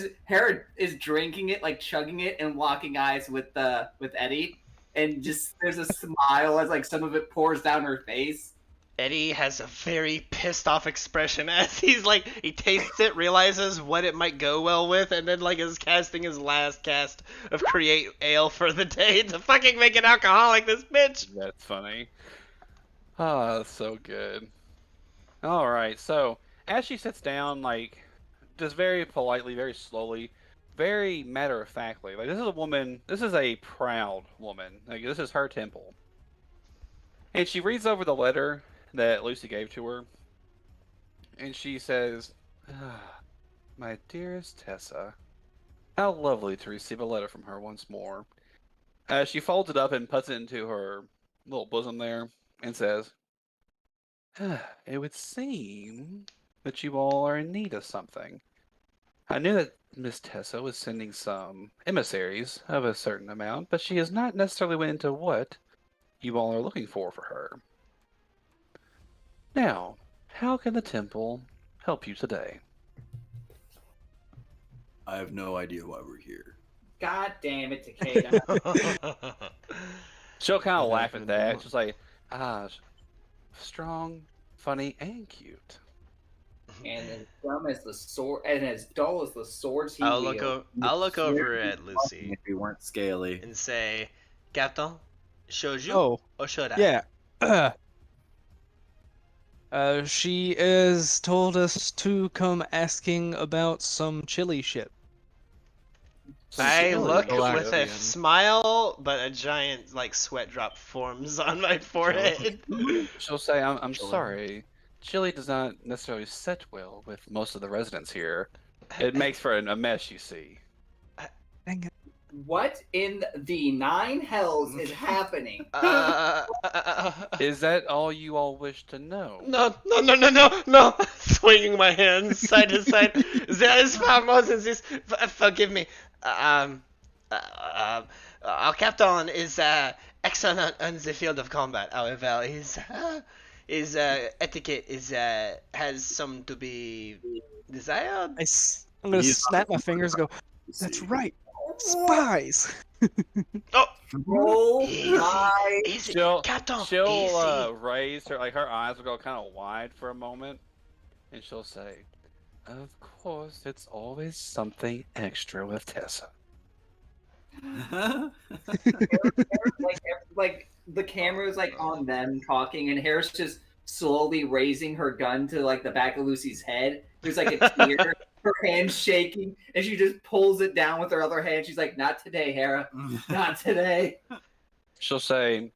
is drinking it, like chugging it, and locking eyes with Eddie, and just there's a smile as like some of it pours down her face. Eddie has a very pissed off expression as he's like, he tastes it, realizes what it might go well with, and then like is casting his last cast of create ale for the day to fucking make an alcoholic, this bitch. That's funny. Ah, that's so good. All right, so as she sits down, like, just very politely, very slowly, very matter of factly, like, this is a woman, this is a proud woman. Like, this is her temple. And she reads over the letter that Lucy gave to her, and she says, My dearest Tessa, how lovely to receive a letter from her once more. She folds it up and puts it into her little bosom there and says, It would seem that you all are in need of something. I knew that Miss Tessa was sending some emissaries of a certain amount, but she has not necessarily went into what you all are looking for her. Now, how can the temple help you today? I have no idea why we're here. God damn it, Takeda. She'll kind of Yeah, laugh at good that. one. She's like, strong, funny, and cute. And as dumb as the sword, and as dull as the swords he I'll wields. look over at Lucy If we weren't scaly. and say, Captain, shoju Oh, or should I? yeah. She has told us to come asking about some chili shit. I Chili. look Relax, with a Ian. smile, but a giant like sweat drop forms on my forehead. She'll say, I'm Chili. sorry. Chili does not necessarily set well with most of the residents here. It makes for a mess, you see. Dang it. What in the nine hells is happening? Is that all you all wish to know? No. Swinging my hands side to side. There is far more than this. Forgive me. Our captain is excellent on the field of combat. However, his etiquette has some to be desired. I'm gonna He's- snap my fingers and go, that's right, spies! Oh Easy. my! Easy. She'll Captain, she'll raise her, like her eyes will go kind of wide for a moment, and she'll say, "Of course, it's always something extra with Tessa." Like the camera's like on them talking, and Harris just slowly raising her gun to like the back of Lucy's head. There's like a tear, her hand shaking, and she just pulls it down with her other hand. She's like, "Not today, Hera. Not today." She'll say,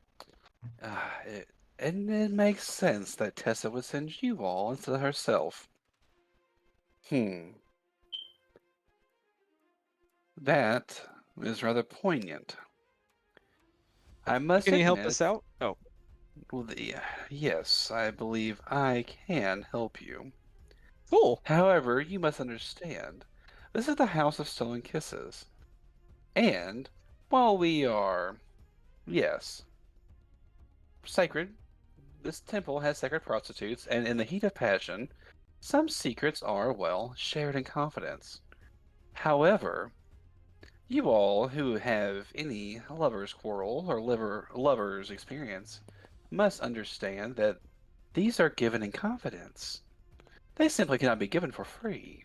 and it makes sense that Tessa would send you all instead of herself. That is rather poignant. I must Can you help admit- us out? Oh, Well, yes, I believe I can help you. cool. However, you must understand, this is the House of Stolen Kisses. And while we are, yes, sacred, this temple has sacred prostitutes, and in the heat of passion, some secrets are, well, shared in confidence. However, you all who have any lover's quarrel or lover's experience must understand that these are given in confidence. They simply cannot be given for free.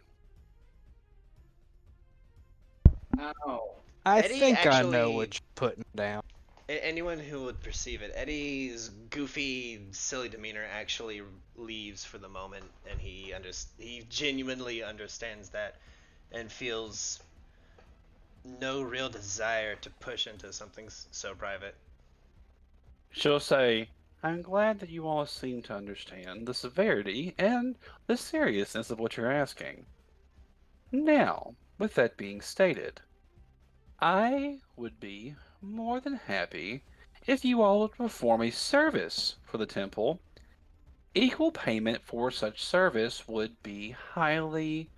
Oh. I Eddie think I know actually- what you're putting down. Anyone who would perceive it, Eddie's goofy, silly demeanor actually leaves for the moment, and he genuinely understands that, and feels no real desire to push into something so private. She'll say, I'm glad that you all seem to understand the severity and the seriousness of what you're asking. Now, with that being stated, I would be more than happy if you all would perform a service for the temple. Equal payment for such service would be highly,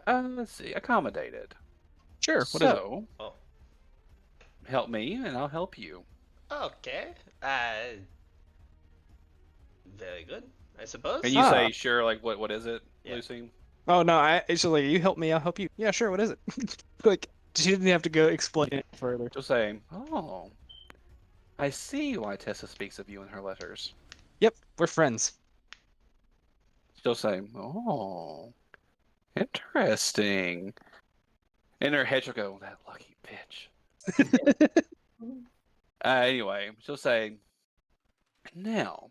let's see, accommodated. Sure. What is it? So, Oh, help me and I'll help you. okay. Very good, I suppose. And you Ah. say, sure, like, what is it, Yeah. Lucy? Oh no, it's like you help me, I'll help you. Yeah, sure. What is it? Like she didn't have to go explain it further. She'll say, oh, I see why Tessa speaks of you in her letters. Yep, we're friends. She'll say, oh, interesting. In her head, she'll go, that lucky bitch. Anyway, she'll say, now,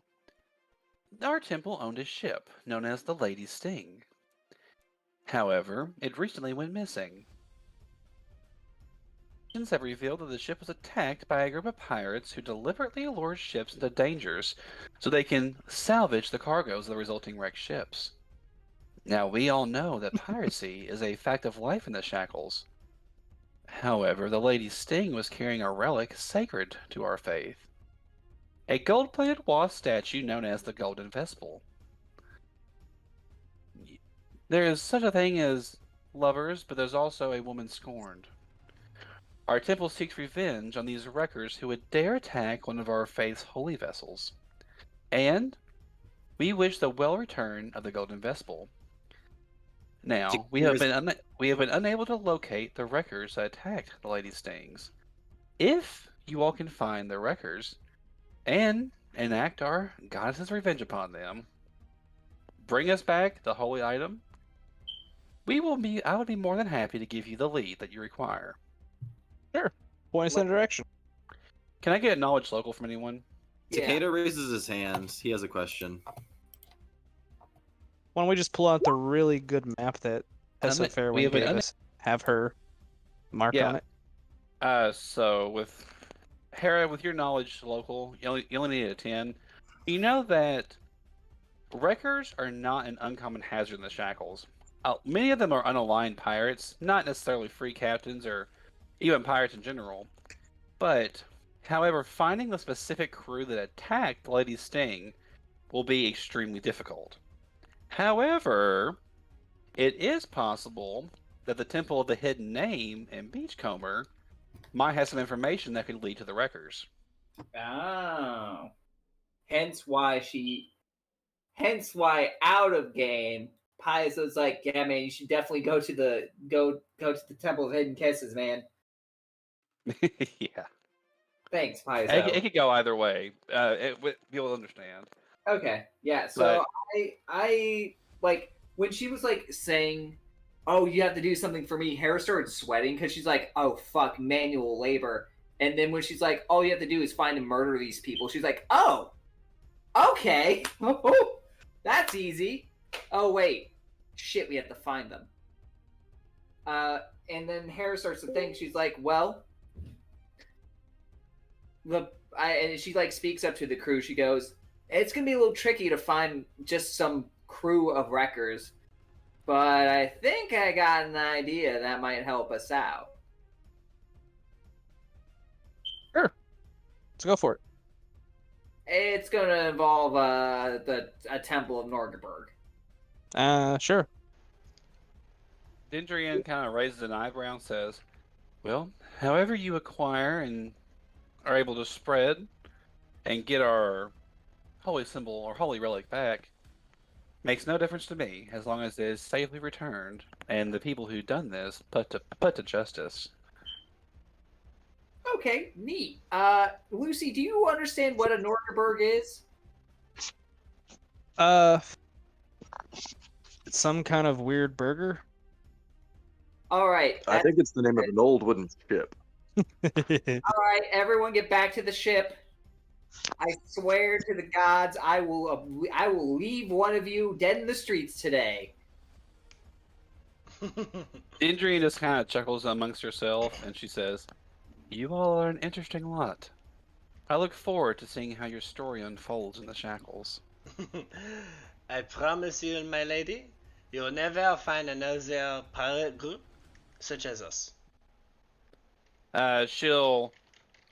our temple owned a ship known as the Lady Sting. However, it recently went missing. Legends have revealed that the ship was attacked by a group of pirates who deliberately lure ships into dangers so they can salvage the cargoes of the resulting wrecked ships. Now, we all know that piracy is a fact of life in the Shackles. However, the Lady Sting was carrying a relic sacred to our faith. A gold-plated wasp statue known as the Golden Vestal. There is such a thing as lovers, but there's also a woman scorned. Our temple seeks revenge on these wreckers who would dare attack one of our faith's holy vessels. And we wish the well return of the Golden Vestal. Now, we have been unable to locate the wreckers that attacked the Lady Stings. If you all can find the wreckers and enact our goddess's revenge upon them, bring us back the holy item, I would be more than happy to give you the lead that you require. Sure. Point us in a direction. Can I get knowledge local from anyone? Yeah. Takeda raises his hand. He has a question. Why don't we just pull out the really good map that Tessa Fairwind gave us? Have her mark on it. So with Hera, with your knowledge local, you only need a 10. You know that wreckers are not an uncommon hazard in the Shackles. Many of them are unaligned pirates, not necessarily free captains or even pirates in general. But, however, finding the specific crew that attacked Lady Sting will be extremely difficult. However, it is possible that the Temple of the Hidden Name in Beachcomber might have some information that could lead to the wreckers. Oh. Hence why out of game, Paizo's like, yeah, man, you should definitely go to the Temple of Hidden Kisses, man. Yeah. Thanks, Paizo. It could go either way. You'll understand. Okay, yeah. So I like when she was like saying, "Oh, you have to do something for me." Hera started sweating because she's like, "Oh fuck, manual labor." And then when she's like, "All you have to do is find and murder these people," she's like, "Oh, okay, that's easy." Oh wait, shit, we have to find them. And then Hera starts to think. She's like, "Well." And she like speaks up to the crew. She goes, "It's gonna be a little tricky to find just some crew of wreckers, but I think I got an idea that might help us out." Sure. Let's go for it. It's gonna involve a temple of Norgaberg. Sure. Dendrian kind of raises an eyebrow and says, well, however you acquire and are able to spread and get our holy symbol or holy relic back makes no difference to me as long as it is safely returned and the people who've done this put to justice. Okay, neat. Lucy, do you understand what a Norgaberg is? It's some kind of weird burger. All right. I think it's the name of an old wooden ship. All right, everyone, get back to the ship. I swear to the gods, I will leave one of you dead in the streets today. Indrian just kind of chuckles amongst herself, and she says, "You all are an interesting lot. I look forward to seeing how your story unfolds in the Shackles." I promise you, my lady, you will never find another pirate group such as us. She'll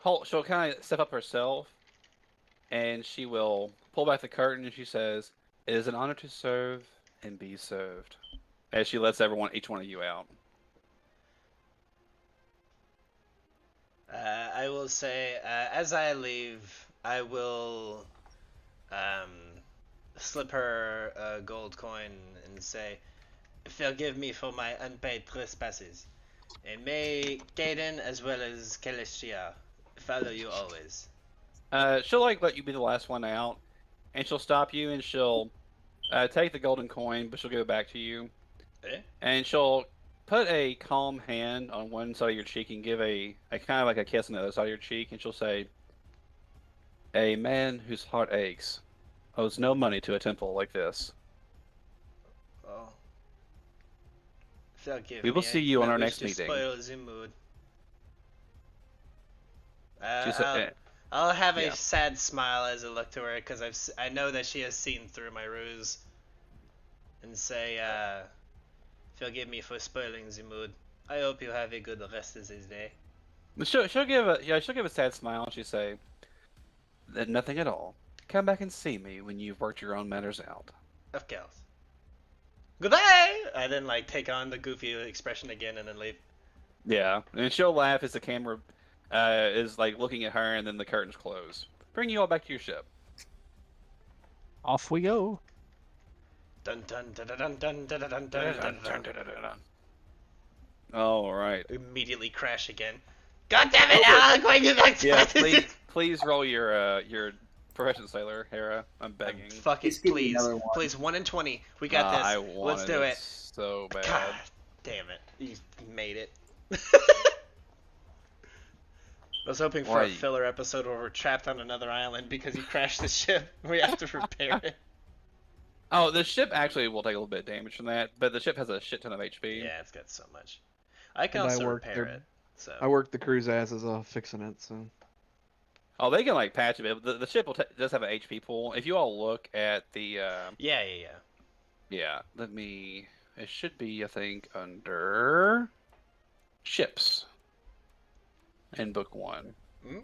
kind of step up herself, and she will pull back the curtain, and she says, "It is an honor to serve and be served," as she lets each one of you out. I will say, as I leave, I will slip her a gold coin and say, "Forgive me for my unpaid trespasses. And may Caden as well as Celestia follow you always." She'll let you be the last one out, and she'll stop you, and she'll take the golden coin, but she'll give it back to you. Eh? And she'll put a calm hand on one side of your cheek and give a kind of like a kiss on the other side of your cheek, and she'll say, "A man whose heart aches owes no money to a temple like this." Oh. Forgive We will me, see you I on our wish next to meeting. Spoil the mood. She said, I'll have yeah. a sad smile as I look to her because I know that she has seen through my ruse, and say, "Forgive me for spoiling the mood. I hope you have a good rest of this day." she'll give a sad smile, and she'll say, "Nothing at all. Come back and see me when you've worked your own matters out." Of course. Goodbye! I then take on the goofy expression again and then leave. Yeah, and she'll laugh as the camera is looking at her, and then the curtains close. Bring you all back to your ship. Off we go. Dun dun dun dun dun dun dun dun dun dun. All right. Immediately crash again. God damn it! I'm going to back to Yeah, please roll your profession sailor, Hera. I'm begging. Fuck it, Just give me please. another one. Please, 1 in 20. We got this. I Let's wanted do it. so bad. God damn it. You made it. I was hoping for a Right. filler episode where we're trapped on another island because you crashed the ship. We have to repair it. Oh, the ship actually will take a little bit of damage from that, but the ship has a shit ton of HP. Yeah, it's got so much. I can And I also worked repair there- it. So I worked the crew's asses off fixing it, so. Oh, they can patch it, but the ship does have an HP pool. If you all look at the yeah. yeah, it should be, I think, under ships in book 1. Hmm?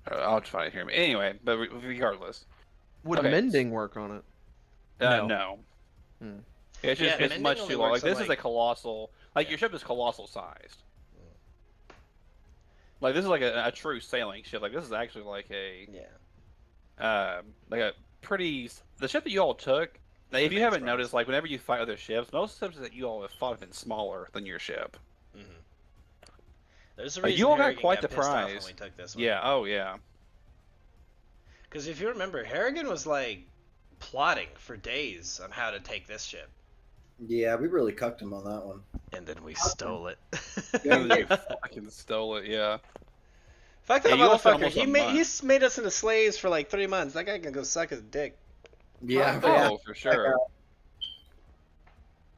I'll just find it here. Anyway, but regardless, Would Okay. mending work on it? no. Hmm. It's Yeah, just it's mending much only too long. works on, This is a colossal. Your ship is colossal sized. This is a true sailing ship. This is actually Yeah. a pretty. The ship that you all took. Now, if you Nice haven't price. noticed, whenever you fight other ships, most ships that you all have fought have been smaller than your ship. Mm-hmm. There's a You reason all got Harrigan quite got the pissed off prize. when we took this one. Yeah. Oh yeah. Because if you remember, Harrigan was plotting for days on how to take this ship, Yeah, we really cucked him on that one. and then we stole it. And then you fucking stole it. Yeah. Fuck that Yeah, you all spent motherfucker. almost a He's made us into slaves for 3 months. That guy can go suck his dick. Yeah, Oh, for sure.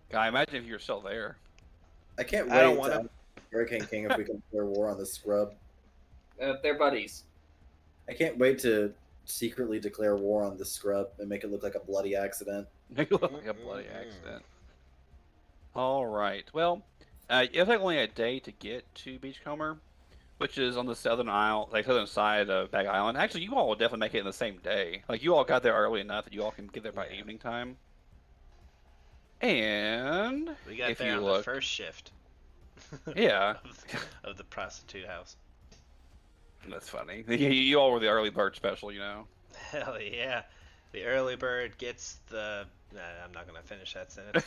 God, imagine if you were still there. I can't wait I don't wanna- to Hurricane King if we can declare war on the scrub. They're buddies. I can't wait to secretly declare war on the scrub and make it look like a bloody accident. Make it look like a bloody accident. All right. Well, it took only a day to get to Beachcomber, which is on the southern southern side of Bag Island. Actually, you all will definitely make it in the same day. You all got there early enough that you all can get there by evening time. And We got if there you on look, the first shift. yeah, of the prostitute house. that's funny. You all were the early bird special, Hell yeah. The early bird gets the... Nah, I'm not going to finish that sentence.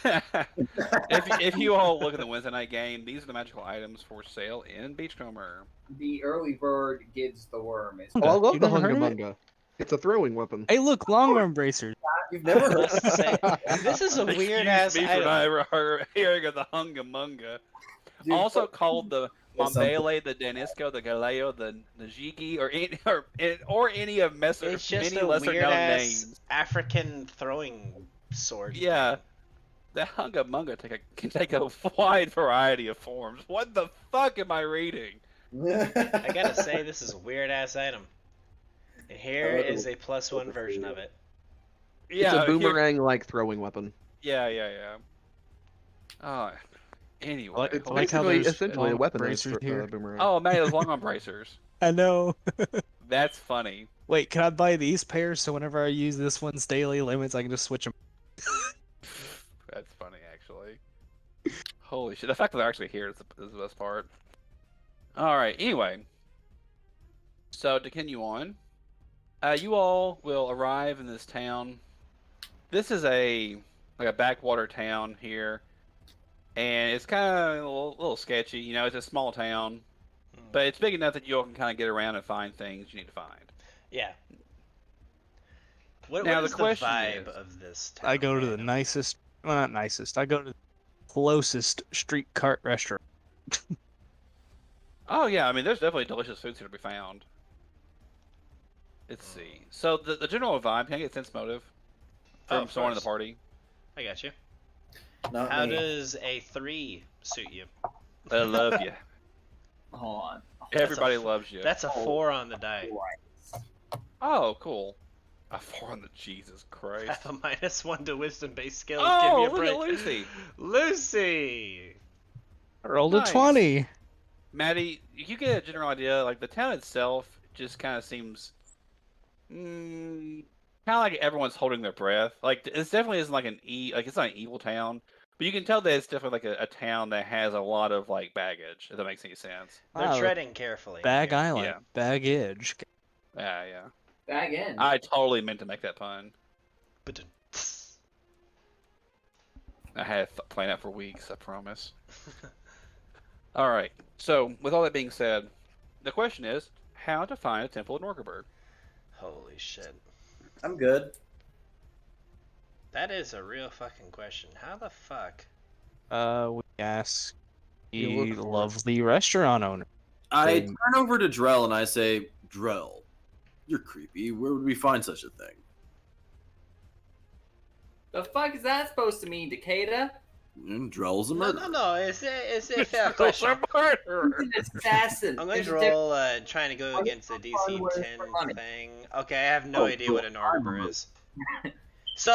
if you all look at the Wednesday night game, these are the magical items for sale in Beachcomber. The early bird gets the worm. Oh, I love You the never heard of it? Hunga Munga. It's a throwing weapon. Hey, look, long arm bracers. You've never heard Let's say, this is a weird ass Excuse me for item. not hearing of the Hunga Munga. Dude, Also called the Mombele, the Danisco, the Galeo, the Najiki, or any of It's just many a lesser weird known ass names. African throwing sword. Yeah, thing. the Hunga Munga can take a wide variety of forms. What the fuck am I reading? I gotta say, this is a weird ass item. And here is a +1 version of it. It's Yeah, a here- boomerang-like throwing weapon. yeah. Oh, anyway. I It's like how basically there's essentially a long weapon bracers here. boomerang. Oh man, those long arm bracers. I know. That's funny. Wait, can I buy these pairs so whenever I use this one's daily limits, I can just switch them? That's funny, actually. Holy shit! The fact that they're actually here is the best part. All right. Anyway, so to continue on, you all will arrive in this town. This is a backwater town here, and it's kind of a little sketchy. You know, it's a small town, but it's big enough that you all can kind of get around and find things you need to find. Yeah. What Now, is the the question vibe is- of this town? I go to the random? nicest, well, not nicest. I go to the closest street cart restaurant. Oh yeah, I mean, there's definitely delicious foods here to be found. Let's see. So the general vibe, can I get sense motive Oh, from of someone in the course. party? I got you. Not How me. does a 3 suit you? I love you. Hold on. Everybody f- loves you. That's a 4 on the die. Oh, cool. A 4 on the Jesus Christ. Have a -1 to wisdom-based skills. Oh, Give me a look break. at Lucy. Lucy! I rolled Nice. a 20. Maddie, you get a general idea. Like the town itself just kind of seems, kind of like everyone's holding their breath. Like it definitely isn't like it's not an evil town, but you can tell that it's definitely like a town that has a lot of like baggage. If that makes any sense. They're Wow, treading carefully. Bag here. Island, Yeah. baggage. Yeah. Back in. I totally meant to make that pun. But I had planned out for weeks. I promise. All right. So, with all that being said, the question is how to find a temple in Orkerberg. holy shit. I'm good. That is a real fucking question. How the fuck? We ask You the look for it. lovely restaurant owner. I Same. turn over to Drell and I say, Drell, you're creepy. Where would we find such a thing? The fuck is that supposed to mean, Takeda? Drell's a No, murderer. no. It's a fair question. He's an assassin. I'm going There's to a difference. roll trying to go against the DC Where's 10 the money? thing. Okay, I have no Oh, idea cool. what an arbor is. So,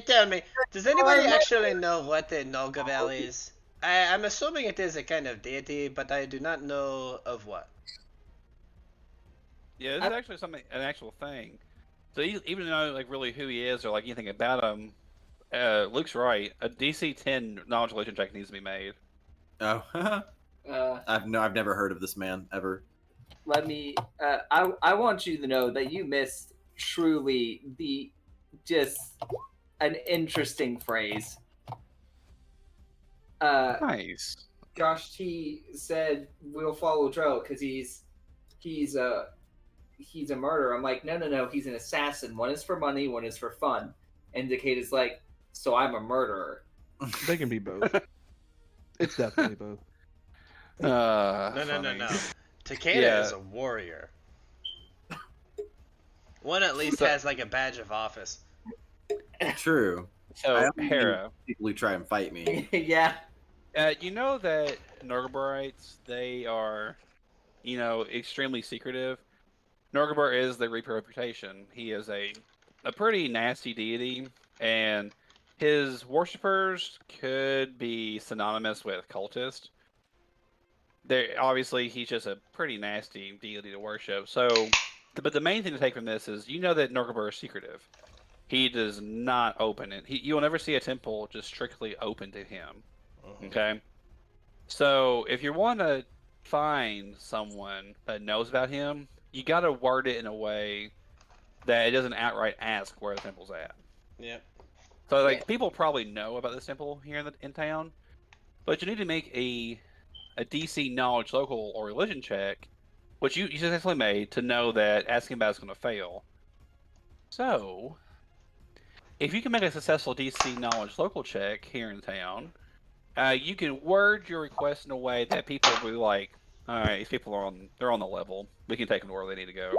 tell me, does anybody actually know what the Nolgavel is? I'm assuming it is a kind of deity, but I do not know of what. Yeah, this is actually an actual thing. So even though like really who he is or like anything about him, Luke's right. A DC 10 knowledge relation check needs to be made. Oh, I've never heard of this man ever. Let me. I want you to know that you missed truly just an interesting phrase. Nice. Josh T said we'll follow Dro because he's a murderer. I'm like, no, he's an assassin. One is for money, one is for fun. And Decatur's like, so I'm a murderer. They can be both. It's definitely both. No. Funny. Takeda Yeah. is a warrior. One at least has like a badge of office. True. I So don't think Hera, people who try and fight me. Yeah. you know that Norgaburites, they are, extremely secretive. Norgabur is the Reaper reputation. He is a pretty nasty deity, and his worshippers could be synonymous with cultist. Obviously, he's just a pretty nasty deity to worship. So, but the main thing to take from this is that Norgabur is secretive. He does not open it. You will never see a temple just strictly open to him. Okay? So, if you want to find someone that knows about him, you got to word it in a way that it doesn't outright ask where the temple's at. Yep. So, like, people probably know about this temple here in town, but you need to make a DC knowledge, local, or religion check, which you successfully made to know that asking about is going to fail. So, if you can make a successful DC knowledge local check here in town, you can word your request in a way that people will be like, All right, these people are they're on the level. We can take them to where they need to go.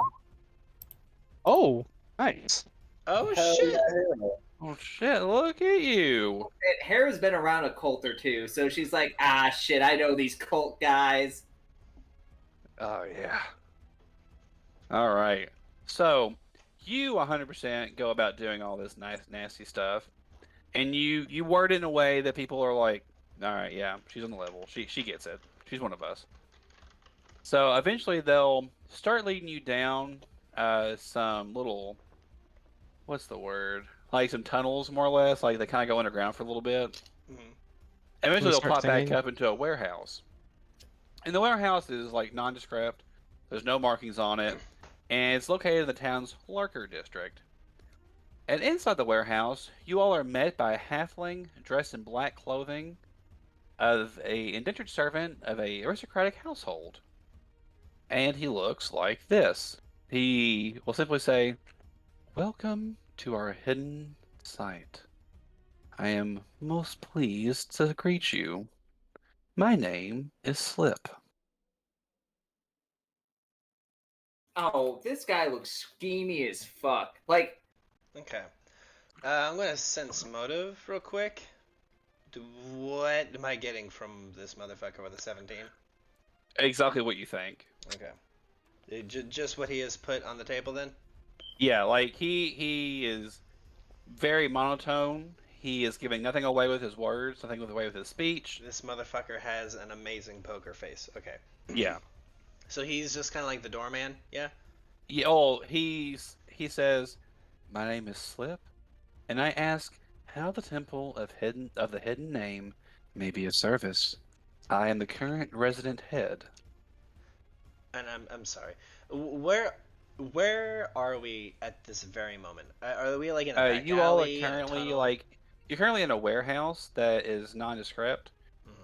Oh, nice. Oh Hell shit! yeah, Hera. Oh shit! Look at you. And Hera's been around a cult or two, so she's like, ah, shit, I know these cult guys. Oh yeah. All right. So you 100% go about doing all this nice, nasty stuff, and you word it in a way that people are like, all right, yeah, she's on the level. She gets it. She's one of us. So eventually they'll start leading you down some little, what's the word? Like some tunnels, more or less. Like they kind of go underground for a little bit. Mhm. Eventually they'll start pop back singing? up into a warehouse. And the warehouse is like nondescript. There's no markings on it, and it's located in the town's Lurker district. And inside the warehouse, you all are met by a halfling dressed in black clothing of a indentured servant of a aristocratic household. And he looks like this. He will simply say, "Welcome to our hidden site. I am most pleased to greet you. My name is Slip." Oh, this guy looks schemy as fuck. Like, Okay. I'm gonna sense motive real quick. What am I getting from this motherfucker with a 17? Exactly what you think. Okay. Just what he has put on the table then? Yeah, like he is very monotone. He is giving nothing away with his words, nothing away with his speech. This motherfucker has an amazing poker face. Okay. Yeah. So he's just kind of like the doorman, yeah? Yeah, oh, he says, "My name is Slip, and I ask how the temple of the hidden name may be of service. I am the current resident head." And I'm sorry. Where are we at this very moment? Are we like in a back You all are alley, in a currently tunnel? you're currently in a warehouse that is nondescript.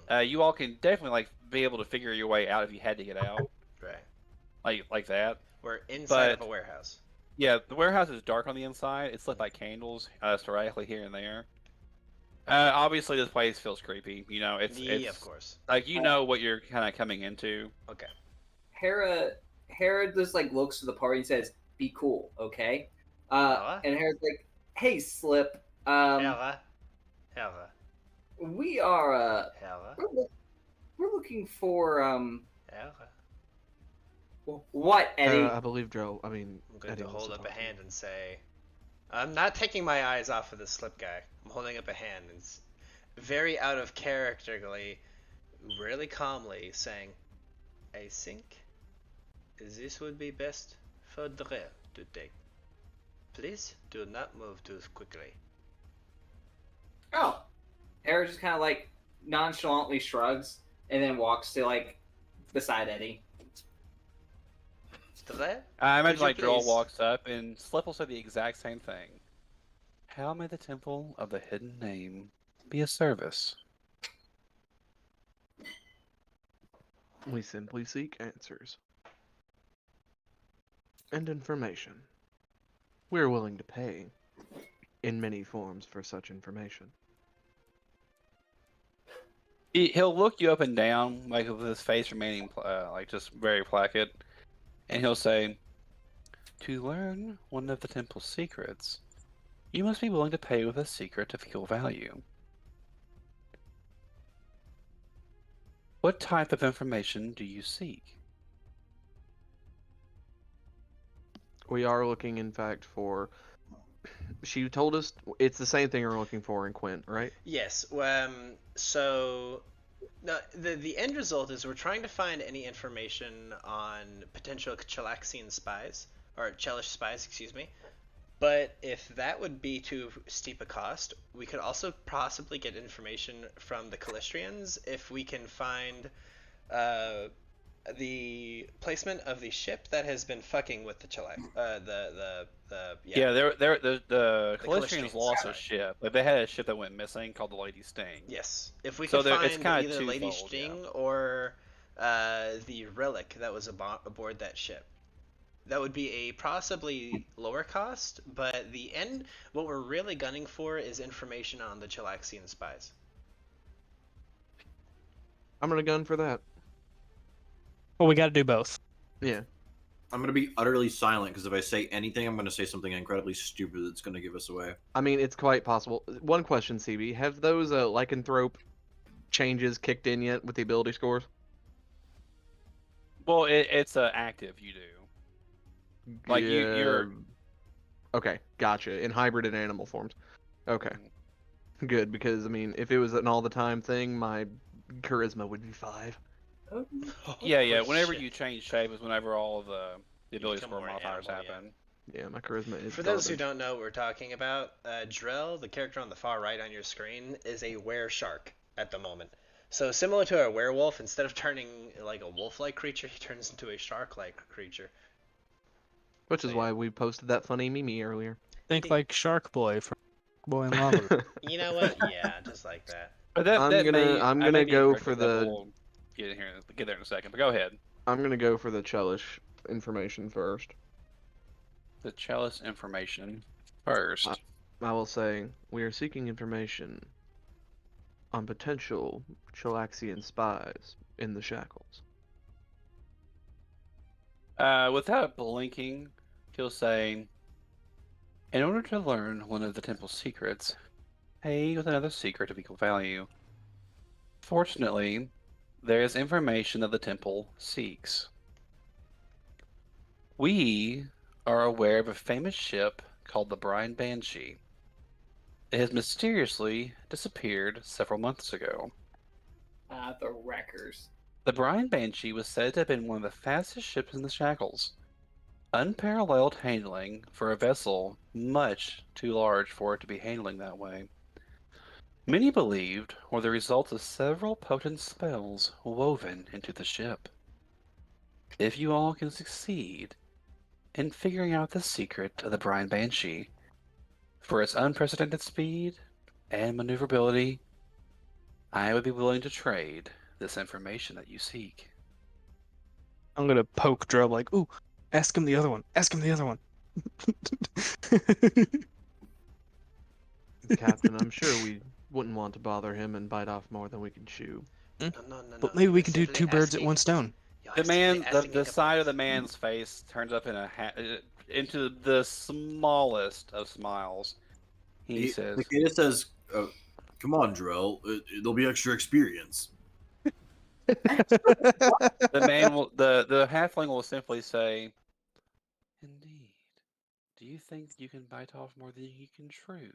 Mhm. You all can definitely like be able to figure your way out if you had to get out, Right. like that. We're inside of But a warehouse. yeah, the warehouse is dark on the inside. It's lit by candles, sporadically here and there. Obviously, this place feels creepy. You know, Yeah, it's of course. like you know what you're kind of coming into. Okay. Hera just like looks to the party and says, "Be cool, okay?" Hera? And Hera's like, "Hey, Slip. Hera. We are Hera. we're looking for Hera. what, Eddie? I believe Joe. I mean, I'm going Eddie to wants hold up a talk to you. hand and say, I'm not taking my eyes off of the Slip guy. I'm holding up a hand and very out of characterly, really calmly saying, I think this would be best for Dre to take. Please do not move too quickly. Oh, Hera just kind of like nonchalantly shrugs and then walks to like beside Eddie. Dre? I Could imagine you like Droll please- walks up and Slip will say the exact same thing. "How may the temple of the hidden name be a service?" We simply seek answers and information. We're willing to pay in many forms for such information. He'll look you up and down, like with his face remaining like just very placid, and he'll say, "To learn one of the temple's secrets, you must be willing to pay with a secret of equal value. What type of information do you seek?" We are looking, in fact, for. She told us it's the same thing we're looking for in Quint, right? Yes. So no, the end result is we're trying to find any information on potential Chelaxian spies or Chelish spies, excuse me. But if that would be too steep a cost, we could also possibly get information from the Calistrians if we can find the placement of the ship that has been fucking with the Chelax. Yeah, the Calistrians, Calistrians lost sorry. a ship. Like they had a ship that went missing called the Lady Sting. Yes, if we So could it's find kinda either Lady twofold, yeah. Sting or the relic that was aboard that ship, that would be a possibly lower cost. But the end, what we're really gunning for is information on the Chelaxian spies. I'm gonna gun for that. Well, we got to do both. Yeah. I'm gonna be utterly silent because if I say anything, I'm gonna say something incredibly stupid that's gonna give us away. I mean, it's quite possible. One question, CB. Have those lycanthrope changes kicked in yet with the ability scores? Well, it's active. You do. Like you're. Okay, gotcha. In hybrid and animal forms. Okay. Good, because I mean, if it was an all the time thing, my charisma would be 5. Yeah. Oh, Whenever shit. you change shape is whenever all of the ability become score more modifiers animal, yeah. happen. Yeah, my charisma is For those who garbage. don't know what we're talking about, Drell, the character on the far right on your screen, is a were shark at the moment. So similar to a werewolf, instead of turning like a wolf-like creature, he turns into a shark-like creature. Which So, is yeah. why we posted that funny meme earlier. Think like Shark Boy from Boy in Lava. You know what? Yeah, just like that. But that I'm that may gonna I may be go incorrect for with that, but the we'll get there in a second. But go ahead. I'm gonna go for the Chelish information first. The chalice information first. I will say we are seeking information on potential Chelaxian spies in the Shackles. Without blinking, he'll say, "In order to learn one of the temple's secrets, pay with another secret of equal value. Fortunately, there is information that the temple seeks. We are aware of a famous ship called the Brine Banshee. It has mysteriously disappeared several months ago. The wreckers. The Brine Banshee was said to have been one of the fastest ships in the Shackles. Unparalleled handling for a vessel much too large for it to be handling that way. Many believed were the result of several potent spells woven into the ship. If you all can succeed in figuring out the secret of the Brine Banshee, for its unprecedented speed and maneuverability, I would be willing to trade this information that you seek." I'm gonna poke Drub like, ooh, ask him the other one. Ask him the other one. Captain, I'm sure we wouldn't want to bother him and bite off more than we can chew. No. But maybe we You're can do simply 2 birds at asking- 1 stone. you're The simply man, the asking side of the a man's face turns up in into the smallest of smiles. He says, The kid says, "Come on, Drell. It'll be extra experience." the halfling will simply say, "Indeed. Do you think you can bite off more than you can chew?"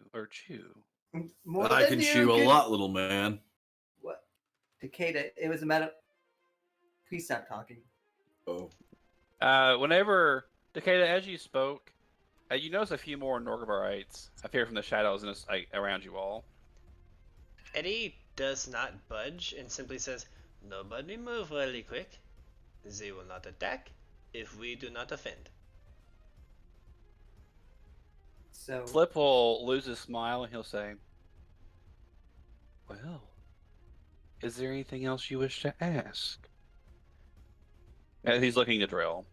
More I than can you chew a lot, little man. What? Takeda, it was a meta. Please stop talking. Oh. Whenever Takeda, as you spoke, you notice a few more Norgabarites appear from the shadows around you all. Eddie does not budge and simply says, "Nobody move really quick. They will not attack if we do not offend." So Flip will lose his smile and he'll say, "Well, is there anything else you wish to ask?" And he's looking to Drill.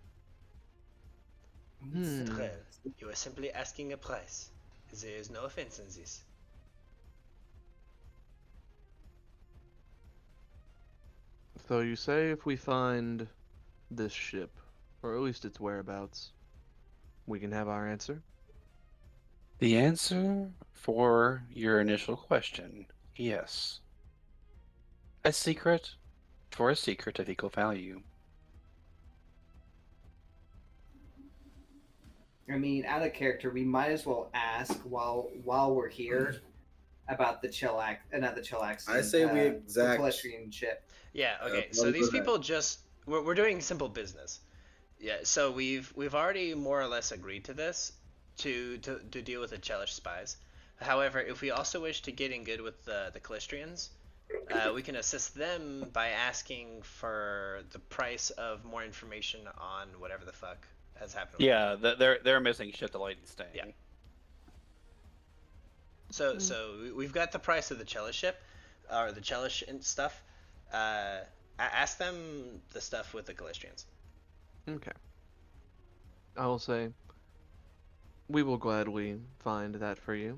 Drell, you are simply asking a price. There is no offense in this. So you say if we find this ship, or at least its whereabouts, we can have our answer? The answer for your initial question, yes. A secret for a secret of equal value. I mean, out of character, we might as well ask while we're here about the not the Chillax. I say we the exact. pedestrian ship. Yeah, okay. let So me these go ahead. people just we're doing simple business. Yeah, so we've already more or less agreed to this to deal with the Chelish spies. However, if we also wish to get in good with the Callistrians, we can assist them by asking for the price of more information on whatever the fuck has happened. with them. Yeah, they're missing shit to Lady Stain. Yeah. So we've got the price of the Chelish ship, or the Chelish and stuff. Ask them the stuff with the Callistrians. Okay. I will say, we will gladly find that for you.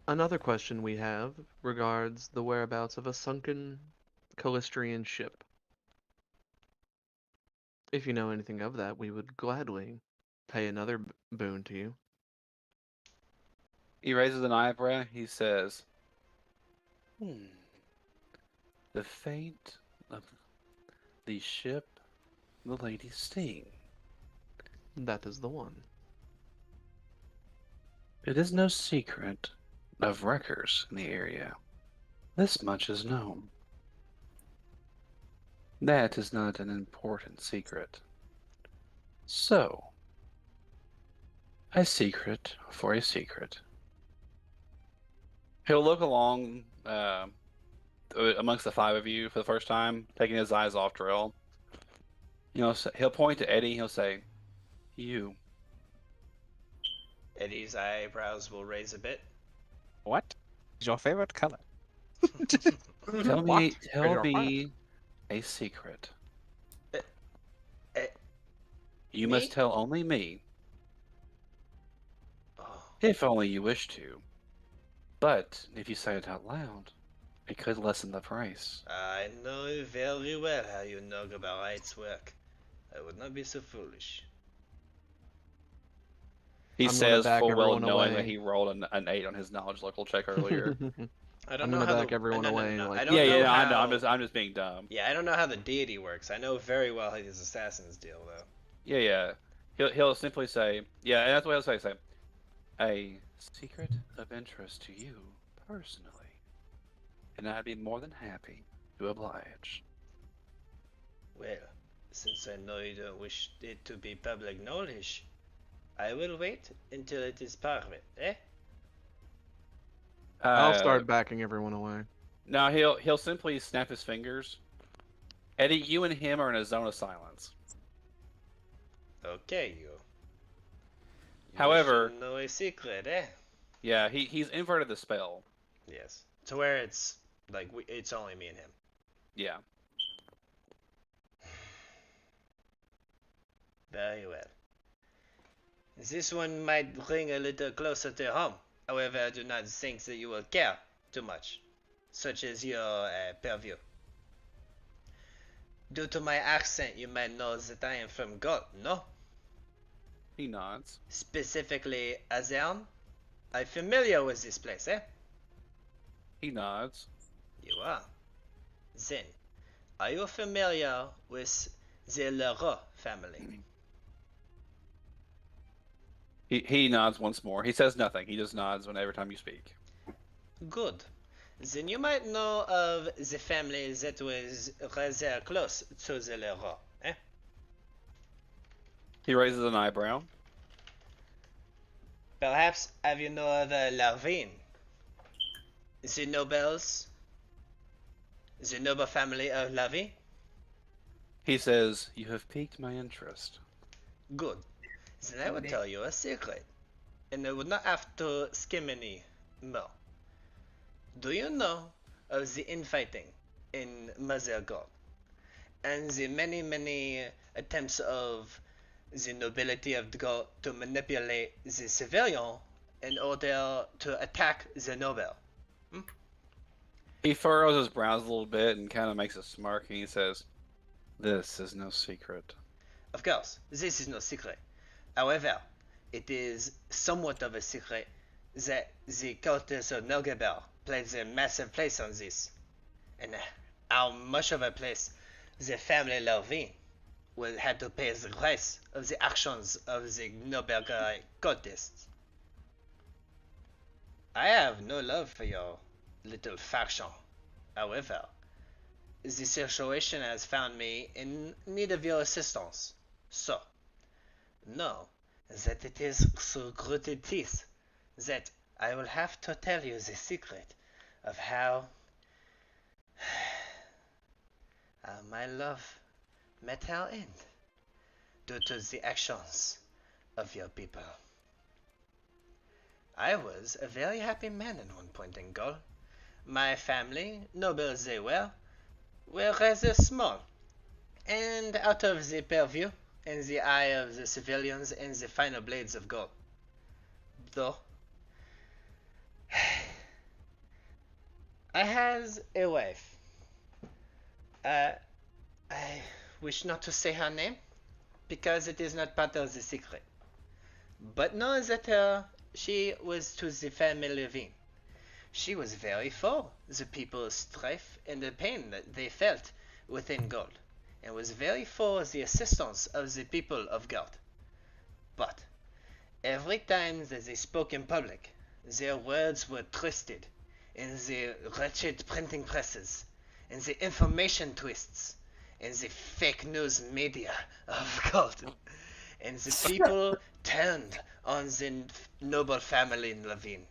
Another question we have regards the whereabouts of a sunken Callistrian ship. If you know anything of that, we would gladly pay another boon to you. He raises an eyebrow. He says, the fate of the ship the Lady Sting. That is the one. It is no secret of wreckers in the area. This much is known. That is not an important secret. So, a secret for a secret. He'll look along amongst the five of you for the first time, taking his eyes off Drill. He'll point to Eddie. He'll say, "You." Eddie's eyebrows will raise a bit. What is your favorite color? Tell What me, is tell your me a secret. Eh, You me? must tell only me, Oh, if only you wish to. But if you say it out loud, it could lessen the price. I know very well how you know about Eight's work. I would not be so foolish. He I'm gonna says, back full well everyone knowing that away. he rolled an 8 on his knowledge local check earlier. I don't I'm know gonna how back the everyone no, no, away, no, like- I don't Yeah, know yeah, how, I know. I'm just being dumb. Yeah, I don't know how the deity works. I know very well how these assassins deal, though. Yeah, yeah. He'll simply say, yeah, and that's what he'll say. A secret of interest to you personally, and I'd be more than happy to oblige. Well, since I know you don't wish it to be public knowledge, I will wait until it is private, eh? I'll start backing everyone away. No, he'll simply snap his fingers. Eddie, you and him are in a zone of silence. Okay, you. However- wish to know a secret, eh? Yeah, he's inverted the spell. Yes. To where it's like it's only me and him. Yeah. Very well. This one might ring a little closer to home. However, I do not think that you will care too much, such as your purview. Due to my accent, you might know that I am from Gaul, no? He nods. Specifically, Aeons. I'm familiar with this place, eh? He nods. You are. Then, are you familiar with the Leroux family? He nods once more. He says nothing. He just nods every time you speak. Good. Then you might know of the family that was rather close to the Leroux, eh? He raises an eyebrow. Perhaps have you know of Larvin? The nobles? The noble family of Lavi? He says, "You have piqued my interest." Good. Then I will tell you a secret, and I would not have to skim any more. Do you know of the infighting in Mother God, and the many attempts of the nobility of God to manipulate the civilian in order to attack the noble? He furrows his brows a little bit and kind of makes a smirk, and he says, "This is no secret." Of course, this is no secret. However, it is somewhat of a secret that the cultists of Nogabel plays a massive place on this, and how much of a place the family Larvin will have to pay the price of the actions of the Nobelguy cultists. I have no love for your little faction. However, the situation has found me in need of your assistance. So, know that it is through gritted teeth that I will have to tell you the secret of how my love met her end due to the actions of your people. I was a very happy man at one point in Gaul. My family, noble as they were rather small, and out of the purview in the eye of the civilians and the final blades of Gaul. Though, I has a wife. I wish not to say her name, because it is not part of the secret. But know that she was to the family living. She was very for the people's strife and the pain that they felt within Gold, and was very for the assistance of the people of Gold. But every time that they spoke in public, their words were twisted in the wretched printing presses, in the information twists, in the fake news media of Gold. And the people turned on the noble family in Levine.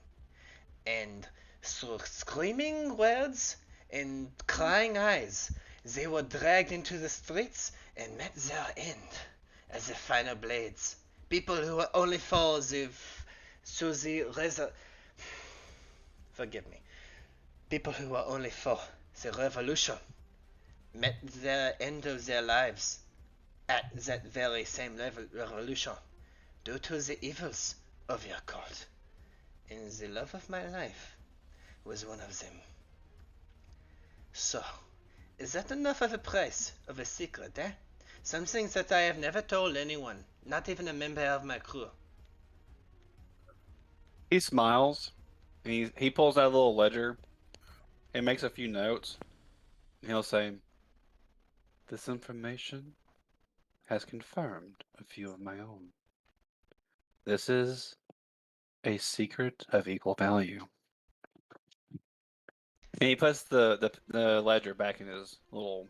And through screaming words and crying eyes, they were dragged into the streets and met their end as the final blades. People who were only for forgive me. People who were only for the revolution met the end of their lives at that very same revolution due to the evils of your cult. And the love of my life was one of them. So, is that enough of a price of a secret, eh? Something that I have never told anyone, not even a member of my crew. He smiles. And he pulls out a little ledger and makes a few notes. And he'll say, "This information has confirmed a few of my own. This is a secret of equal value." And he puts the ledger back in his little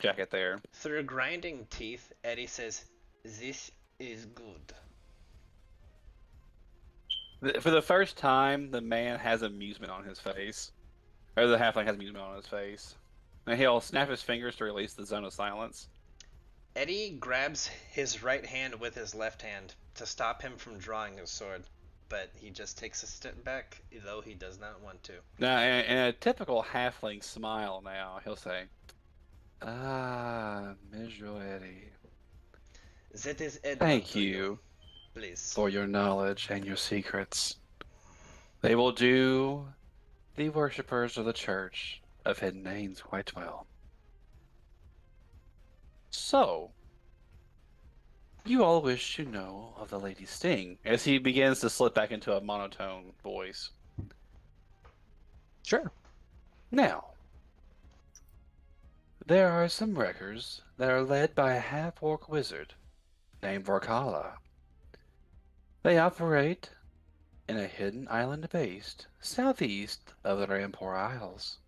jacket there. Through grinding teeth, Eddie says, "This is good." For the first time, the man has amusement on his face. Or the halfling has amusement on his face. And he'll snap his fingers to release the zone of silence. Eddie grabs his right hand with his left hand to stop him from drawing his sword, but he just takes a step back, though he does not want to. Now, in a typical halfling smile now, he'll say, "Ah, Monsieur Eddie, That is Ed. thank you Please. for your knowledge and your secrets. They will do the worshippers of the Church of Hidden Names quite well. So, you all wish to know of the Lady Sting," as he begins to slip back into a monotone voice. Sure. Now, there are some wreckers that are led by a half-orc wizard named Vorkala. They operate in a hidden island based southeast of the Rampor Isles.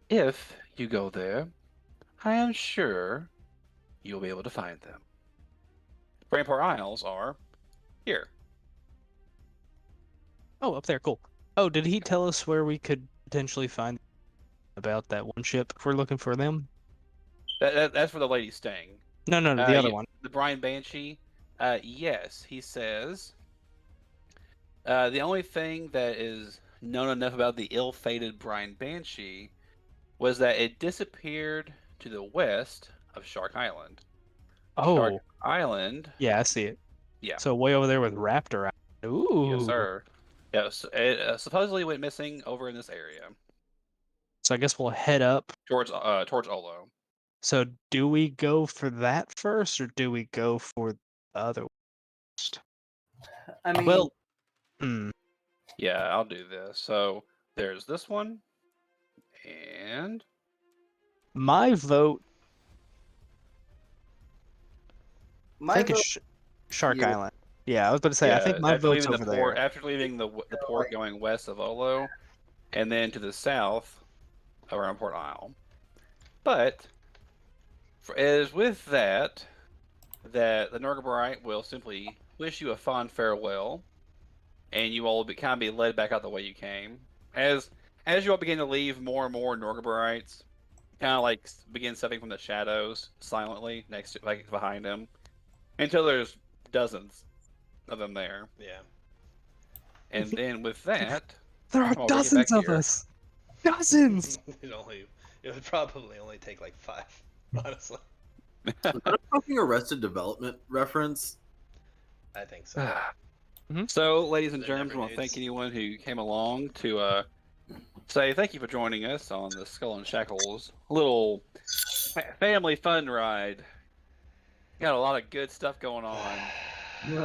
If you go there, I am sure you'll be able to find them. Rampor Isles are here. Oh, up there, cool. Oh, did he tell us where we could potentially find about that one ship if we're looking for them? That's for the Lady Sting. No, the other Yeah, one. The Brian Banshee. Yes, he says. The only thing that is known enough about the ill-fated Brian Banshee was that it disappeared to the west of Shark Island. Oh, Shark Island. yeah, I see it. Yeah. So way over there with Raptor. Ooh. Yes, sir. Yes, it supposedly went missing over in this area So I guess we'll head up. towards Olo. So do we go for that first, or do we go for the other one first? I mean, Well, Yeah, I'll do this. So there's this one, and my vote, I my think vote, is Shark Yeah. Island. Yeah, I was about to say, I think my after vote's leaving over the there. port, after leaving the port going west of Olo, and then to the south around Port Isle. But as with that the Norgabrite will simply wish you a fond farewell, and you all will kind of be led back out the way you came. As you all begin to leave, more and more Norgabrites kind of like begin stepping from the shadows silently next to, like behind him, until there's dozens of them there. Yeah. And then with that, There are I'll bring it dozens back of here. us. Dozens. It would probably only take like 5, honestly. Talking Arrested Development reference. I think so. So, ladies and The germs, I never want to thank nudes. anyone who came along to say thank you for joining us on the Skull and Shackles little family fun ride. Got a lot of good stuff going on. Been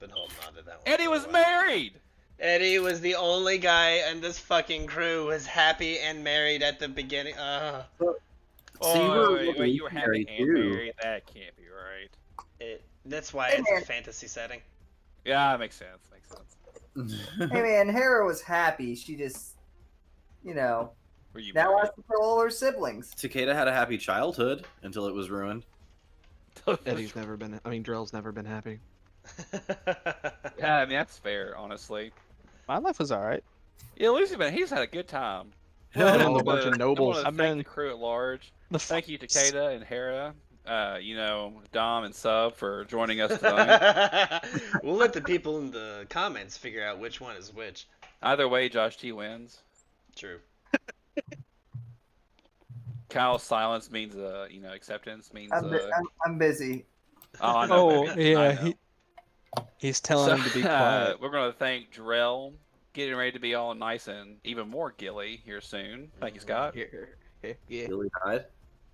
holding on to that one. Eddie for a was while. married! Eddie was the only guy in this fucking crew who was happy and married at the beginning. So you were Wait, you were happy married, and too. married? That can't be right. That's why Hey, it's a man. fantasy setting. Yeah, makes sense. Makes sense. Hey man, Hera was happy. She just, you know, Were you now married? wants to kill all her siblings. Takeda had a happy childhood until it was ruined. Eddie's never been. I mean, Drell's never been happy. Yeah, I mean that's fair, honestly. My life was all right. Yeah, Lucy, man, he's had a good time. Well, I and a wanna- bunch of I nobles. want to I've thank been- the crew at large. The Thank you, Takeda and Hera. Dom and Sub for joining us tonight. We'll let the people in the comments figure out which one is which. Either way, Josh T wins. True. Kyle's silence means, acceptance means. I'm busy. Oh, I know. Oh baby. I yeah, know. he's telling him to be quiet. We're going to thank Drell, getting ready to be all nice and even more gilly here soon. Thank you, Scott. Yeah. Billy died.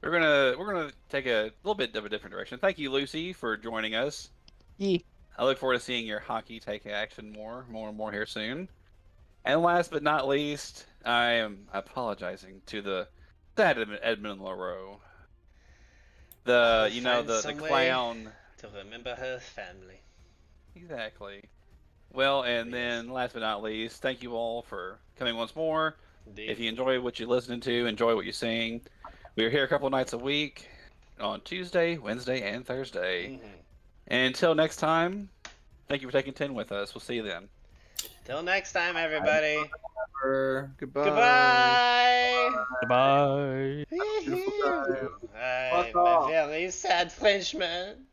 We're gonna take a little bit of a different direction. Thank you, Lucy, for joining us. Yeah. I look forward to seeing your hockey take action more and more here soon. And last but not least, I am apologizing to the sad Edmund LaRoe. The Find the some way clown. to remember her family. Exactly. Well, and then last but not least, thank you all for coming once more. Indeed. If you enjoy what you're listening to, enjoy what you're seeing, we are here a couple of nights a week on Tuesday, Wednesday, and Thursday. Mhm. And until next time, thank you for taking 10 with us. We'll see you then. Till next time, everybody. Goodbye. Goodbye. Goodbye. I'm Fuck a off. very sad Frenchman.